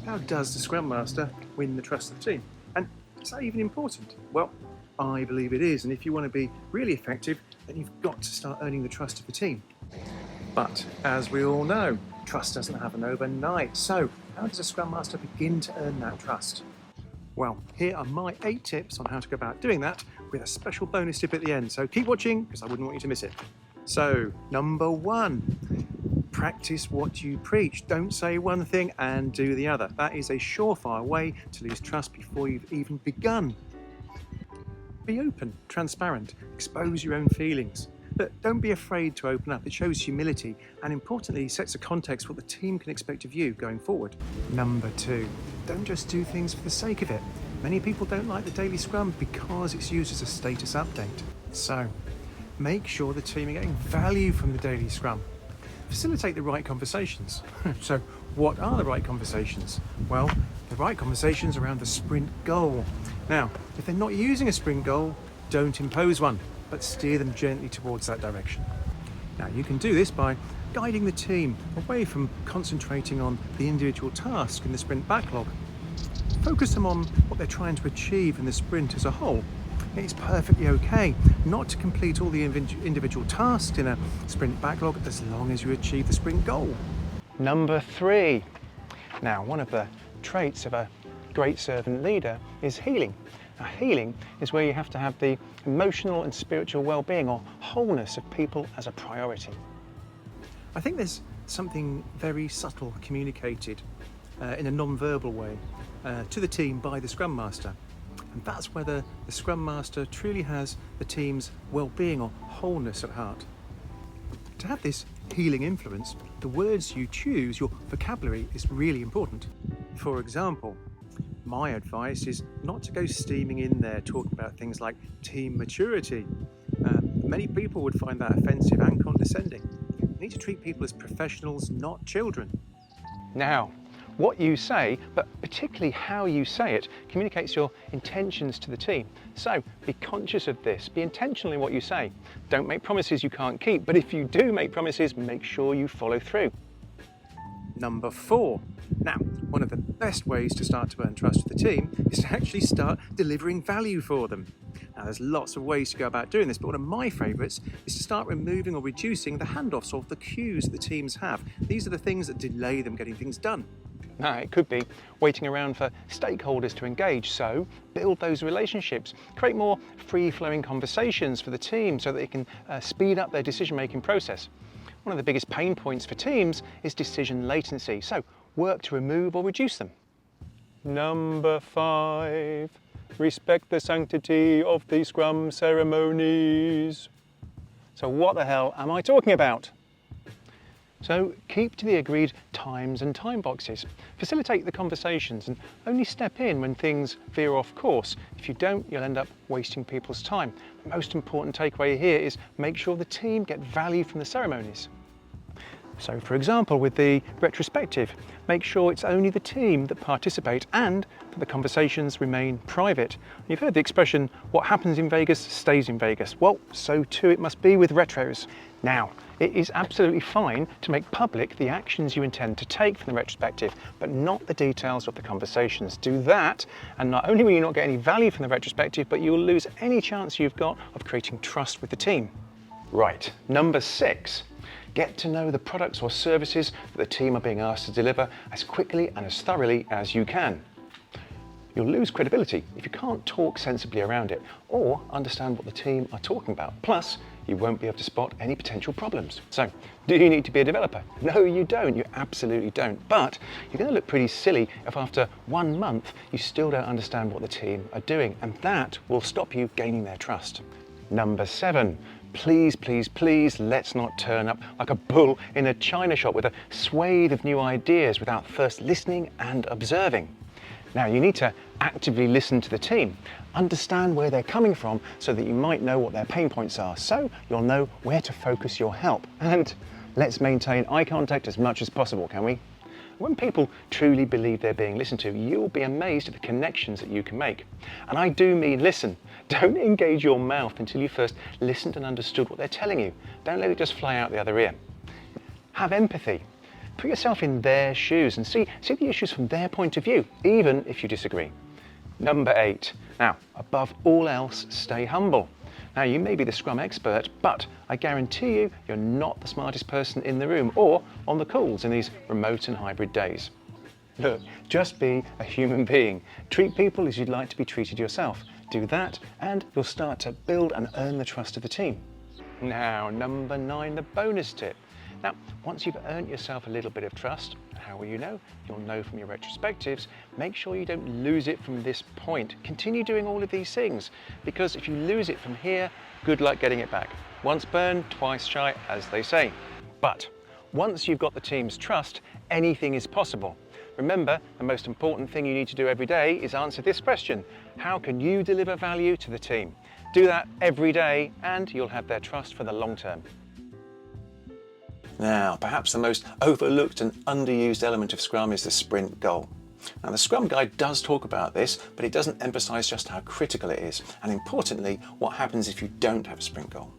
how does the Scrum Master win the trust of the team? And is that even important? Well, I believe it is, and if you want to be really effective, then you've got to start earning the trust of the team. But, as we all know, trust doesn't happen overnight, so how does a Scrum Master begin to earn that trust? Well, here are my 8 tips on how to go about doing that, with a special bonus tip at the end, so keep watching because I wouldn't want you to miss it. So, number 1, practice what you preach. Don't say one thing and do the other. That is a surefire way to lose trust before you've even begun. Be open, transparent, expose your own feelings. But don't be afraid to open up. It shows humility and importantly sets a context for what the team can expect of you going forward. Number 2, don't just do things for the sake of it. Many people don't like the daily scrum because it's used as a status update. So make sure the team are getting value from the daily scrum. Facilitate the right conversations. So what are the right conversations? Well, the right conversations around the sprint goal. Now, if they're not using a sprint goal, don't impose one, but steer them gently towards that direction. Now, you can do this by guiding the team away from concentrating on the individual task in the sprint backlog. Focus them on what they're trying to achieve in the sprint as a whole. It's perfectly okay not to complete all the individual tasks in a sprint backlog as long as you achieve the sprint goal. Number 3. Now, one of the traits of a great servant leader is healing. Now, healing is where you have to have the emotional and spiritual well-being or wholeness of people as a priority. I think there's something very subtle communicated in a non-verbal way to the team by the Scrum Master. And that's whether the Scrum Master truly has the team's well-being or wholeness at heart. To have this healing influence, the words you choose, your vocabulary, is really important. For example, My advice is not to go steaming in there talking about things like team maturity. Many people would find that offensive and condescending. You need to treat people as professionals, not children. Now, what you say, but particularly how you say it, communicates your intentions to the team. So be conscious of this. Be intentional in what you say. Don't make promises you can't keep, but if you do make promises, make sure you follow through. Number 4. Now, one of the best ways to start to earn trust with the team is to actually start delivering value for them. Now, there's lots of ways to go about doing this, but one of my favourites is to start removing or reducing the handoffs or the queues that the teams have. These are the things that delay them getting things done. Now, it could be waiting around for stakeholders to engage, so build those relationships. Create more free-flowing conversations for the team so that they can speed up their decision-making process. One of the biggest pain points for teams is decision latency, so work to remove or reduce them. Number 5, respect the sanctity of the Scrum ceremonies. So what the hell am I talking about? So keep to the agreed times and time boxes. Facilitate the conversations and only step in when things veer off course. If you don't, you'll end up wasting people's time. The most important takeaway here is make sure the team get value from the ceremonies. So for example, with the retrospective, make sure it's only the team that participate and that the conversations remain private. You've heard the expression, what happens in Vegas stays in Vegas. Well, so too it must be with retros. Now, it is absolutely fine to make public the actions you intend to take from the retrospective, but not the details of the conversations. Do that, and not only will you not get any value from the retrospective, but you'll lose any chance you've got of creating trust with the team. Right, number 6. Get to know the products or services that the team are being asked to deliver as quickly and as thoroughly as you can. You'll lose credibility if you can't talk sensibly around it or understand what the team are talking about. Plus, you won't be able to spot any potential problems. So, do you need to be a developer? No, you don't. You absolutely don't. But you're going to look pretty silly if after 1 month you still don't understand what the team are doing, and that will stop you gaining their trust. Number 7. Please, please, please, let's not turn up like a bull in a china shop with a swathe of new ideas without first listening and observing. Now, you need to actively listen to the team, understand where they're coming from so that you might know what their pain points are, so you'll know where to focus your help. And let's maintain eye contact as much as possible, can we? When people truly believe they're being listened to, you'll be amazed at the connections that you can make. And I do mean listen. Don't engage your mouth until you first listened and understood what they're telling you. Don't let it just fly out the other ear. Have empathy. Put yourself in their shoes and see the issues from their point of view, even if you disagree. Number 8. Now, above all else, stay humble. Now, you may be the Scrum expert, but I guarantee you, you're not the smartest person in the room or on the calls in these remote and hybrid days. Look, just be a human being. Treat people as you'd like to be treated yourself. Do that, and you'll start to build and earn the trust of the team. Now, number 9, the bonus tip. Now, once you've earned yourself a little bit of trust, how will you know? You'll know from your retrospectives. Make sure you don't lose it from this point. Continue doing all of these things, because if you lose it from here, good luck getting it back. Once burned, twice shy, as they say. But once you've got the team's trust, anything is possible. Remember, the most important thing you need to do every day is answer this question. How can you deliver value to the team? Do that every day, and you'll have their trust for the long term. Now, perhaps the most overlooked and underused element of Scrum is the sprint goal. Now, the Scrum Guide does talk about this, but it doesn't emphasize just how critical it is, and importantly, what happens if you don't have a sprint goal.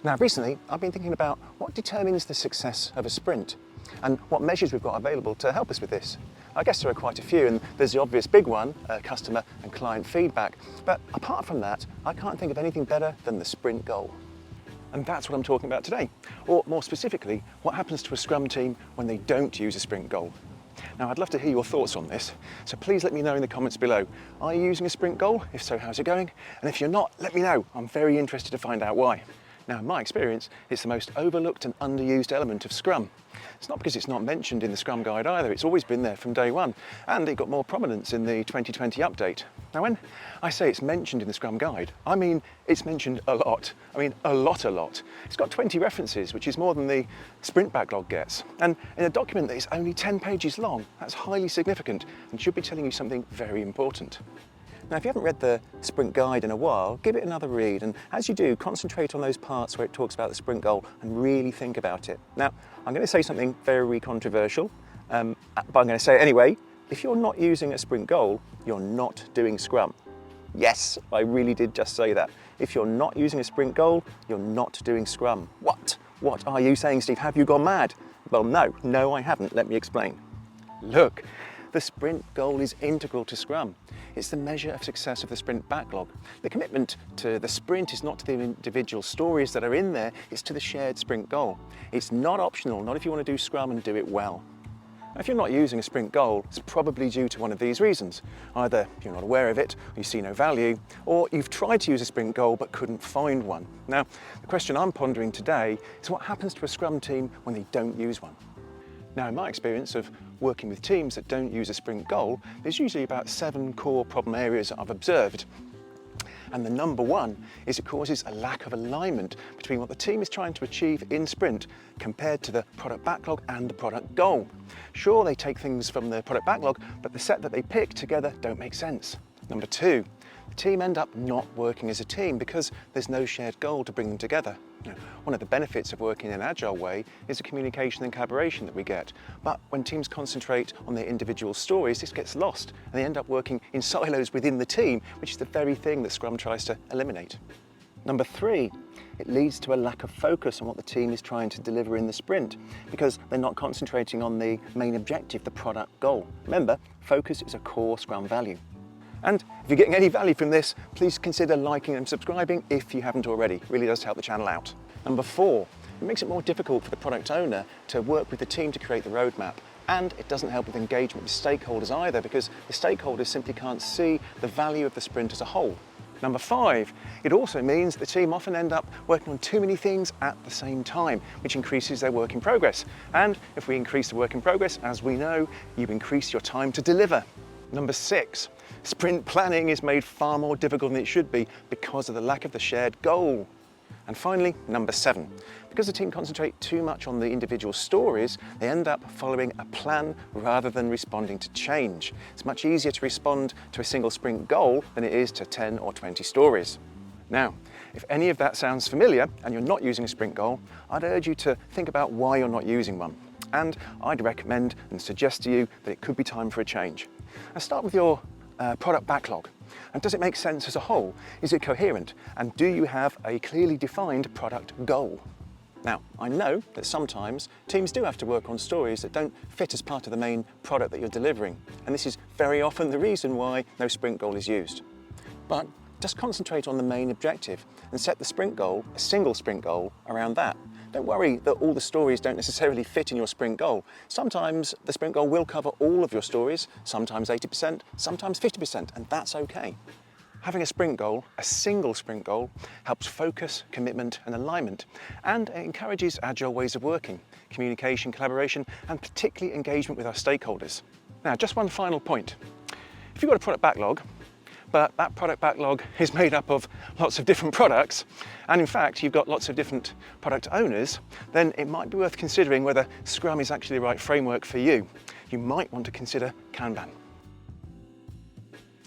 Now, recently, I've been thinking about what determines the success of a sprint and what measures we've got available to help us with this. I guess there are quite a few, and there's the obvious big one, customer and client feedback. But apart from that, I can't think of anything better than the sprint goal. And that's what I'm talking about today. Or more specifically, what happens to a Scrum team when they don't use a sprint goal. Now, I'd love to hear your thoughts on this, so please let me know in the comments below. Are you using a sprint goal? If so, how's it going? And if you're not, let me know. I'm very interested to find out why. Now, in my experience, it's the most overlooked and underused element of Scrum. It's not because it's not mentioned in the Scrum Guide either, it's always been there from day one, and it got more prominence in the 2020 update. Now, when I say it's mentioned in the Scrum Guide, I mean it's mentioned a lot. I mean a lot. It's got 20 references, which is more than the sprint backlog gets. And in a document that is only 10 pages long, that's highly significant and should be telling you something very important. Now, if you haven't read the Sprint Guide in a while, give it another read, and as you do, concentrate on those parts where it talks about the sprint goal and really think about it. Now, I'm going to say something very controversial, but I'm going to say it anyway. If you're not using a sprint goal, you're not doing Scrum. Yes, I really did just say that. If you're not using a sprint goal, you're not doing Scrum. What? What are you saying, Steve? Have you gone mad? Well, no, I haven't. Let me explain. Look, the sprint goal is integral to Scrum. It's the measure of success of the sprint backlog. The commitment to the sprint is not to the individual stories that are in there, it's to the shared sprint goal. It's not optional, not if you want to do Scrum and do it well. Now, if you're not using a sprint goal, it's probably due to one of these reasons. Either you're not aware of it, or you see no value, or you've tried to use a sprint goal but couldn't find one. Now, the question I'm pondering today is what happens to a Scrum team when they don't use one? Now, in my experience of working with teams that don't use a sprint goal, there's usually about 7 core problem areas that I've observed. And the number one is it causes a lack of alignment between what the team is trying to achieve in sprint compared to the product backlog and the product goal. Sure, they take things from the product backlog, but the set that they pick together don't make sense. Number two, the team end up not working as a team because there's no shared goal to bring them together. You know, one of the benefits of working in an agile way is the communication and collaboration that we get. But when teams concentrate on their individual stories, this gets lost and they end up working in silos within the team, which is the very thing that Scrum tries to eliminate. Number three, it leads to a lack of focus on what the team is trying to deliver in the sprint because they're not concentrating on the main objective, the product goal. Remember, focus is a core Scrum value. And if you're getting any value from this, please consider liking and subscribing if you haven't already. It really does help the channel out. Number four, it makes it more difficult for the product owner to work with the team to create the roadmap. And it doesn't help with engagement with stakeholders either because the stakeholders simply can't see the value of the sprint as a whole. Number five, it also means the team often end up working on too many things at the same time, which increases their work in progress. And if we increase the work in progress, as we know, you increase your time to deliver. Number six, sprint planning is made far more difficult than it should be because of the lack of the shared goal. And finally, number seven, because the team concentrate too much on the individual stories, they end up following a plan rather than responding to change. It's much easier to respond to a single sprint goal than it is to 10 or 20 stories. Now, if any of that sounds familiar and you're not using a sprint goal, I'd urge you to think about why you're not using one. And I'd recommend and suggest to you that it could be time for a change. Now, start with your product backlog. And does it make sense as a whole? Is it coherent? And do you have a clearly defined product goal? Now, I know that sometimes teams do have to work on stories that don't fit as part of the main product that you're delivering. And this is very often the reason why no sprint goal is used. But just concentrate on the main objective and set the sprint goal, a single sprint goal, around that. Don't worry that all the stories don't necessarily fit in your sprint goal. Sometimes the sprint goal will cover all of your stories, sometimes 80%, sometimes 50%, and that's okay. Having a sprint goal, a single sprint goal, helps focus, commitment, and alignment, and it encourages agile ways of working, communication, collaboration, and particularly engagement with our stakeholders. Now, just one final point. If you've got a product backlog, but that product backlog is made up of lots of different products, and in fact you've got lots of different product owners, then it might be worth considering whether Scrum is actually the right framework for you. You might want to consider Kanban.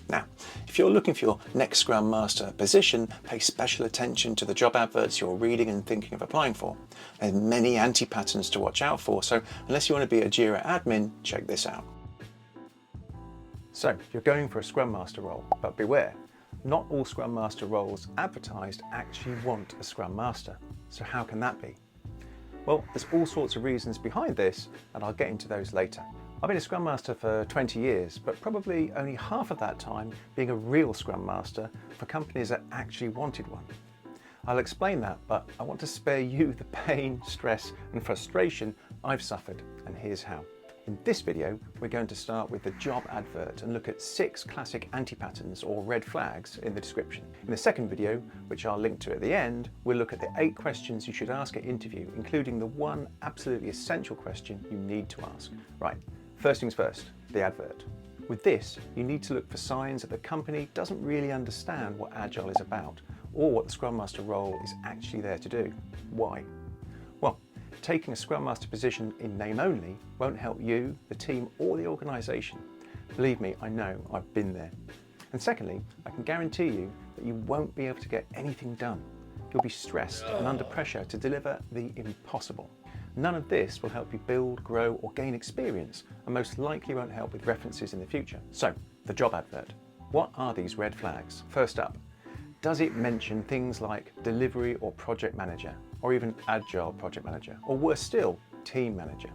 Now, if you're looking for your next Scrum Master position, pay special attention to the job adverts you're reading and thinking of applying for. There are many anti-patterns to watch out for, so unless you want to be a Jira admin, check this out. So, you're going for a Scrum Master role, but beware, not all Scrum Master roles advertised actually want a Scrum Master. So how can that be? Well, there's all sorts of reasons behind this, and I'll get into those later. I've been a Scrum Master for 20 years, but probably only half of that time being a real Scrum Master for companies that actually wanted one. I'll explain that, but I want to spare you the pain, stress, and frustration I've suffered, and here's how. In this video, we're going to start with the job advert and look at 6 classic anti-patterns or red flags in the description. In the second video, which I'll link to at the end, we'll look at the 8 questions you should ask at interview, including the one absolutely essential question you need to ask. Right, first things first, the advert. With this, you need to look for signs that the company doesn't really understand what Agile is about, or what the Scrum Master role is actually there to do. Why? Well, taking a Scrum Master position in name only won't help you, the team, or the organisation. Believe me, I know, I've been there. And secondly, I can guarantee you that you won't be able to get anything done. You'll be stressed and under pressure to deliver the impossible. None of this will help you build, grow, or gain experience, and most likely won't help with references in the future. So, the job advert. What are these red flags? First up, does it mention things like delivery or project manager, or even agile project manager, or worse still, team manager?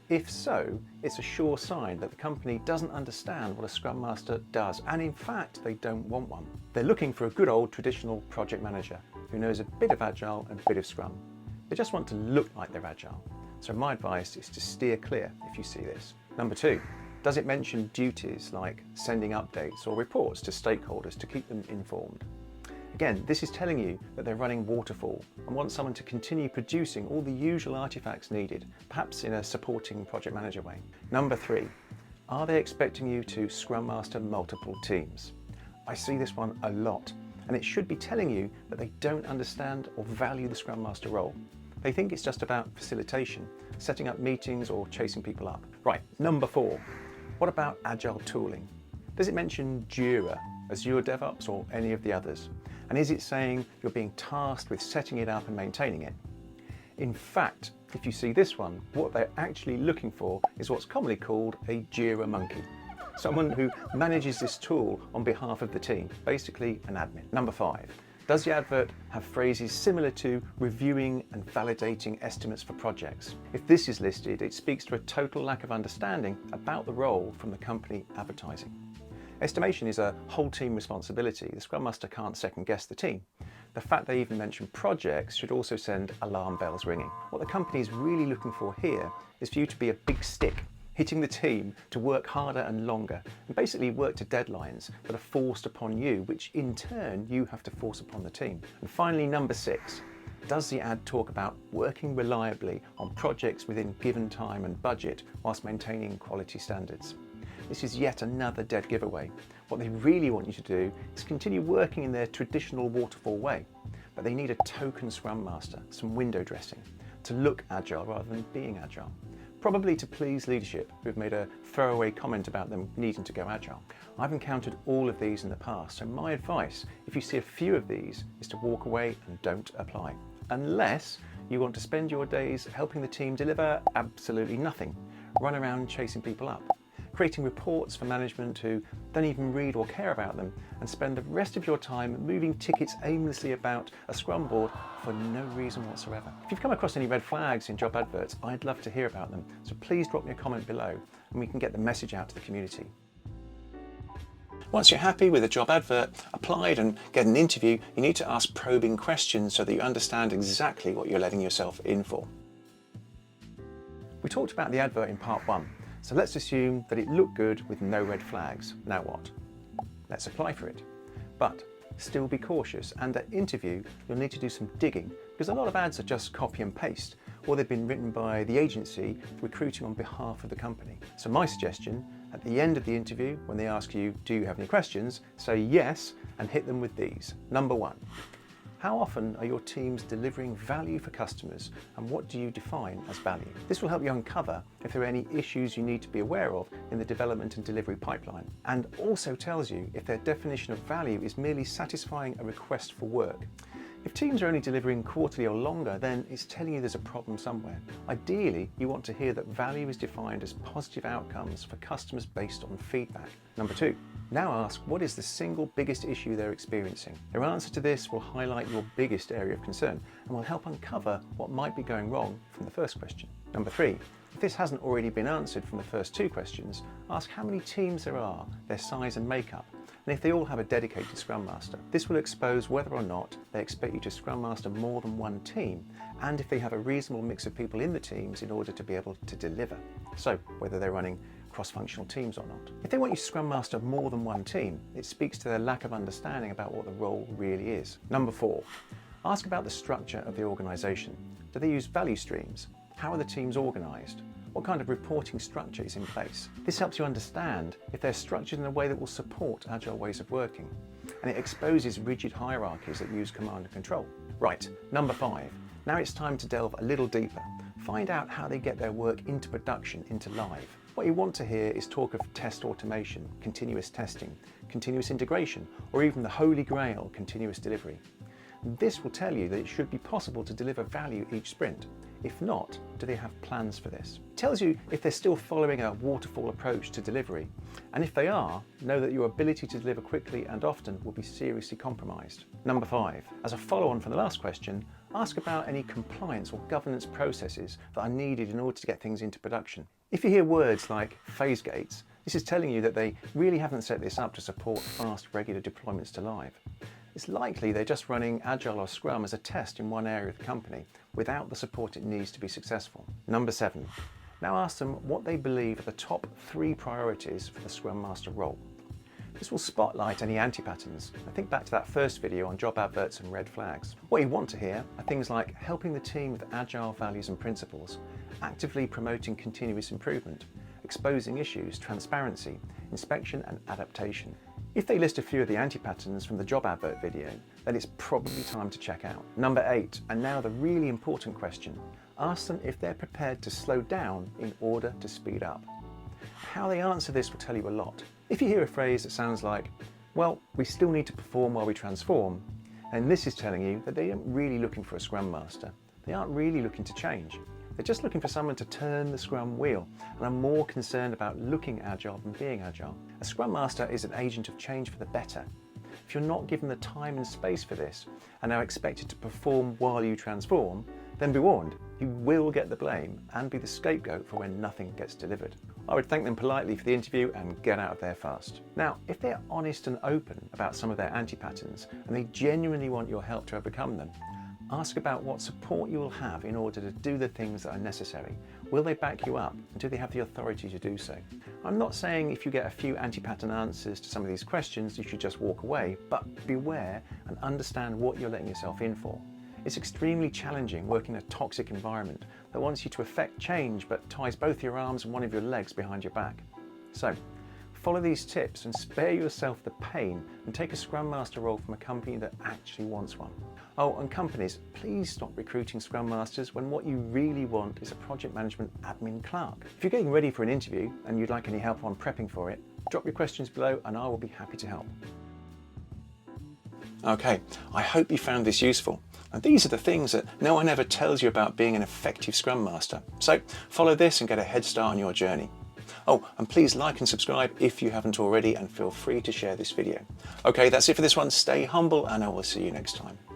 If so, it's a sure sign that the company doesn't understand what a Scrum Master does, and in fact, they don't want one. They're looking for a good old traditional project manager who knows a bit of Agile and a bit of Scrum. They just want to look like they're Agile. So my advice is to steer clear if you see this. Number 2, does it mention duties like sending updates or reports to stakeholders to keep them informed? Again, this is telling you that they're running waterfall and want someone to continue producing all the usual artifacts needed, perhaps in a supporting project manager way. Number 3, are they expecting you to Scrum Master multiple teams? I see this one a lot, and it should be telling you that they don't understand or value the Scrum Master role. They think it's just about facilitation, setting up meetings or chasing people up. Right, number 4, what about Agile tooling? Does it mention Jira, Azure DevOps, or any of the others? And is it saying you're being tasked with setting it up and maintaining it? In fact, if you see this one, what they're actually looking for is what's commonly called a Jira monkey. Someone who manages this tool on behalf of the team, basically an admin. Number 5, does the advert have phrases similar to reviewing and validating estimates for projects? If this is listed, it speaks to a total lack of understanding about the role from the company advertising. Estimation is a whole team responsibility. The Scrum Master can't second guess the team. The fact they even mention projects should also send alarm bells ringing. What the company is really looking for here is for you to be a big stick, hitting the team to work harder and longer, and basically work to deadlines that are forced upon you, which in turn you have to force upon the team. And finally, number 6, does the ad talk about working reliably on projects within given time and budget whilst maintaining quality standards? This is yet another dead giveaway. What they really want you to do is continue working in their traditional waterfall way, but they need a token Scrum Master, some window dressing, to look Agile rather than being Agile. Probably to please leadership who've made a throwaway comment about them needing to go Agile. I've encountered all of these in the past, so my advice, if you see a few of these, is to walk away and don't apply. Unless you want to spend your days helping the team deliver absolutely nothing, run around chasing people up, creating reports for management who don't even read or care about them, and spend the rest of your time moving tickets aimlessly about a Scrum board for no reason whatsoever. If you've come across any red flags in job adverts, I'd love to hear about them, so please drop me a comment below and we can get the message out to the community. Once you're happy with a job advert, applied and get an interview, you need to ask probing questions so that you understand exactly what you're letting yourself in for. We talked about the advert in part 1, so let's assume that it looked good with no red flags. Now what? Let's apply for it. But still be cautious, and at interview you'll need to do some digging, because a lot of ads are just copy and paste, or they've been written by the agency recruiting on behalf of the company. So my suggestion, at the end of the interview, when they ask you, do you have any questions, say yes and hit them with these. Number 1, how often are your teams delivering value for customers, and what do you define as value? This will help you uncover if there are any issues you need to be aware of in the development and delivery pipeline, and also tells you if their definition of value is merely satisfying a request for work. If teams are only delivering quarterly or longer, then it's telling you there's a problem somewhere. Ideally, you want to hear that value is defined as positive outcomes for customers based on feedback. Number 2, now ask what is the single biggest issue they're experiencing. Their answer to this will highlight your biggest area of concern and will help uncover what might be going wrong from the first question. Number 3, if this hasn't already been answered from the first 2 questions, ask how many teams there are, their size and makeup, and if they all have a dedicated Scrum Master. This will expose whether or not they expect you to Scrum Master more than one team, and if they have a reasonable mix of people in the teams in order to be able to deliver. So whether they're running cross-functional teams or not. If they want you to Scrum Master more than one team, it speaks to their lack of understanding about what the role really is. Number 4, ask about the structure of the organisation. Do they use value streams? How are the teams organised? What kind of reporting structure is in place? This helps you understand if they're structured in a way that will support agile ways of working, and it exposes rigid hierarchies that use command and control. Right, number 5. Now it's time to delve a little deeper. Find out how they get their work into production, into live. What you want to hear is talk of test automation, continuous testing, continuous integration, or even the holy grail, continuous delivery. This will tell you that it should be possible to deliver value each sprint. If not, do they have plans for this? It tells you if they're still following a waterfall approach to delivery, and if they are, know that your ability to deliver quickly and often will be seriously compromised. Number 5, as a follow-on from the last question, ask about any compliance or governance processes that are needed in order to get things into production. If you hear words like phase gates, this is telling you that they really haven't set this up to support fast, regular deployments to live. It's likely they're just running Agile or Scrum as a test in one area of the company without the support it needs to be successful. Number 7, now ask them what they believe are the top 3 priorities for the Scrum Master role. This will spotlight any anti-patterns. I think back to that first video on job adverts and red flags. What you want to hear are things like helping the team with agile values and principles, actively promoting continuous improvement, exposing issues, transparency, inspection and adaptation. If they list a few of the anti-patterns from the job advert video, then it's probably time to check out. Number 8, and now the really important question. Ask them if they're prepared to slow down in order to speed up. How they answer this will tell you a lot. If you hear a phrase that sounds like, well, we still need to perform while we transform, then this is telling you that they aren't really looking for a Scrum Master. They aren't really looking to change. They're just looking for someone to turn the Scrum wheel and are more concerned about looking agile than being agile. A Scrum Master is an agent of change for the better. If you're not given the time and space for this and are expected to perform while you transform, then be warned, you will get the blame and be the scapegoat for when nothing gets delivered. I would thank them politely for the interview and get out of there fast. Now, if they're honest and open about some of their anti-patterns and they genuinely want your help to overcome them, ask about what support you will have in order to do the things that are necessary. Will they back you up, and do they have the authority to do so? I'm not saying if you get a few anti-pattern answers to some of these questions, you should just walk away, but beware and understand what you're letting yourself in for. It's extremely challenging working in a toxic environment that wants you to effect change but ties both your arms and one of your legs behind your back. So, follow these tips and spare yourself the pain and take a Scrum Master role from a company that actually wants one. Oh, and companies, please stop recruiting Scrum Masters when what you really want is a project management admin clerk. If you're getting ready for an interview and you'd like any help on prepping for it, drop your questions below and I will be happy to help. Okay, I hope you found this useful. And these are the things that no one ever tells you about being an effective Scrum Master. So follow this and get a head start on your journey. Oh, and please like and subscribe if you haven't already, and feel free to share this video. Okay, that's it for this one. Stay humble and I will see you next time.